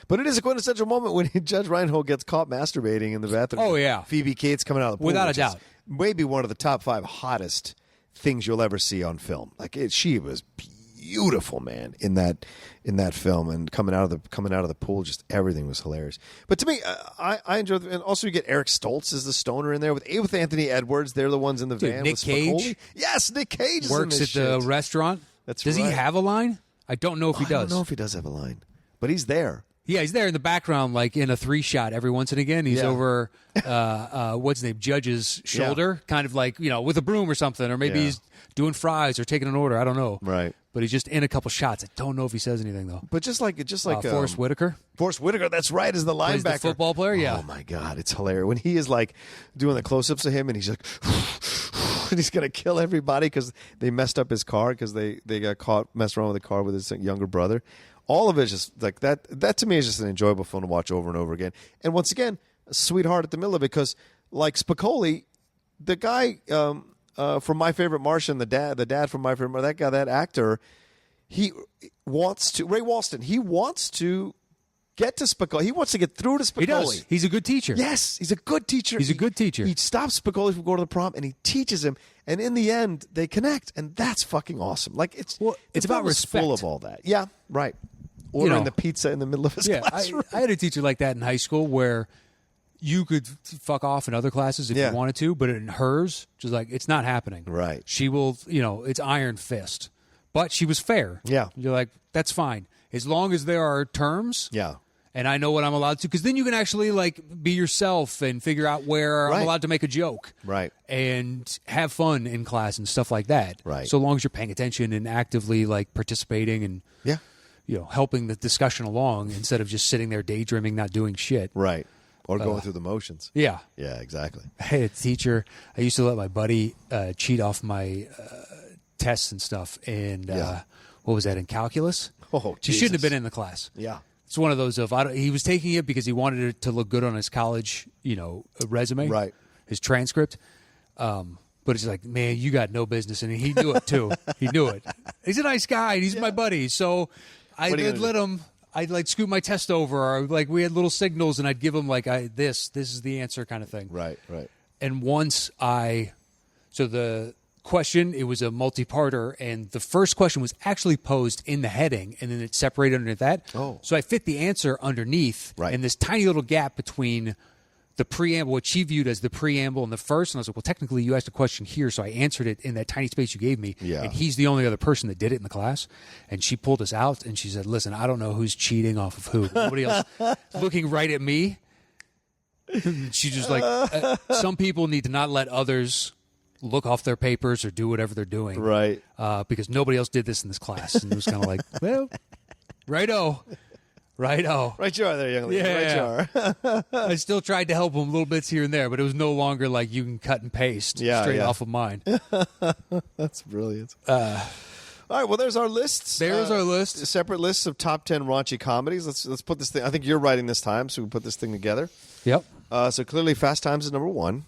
Speaker 1: But it is a quintessential moment when Judge Reinhold gets caught masturbating in the bathroom.
Speaker 2: Oh, yeah.
Speaker 1: Phoebe Cates coming out of the pool.
Speaker 2: Without a doubt.
Speaker 1: Maybe one of the top 5 hottest things you'll ever see on film. She was beautiful, man, in that film, and coming out of the pool, just everything was hilarious. But to me, I enjoyed it. And also you get Eric Stoltz as the stoner in there with Anthony Edwards. They're the ones in the van.
Speaker 2: Nick
Speaker 1: with
Speaker 2: Cage.
Speaker 1: Spicoli. Yes, Nick Cage
Speaker 2: works
Speaker 1: is in
Speaker 2: at
Speaker 1: this
Speaker 2: the restaurant.
Speaker 1: Does
Speaker 2: he have a line? I don't know if he does.
Speaker 1: I don't know if he does have a line, but he's there.
Speaker 2: Yeah, he's there in the background, like in a 3-shot every once and again. He's over, what's his name, Judge's shoulder, kind of like, with a broom or something, or maybe he's doing fries or taking an order. I don't know.
Speaker 1: Right.
Speaker 2: But he's just in a couple shots. I don't know if he says anything, though.
Speaker 1: But just like
Speaker 2: Forrest Whitaker.
Speaker 1: Forrest Whitaker, that's right, is the linebacker.
Speaker 2: Plays the football player, yeah.
Speaker 1: Oh, my God, it's hilarious. When he is, like, doing the close-ups of him, and he's like, and he's going to kill everybody because they messed up his car because they got caught messing around with the car with his younger brother. All of it is just like that. That to me is just an enjoyable film to watch over and over again. And once again, a sweetheart at the middle of it because, like Spicoli, the guy from My Favorite Martian, the dad from My Favorite Martian, that actor, he wants to, Ray Walston, he wants to get to Spicoli. He wants to get through to Spicoli.
Speaker 2: He does. He's a good teacher.
Speaker 1: Yes, he's a good teacher.
Speaker 2: He's a good teacher.
Speaker 1: He stops Spicoli from going to the prom, and he teaches him. And in the end, they connect, and that's fucking awesome. Like it's
Speaker 2: about respect.
Speaker 1: Full of all that. Yeah, right. Ordering the pizza in the middle of his classroom.
Speaker 2: I had a teacher like that in high school where you could fuck off in other classes if you wanted to, but in hers, just like, it's not happening.
Speaker 1: Right.
Speaker 2: She will, it's iron fist. But she was fair.
Speaker 1: Yeah.
Speaker 2: You're like, that's fine. As long as there are terms.
Speaker 1: Yeah.
Speaker 2: And I know what I'm allowed to, because then you can actually like be yourself and figure out where I'm allowed to make a joke.
Speaker 1: Right.
Speaker 2: And have fun in class and stuff like that.
Speaker 1: Right.
Speaker 2: So long as you're paying attention and actively like participating and helping the discussion along instead of just sitting there daydreaming, not doing shit.
Speaker 1: Right. Or going through the motions.
Speaker 2: Yeah.
Speaker 1: Yeah, exactly.
Speaker 2: I had a teacher. I used to let my buddy cheat off my tests and stuff. And what was that, in calculus?
Speaker 1: Oh,
Speaker 2: He shouldn't have been in the class.
Speaker 1: Yeah.
Speaker 2: It's one of those he was taking it because he wanted it to look good on his college, resume.
Speaker 1: Right.
Speaker 2: His transcript. But it's like, man, you got no business. And he knew it, too. He knew it. He's a nice guy. And he's my buddy. So I'd let him. I'd like scoot my test over, or like we had little signals, and I'd give him like this is the answer kind of thing.
Speaker 1: Right.
Speaker 2: And once so the question, it was a multi-parter, and the first question was actually posed in the heading, and then it separated under that.
Speaker 1: Oh.
Speaker 2: So I fit the answer underneath, in this tiny little gap between the preamble, what she viewed as the preamble and the first, and I was like, well, technically you asked a question here, so I answered it in that tiny space you gave me, and he's the only other person that did it in the class, and she pulled us out, and she said, listen, I don't know who's cheating off of who. Nobody else looking right at me. She's just like, some people need to not let others look off their papers or do whatever they're doing.
Speaker 1: Right.
Speaker 2: Because nobody else did this in this class. And it was kind of like, well, righto. Righto.
Speaker 1: Right you are there, young lady.
Speaker 2: Yeah.
Speaker 1: Right you are.
Speaker 2: I still tried to help him little bits here and there, but it was no longer like you can cut and paste straight off of mine.
Speaker 1: That's brilliant. All right, well, there's our lists.
Speaker 2: There's our list.
Speaker 1: Separate lists of top 10 raunchy comedies. Let's put this thing. I think you're writing this time, so we put this thing together.
Speaker 2: Yep.
Speaker 1: So clearly Fast Times is number one.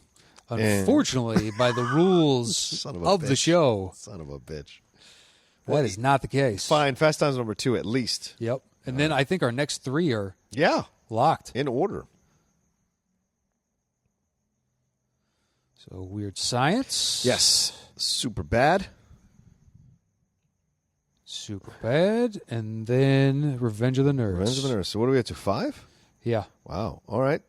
Speaker 2: Unfortunately, by the rules of the show.
Speaker 1: Son of a bitch.
Speaker 2: That is not the case.
Speaker 1: Fine, Fast Times number two at least.
Speaker 2: Yep. And then I think our next three are locked.
Speaker 1: In order.
Speaker 2: So Weird Science.
Speaker 1: Yes. Super Bad.
Speaker 2: And then Revenge of the Nerds.
Speaker 1: Revenge of the Nerds. So what are we at to, 5?
Speaker 2: Yeah.
Speaker 1: Wow. All right.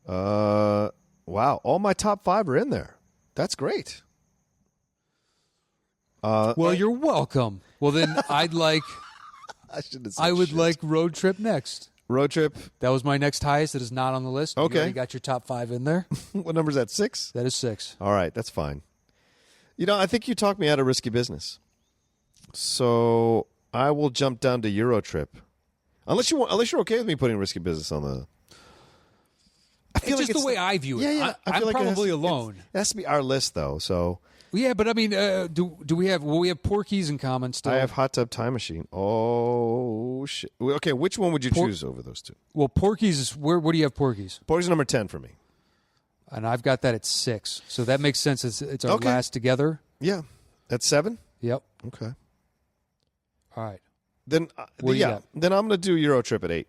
Speaker 1: Wow. All my top 5 are in there. That's great.
Speaker 2: Well, you're welcome. Well, then I'd like... I would like Road Trip next.
Speaker 1: Road Trip.
Speaker 2: That was my next highest. That is not on the list.
Speaker 1: Okay.
Speaker 2: You already got your top 5 in there.
Speaker 1: What number is that, 6?
Speaker 2: That is 6.
Speaker 1: All right. That's fine. I think you talked me out of Risky Business. So I will jump down to Eurotrip. Unless you're okay with me putting Risky Business on the...
Speaker 2: I feel it's like just the way I view it.
Speaker 1: Yeah.
Speaker 2: I'm
Speaker 1: like
Speaker 2: probably alone.
Speaker 1: It has to be our list, though, so...
Speaker 2: Yeah, but I mean, do we have... Well, we have Porky's in common still.
Speaker 1: I have Hot Tub Time Machine. Oh, shit. Okay, which one would you choose over those two?
Speaker 2: Well, Porky's is... Where do you have Porky's?
Speaker 1: Porky's is number 10 for me.
Speaker 2: And I've got that at 6. So that makes sense. It's our last together.
Speaker 1: Yeah. That's 7?
Speaker 2: Yep.
Speaker 1: Okay.
Speaker 2: All right.
Speaker 1: Then, then I'm going to do Eurotrip at 8.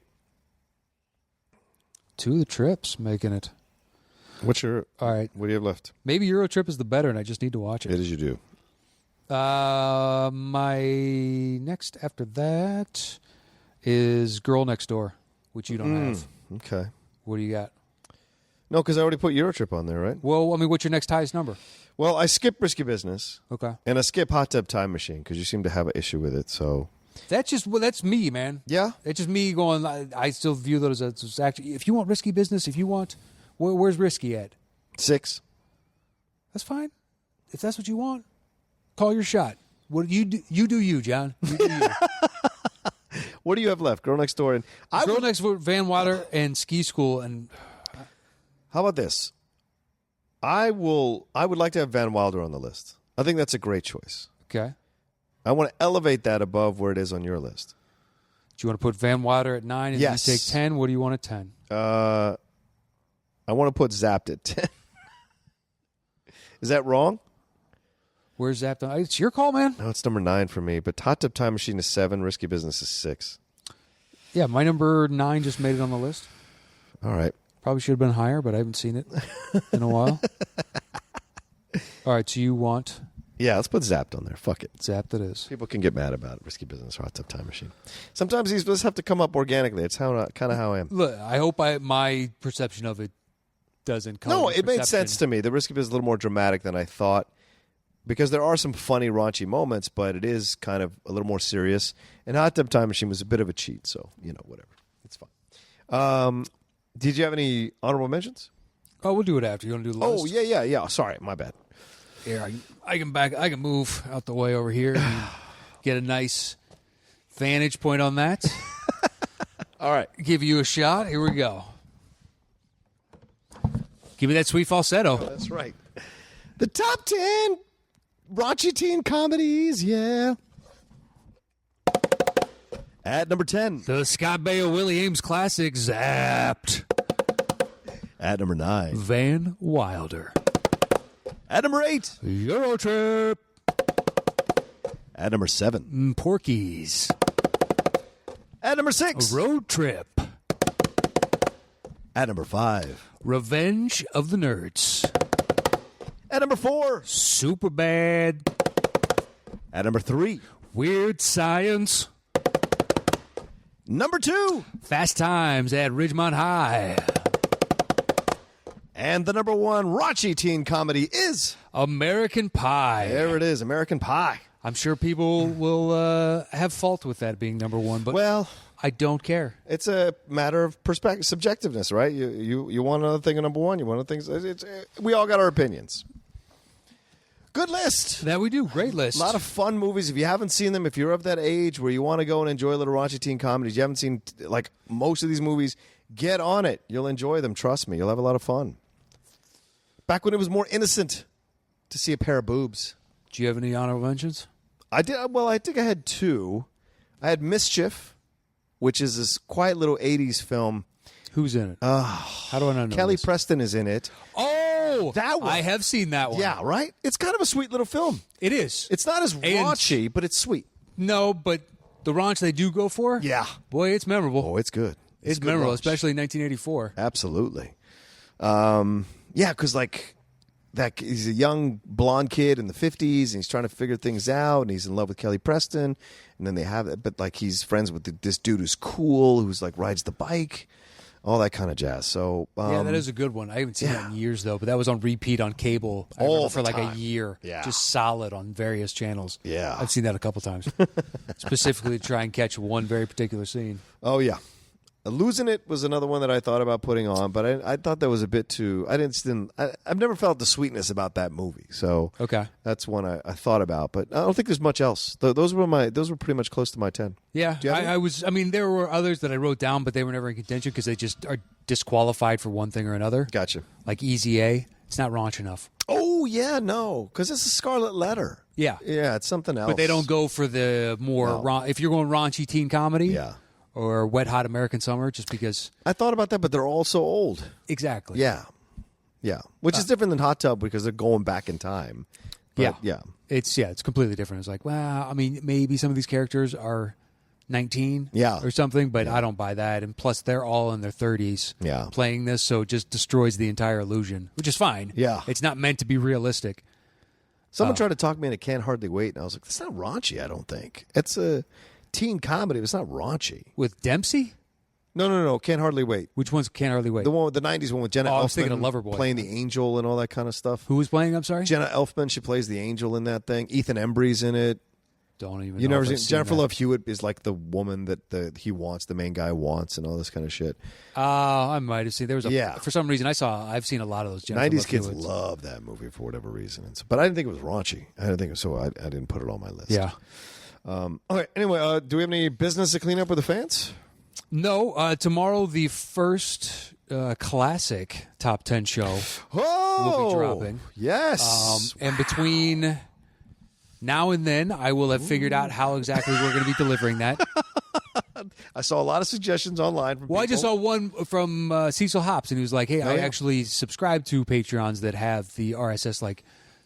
Speaker 2: 2 of the trips making it.
Speaker 1: What's your...
Speaker 2: All right.
Speaker 1: What do you have left?
Speaker 2: Maybe Eurotrip is the better, and I just need to watch it.
Speaker 1: It is, you do.
Speaker 2: My next after that is Girl Next Door, which you don't have.
Speaker 1: Okay.
Speaker 2: What do you got?
Speaker 1: No, because I already put Eurotrip on there, right?
Speaker 2: Well, I mean, what's your next highest number?
Speaker 1: Well, I skip Risky Business.
Speaker 2: Okay.
Speaker 1: And I skip Hot Tub Time Machine because you seem to have an issue with it, so...
Speaker 2: That's me, man.
Speaker 1: Yeah?
Speaker 2: It's just me going, I still view those as actually... If you want Risky Business, if you want... Where's Risky at?
Speaker 1: 6.
Speaker 2: That's fine. If that's what you want, call your shot. What you do, you, John. You do you.
Speaker 1: What do you have left? Girl Next Door and
Speaker 2: Girl Next Door, Van Wilder, and Ski School. And
Speaker 1: how about this? I would like to have Van Wilder on the list. I think that's a great choice.
Speaker 2: Okay.
Speaker 1: I want to elevate that above where it is on your list.
Speaker 2: Do you want to put Van Wilder at 9 and
Speaker 1: yes.
Speaker 2: you take 10? What do you want at 10?
Speaker 1: I want to put Zapped at 10. Is that wrong?
Speaker 2: Where's Zapped? It's your call, man.
Speaker 1: No, it's number 9 for me. But Hot Tub Time Machine is 7. Risky Business is 6.
Speaker 2: Yeah, my number 9 just made it on the list.
Speaker 1: All right.
Speaker 2: Probably should have been higher, but I haven't seen it in a while. All right, so you want...
Speaker 1: Yeah, let's put Zapped on there. Fuck it.
Speaker 2: Zapped it is.
Speaker 1: People can get mad about it. Risky Business or Hot Tub Time Machine. Sometimes these just have to come up organically. It's kind of how I am.
Speaker 2: Look, I hope my perception of it doesn't come.
Speaker 1: No, it made sense to me. The Risky Business is a little more dramatic than I thought because there are some funny, raunchy moments, but it is kind of a little more serious. And Hot Tub Time Machine was a bit of a cheat, so, whatever. It's fine. Did you have any honorable mentions?
Speaker 2: Oh, we'll do it after. You want to do the list?
Speaker 1: Oh, yeah. Sorry, my bad.
Speaker 2: Here, I can move out the way over here and get a nice vantage point on that.
Speaker 1: All right.
Speaker 2: Give you a shot. Here we go. Give me that sweet falsetto.
Speaker 1: That's right. The top 10 raunchy teen comedies, yeah. At number 10.
Speaker 2: The Scott Baio Willie Ames classic, Zapped.
Speaker 1: At number 9.
Speaker 2: Van Wilder.
Speaker 1: At number 8.
Speaker 2: Eurotrip.
Speaker 1: At number 7.
Speaker 2: Porky's.
Speaker 1: At number 6.
Speaker 2: Road Trip.
Speaker 1: At number 5.
Speaker 2: Revenge of the Nerds.
Speaker 1: At number 4.
Speaker 2: Superbad.
Speaker 1: At number 3.
Speaker 2: Weird Science.
Speaker 1: Number 2.
Speaker 2: Fast Times at Ridgemont High.
Speaker 1: And the number 1 raunchy teen comedy is
Speaker 2: American Pie.
Speaker 1: There it is, American Pie.
Speaker 2: I'm sure people will have fault with that being number 1, but I don't care.
Speaker 1: It's a matter of perspective, subjectiveness, right? You want another thing at number 1. You want other things. We all got our opinions. Good list.
Speaker 2: That we do. Great list.
Speaker 1: A lot of fun movies. If you haven't seen them, if you're of that age where you want to go and enjoy a little raunchy teen comedies, you haven't seen like most of these movies, get on it. You'll enjoy them. Trust me. You'll have a lot of fun. Back when it was more innocent to see a pair of boobs.
Speaker 2: Do you have any honorable mentions?
Speaker 1: I did. Well, I think I had 2. I had Mischief, which is this quiet little 80s film.
Speaker 2: Who's in it? How do I not know
Speaker 1: Kelly
Speaker 2: this?
Speaker 1: Preston is in it.
Speaker 2: Oh,
Speaker 1: that one.
Speaker 2: I have seen that one.
Speaker 1: Yeah, right? It's kind of a sweet little film.
Speaker 2: It is.
Speaker 1: It's not as raunchy, but it's sweet.
Speaker 2: No, but the raunch they do go for?
Speaker 1: Yeah.
Speaker 2: Boy, it's memorable.
Speaker 1: Oh, it's good.
Speaker 2: It's
Speaker 1: good
Speaker 2: memorable,
Speaker 1: raunch.
Speaker 2: especially in 1984.
Speaker 1: Absolutely. Yeah, because he's a young blonde kid in the 50s, and he's trying to figure things out, and he's in love with Kelly Preston, and then they have it, but he's friends with this dude who's cool, who's rides the bike, all that kind of jazz. So
Speaker 2: yeah, that is a good one. I haven't seen that in years though, but that was on repeat on cable. I remember for a year, just solid on various channels.
Speaker 1: Yeah,
Speaker 2: I've seen that a couple times, specifically to try and catch one very particular scene.
Speaker 1: Oh yeah. Losing It was another one that I thought about putting on, but I thought that was a bit too. I've never felt the sweetness about that movie, so that's one I thought about. But I don't think there's much else. Those were pretty much close to my 10.
Speaker 2: Yeah, I mean, there were others that I wrote down, but they were never in contention because they just are disqualified for one thing or another.
Speaker 1: Gotcha.
Speaker 2: Like Easy A, it's not raunch enough.
Speaker 1: Oh yeah, no, because it's a Scarlet Letter.
Speaker 2: Yeah,
Speaker 1: it's something else.
Speaker 2: But they don't go for the more if you're going raunchy teen comedy.
Speaker 1: Yeah.
Speaker 2: Or Wet Hot American Summer, just because...
Speaker 1: I thought about that, but they're all so old.
Speaker 2: Exactly.
Speaker 1: Yeah. Which is different than Hot Tub because they're going back in time. But, yeah.
Speaker 2: It's completely different. It's like, well, I mean, maybe some of these characters are 19 or something, but I don't buy that. And plus, they're all in their 30s playing this, so it just destroys the entire illusion, which is fine.
Speaker 1: Yeah.
Speaker 2: It's not meant to be realistic.
Speaker 1: Someone tried to talk me into Can't Hardly Wait, and I was like, that's not raunchy, I don't think. It's a teen comedy, but it's not raunchy.
Speaker 2: With Dempsey?
Speaker 1: No. Can't Hardly Wait.
Speaker 2: Which one's Can't Hardly Wait?
Speaker 1: The one with the 90s one with Jenna Elfman.
Speaker 2: I was thinking of Loverboy.
Speaker 1: Playing the angel and all that kind of stuff.
Speaker 2: Who was playing, I'm sorry?
Speaker 1: Jenna Elfman, she plays the angel in that thing. Ethan Embry's in it.
Speaker 2: Don't even know.
Speaker 1: You never seen Jennifer
Speaker 2: that.
Speaker 1: Love Hewitt is like the woman that the main guy wants, and all this kind of shit.
Speaker 2: I might have seen. There was for some reason I've seen a lot of those Jennifer
Speaker 1: 90s
Speaker 2: Love
Speaker 1: kids
Speaker 2: Hewitts.
Speaker 1: love that movie for whatever reason. But I didn't think it was raunchy. I didn't think it was, so I didn't put it on my list.
Speaker 2: Yeah.
Speaker 1: Okay. Anyway, do we have any business to clean up with the fans?
Speaker 2: No. Tomorrow, the first classic top 10 show will be dropping.
Speaker 1: Yes.
Speaker 2: And between now and then, I will have figured out how exactly we're going to be delivering that.
Speaker 1: I saw a lot of suggestions online from people.
Speaker 2: I just saw one from Cecil Hops, and he was like, hey, I actually subscribe to Patreons that have the RSS,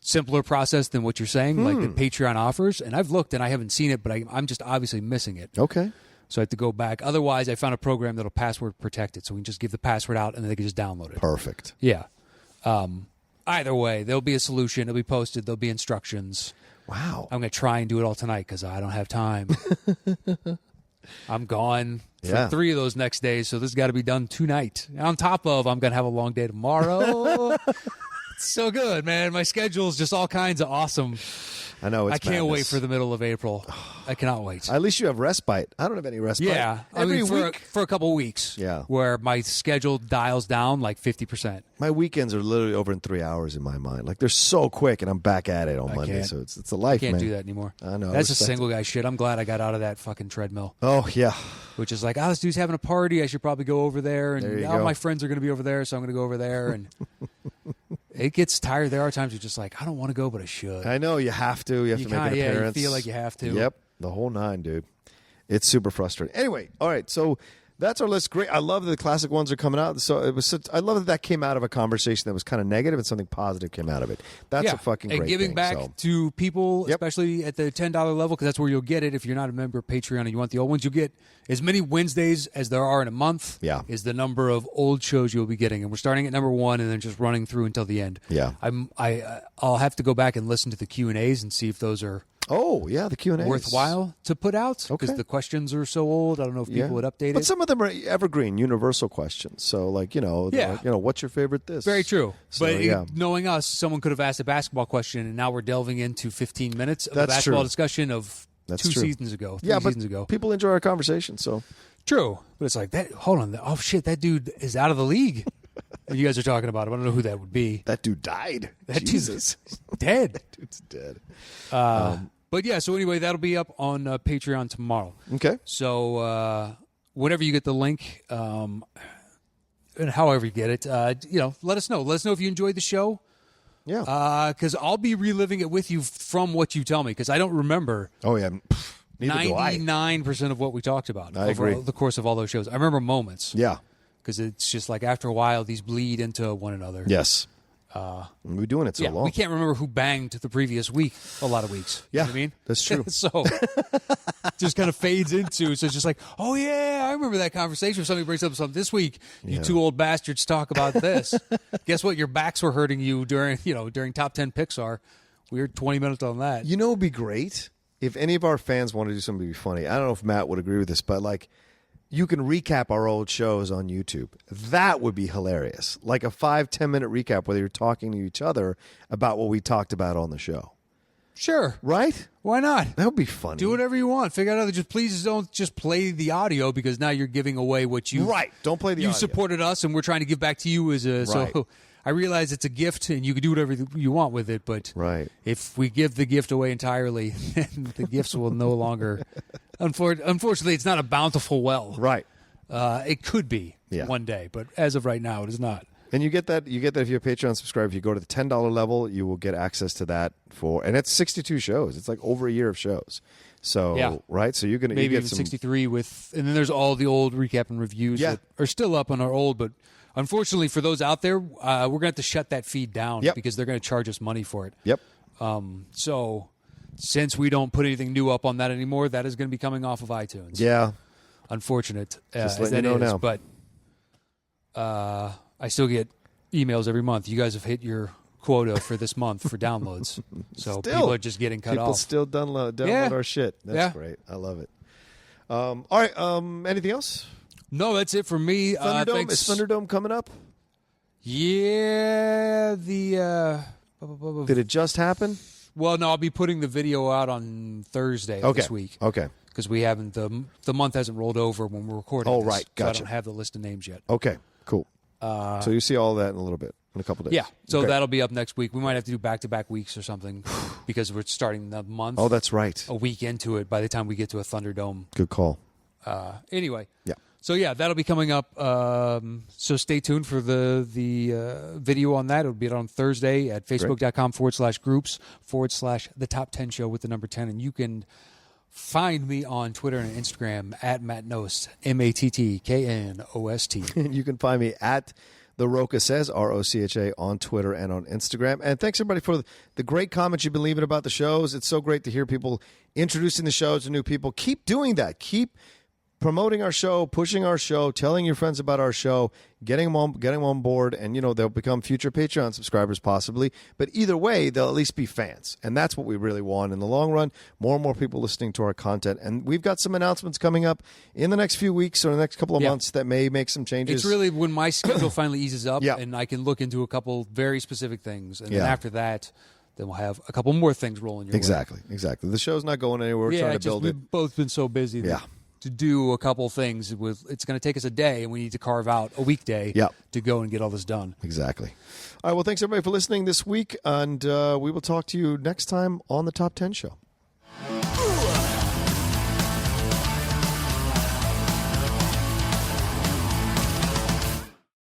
Speaker 2: simpler process than what you're saying, like the Patreon offers. And I've looked, and I haven't seen it, but I'm just obviously missing it.
Speaker 1: Okay.
Speaker 2: So I have to go back. Otherwise, I found a program that'll password protect it, so we can just give the password out and then they can just download it.
Speaker 1: Perfect.
Speaker 2: Yeah. Either way, there'll be a solution. It'll be posted. There'll be instructions.
Speaker 1: Wow.
Speaker 2: I'm going to try and do it all tonight because I don't have time. I'm gone for 3 of those next days, so this has got to be done tonight. On top of, I'm going to have a long day tomorrow. It's so good, man. My schedule's just all kinds of awesome.
Speaker 1: I know. It's
Speaker 2: I can't
Speaker 1: madness.
Speaker 2: wait for the middle of April. I cannot wait.
Speaker 1: At least you have respite. I don't have any respite.
Speaker 2: Yeah,
Speaker 1: Every week.
Speaker 2: for a couple of weeks.
Speaker 1: Yeah.
Speaker 2: Where my schedule dials down like 50%.
Speaker 1: My weekends are literally over in 3 hours in my mind. Like they're so quick, and I'm back at it on Monday.
Speaker 2: Can't.
Speaker 1: So it's a life,
Speaker 2: Can't
Speaker 1: man.
Speaker 2: do that anymore.
Speaker 1: I know.
Speaker 2: That's a single guy shit. I'm glad I got out of that fucking treadmill.
Speaker 1: Oh yeah.
Speaker 2: Which is like, this dude's having a party. I should probably go over there, and
Speaker 1: There you
Speaker 2: all
Speaker 1: go.
Speaker 2: my friends are going to be over there, so I'm going to go over there. And it gets tired. There are times you're just like, I don't want to go, but I should.
Speaker 1: I know you have to. You have to make an appearance.
Speaker 2: You feel like you have to.
Speaker 1: Yep, the whole 9, dude. It's super frustrating. Anyway, all right. So that's our list. Great. I love that the classic ones are coming out. So it was. I love that came out of a conversation that was kind of negative, and something positive came out of it. That's a fucking great
Speaker 2: and giving
Speaker 1: thing,
Speaker 2: back
Speaker 1: so.
Speaker 2: to people,
Speaker 1: Yep.
Speaker 2: especially at the $10 level, because that's where you'll get it. If you're not a member of Patreon and you want the old ones, you'll get as many Wednesdays as there are in a month.
Speaker 1: Yeah.
Speaker 2: Is the number of old shows you'll be getting, and we're starting at number 1 and then just running through until the end.
Speaker 1: Yeah.
Speaker 2: I'll have to go back and listen to the Q&As and see if those are
Speaker 1: Oh yeah, the Q&As.
Speaker 2: worthwhile to put out because
Speaker 1: Okay.
Speaker 2: the questions are so old. I don't know if people would update
Speaker 1: But
Speaker 2: it.
Speaker 1: some of them are evergreen, universal questions. So like what's your favorite this?
Speaker 2: Very true.
Speaker 1: So,
Speaker 2: But
Speaker 1: yeah.
Speaker 2: knowing us, someone could have asked a basketball question, and now we're delving into 15 minutes of a
Speaker 1: That's
Speaker 2: basketball
Speaker 1: true.
Speaker 2: discussion of
Speaker 1: That's
Speaker 2: 2
Speaker 1: true.
Speaker 2: seasons ago, 3
Speaker 1: Yeah, but
Speaker 2: seasons ago.
Speaker 1: people enjoy our conversation. So
Speaker 2: True. But it's like, that. Hold on. Oh, shit, that dude is out of the league. And you guys are talking about him. I don't know who that would be.
Speaker 1: that dude died.
Speaker 2: That
Speaker 1: Jesus,
Speaker 2: dude's dead.
Speaker 1: dude's dead.
Speaker 2: But yeah, so anyway, that'll be up on Patreon tomorrow.
Speaker 1: Okay.
Speaker 2: So whenever you get the link, and however you get it, let us know. Let us know if you enjoyed the show.
Speaker 1: Yeah.
Speaker 2: Because I'll be reliving it with you from what you tell me, because I don't remember
Speaker 1: Oh yeah. Neither do I.
Speaker 2: 99% of what we talked about
Speaker 1: I
Speaker 2: over
Speaker 1: agree.
Speaker 2: the course of all those shows. I remember moments.
Speaker 1: Yeah.
Speaker 2: Because it's just like after a while, these bleed into one another.
Speaker 1: Yes. We've been doing it so
Speaker 2: Yeah,
Speaker 1: long.
Speaker 2: we can't remember who banged the previous week a lot of weeks. You know
Speaker 1: Yeah,
Speaker 2: what I mean?
Speaker 1: that's true.
Speaker 2: So just kind of fades into. So it's just like, oh, yeah, I remember that conversation. If somebody brings up something this week, you two old bastards talk about this. Guess what? Your backs were hurting you during top 10 Pixar. We were 20 minutes on that.
Speaker 1: You know, it'd be great if any of our fans want to do something to be funny. I don't know if Matt would agree with this, but like, you can recap our old shows on YouTube. That would be hilarious. Like a 5-10 minute recap where you're talking to each other about what we talked about on the show.
Speaker 2: Sure.
Speaker 1: Right?
Speaker 2: Why not?
Speaker 1: That would be funny.
Speaker 2: Do whatever you want. Figure out just please don't just play the audio, because now you're giving away what you
Speaker 1: Right. Don't play the
Speaker 2: you
Speaker 1: audio.
Speaker 2: supported us, and we're trying to give back to you as a
Speaker 1: Right.
Speaker 2: so. I realize it's a gift, and you can do whatever you want with it. But
Speaker 1: Right.
Speaker 2: if we give the gift away entirely, then the gifts will no longer. Unfortunately, it's not a bountiful well.
Speaker 1: Right.
Speaker 2: It could be one day, but as of right now, it is not.
Speaker 1: And you get that if you're a Patreon subscriber. If you go to the $10 level, you will get access to that and it's 62 shows. It's like over a year of shows. So right, so you're gonna
Speaker 2: Maybe
Speaker 1: you
Speaker 2: even
Speaker 1: get some,
Speaker 2: 63 and then there's all the old recap and reviews that are still up on our old. But unfortunately for those out there, we're gonna have to shut that feed down because they're gonna charge us money for it.
Speaker 1: Yep.
Speaker 2: So since we don't put anything new up on that anymore, that is going to be coming off of iTunes.
Speaker 1: Yeah.
Speaker 2: Unfortunate
Speaker 1: Just
Speaker 2: as
Speaker 1: letting
Speaker 2: that
Speaker 1: you know
Speaker 2: is,
Speaker 1: now.
Speaker 2: but I still get emails every month. You guys have hit your quota for this month for downloads, so people are just getting cut
Speaker 1: People
Speaker 2: off.
Speaker 1: still download our shit. That's great. I love it. All right. Anything else?
Speaker 2: No, that's it for me.
Speaker 1: Thunderdome.
Speaker 2: Thanks.
Speaker 1: Is Thunderdome coming up?
Speaker 2: Yeah,
Speaker 1: Did it just happen?
Speaker 2: Well, no, I'll be putting the video out on Thursday of this week.
Speaker 1: Okay.
Speaker 2: Because we haven't the month hasn't rolled over when we're recording.
Speaker 1: Oh,
Speaker 2: this,
Speaker 1: right.
Speaker 2: So I
Speaker 1: Gotcha.
Speaker 2: don't have the list of names yet.
Speaker 1: Okay. Cool. So you see all that in a little bit, in a couple days.
Speaker 2: Yeah. So
Speaker 1: Okay.
Speaker 2: that'll be up next week. We might have to do back-to-back weeks or something because we're starting the month.
Speaker 1: Oh, that's right.
Speaker 2: A week into it by the time we get to a Thunderdome.
Speaker 1: Good call.
Speaker 2: Anyway.
Speaker 1: Yeah.
Speaker 2: So yeah, that'll be coming up. So stay tuned for the video on that. It'll be on Thursday at facebook.com/groups/the top 10 show with the number 10. And you can find me on Twitter and Instagram at Matt Knost, MATTKNOST.
Speaker 1: You can find me at The Rocha Says, ROCHA, on Twitter and on Instagram. And thanks, everybody, for the great comments you've been leaving about the shows. It's so great to hear people introducing the shows to new people. Keep doing that. Keep promoting our show, pushing our show, telling your friends about our show, getting them on board, and they'll become future Patreon subscribers possibly. But either way, they'll at least be fans, and that's what we really want in the long run. More and more people listening to our content, and we've got some announcements coming up in the next few weeks or the next couple of months that may make some changes.
Speaker 2: It's really when my schedule finally eases up, and I can look into a couple very specific things, and then after that, then we'll have a couple more things rolling your way.
Speaker 1: Exactly. The show's not going anywhere. We're trying to build it.
Speaker 2: We've both been so busy to do a couple things. It's going to take us a day, and we need to carve out a weekday to go and get all this done.
Speaker 1: Exactly. All right, well, thanks, everybody, for listening this week, and we will talk to you next time on the Top 10 Show.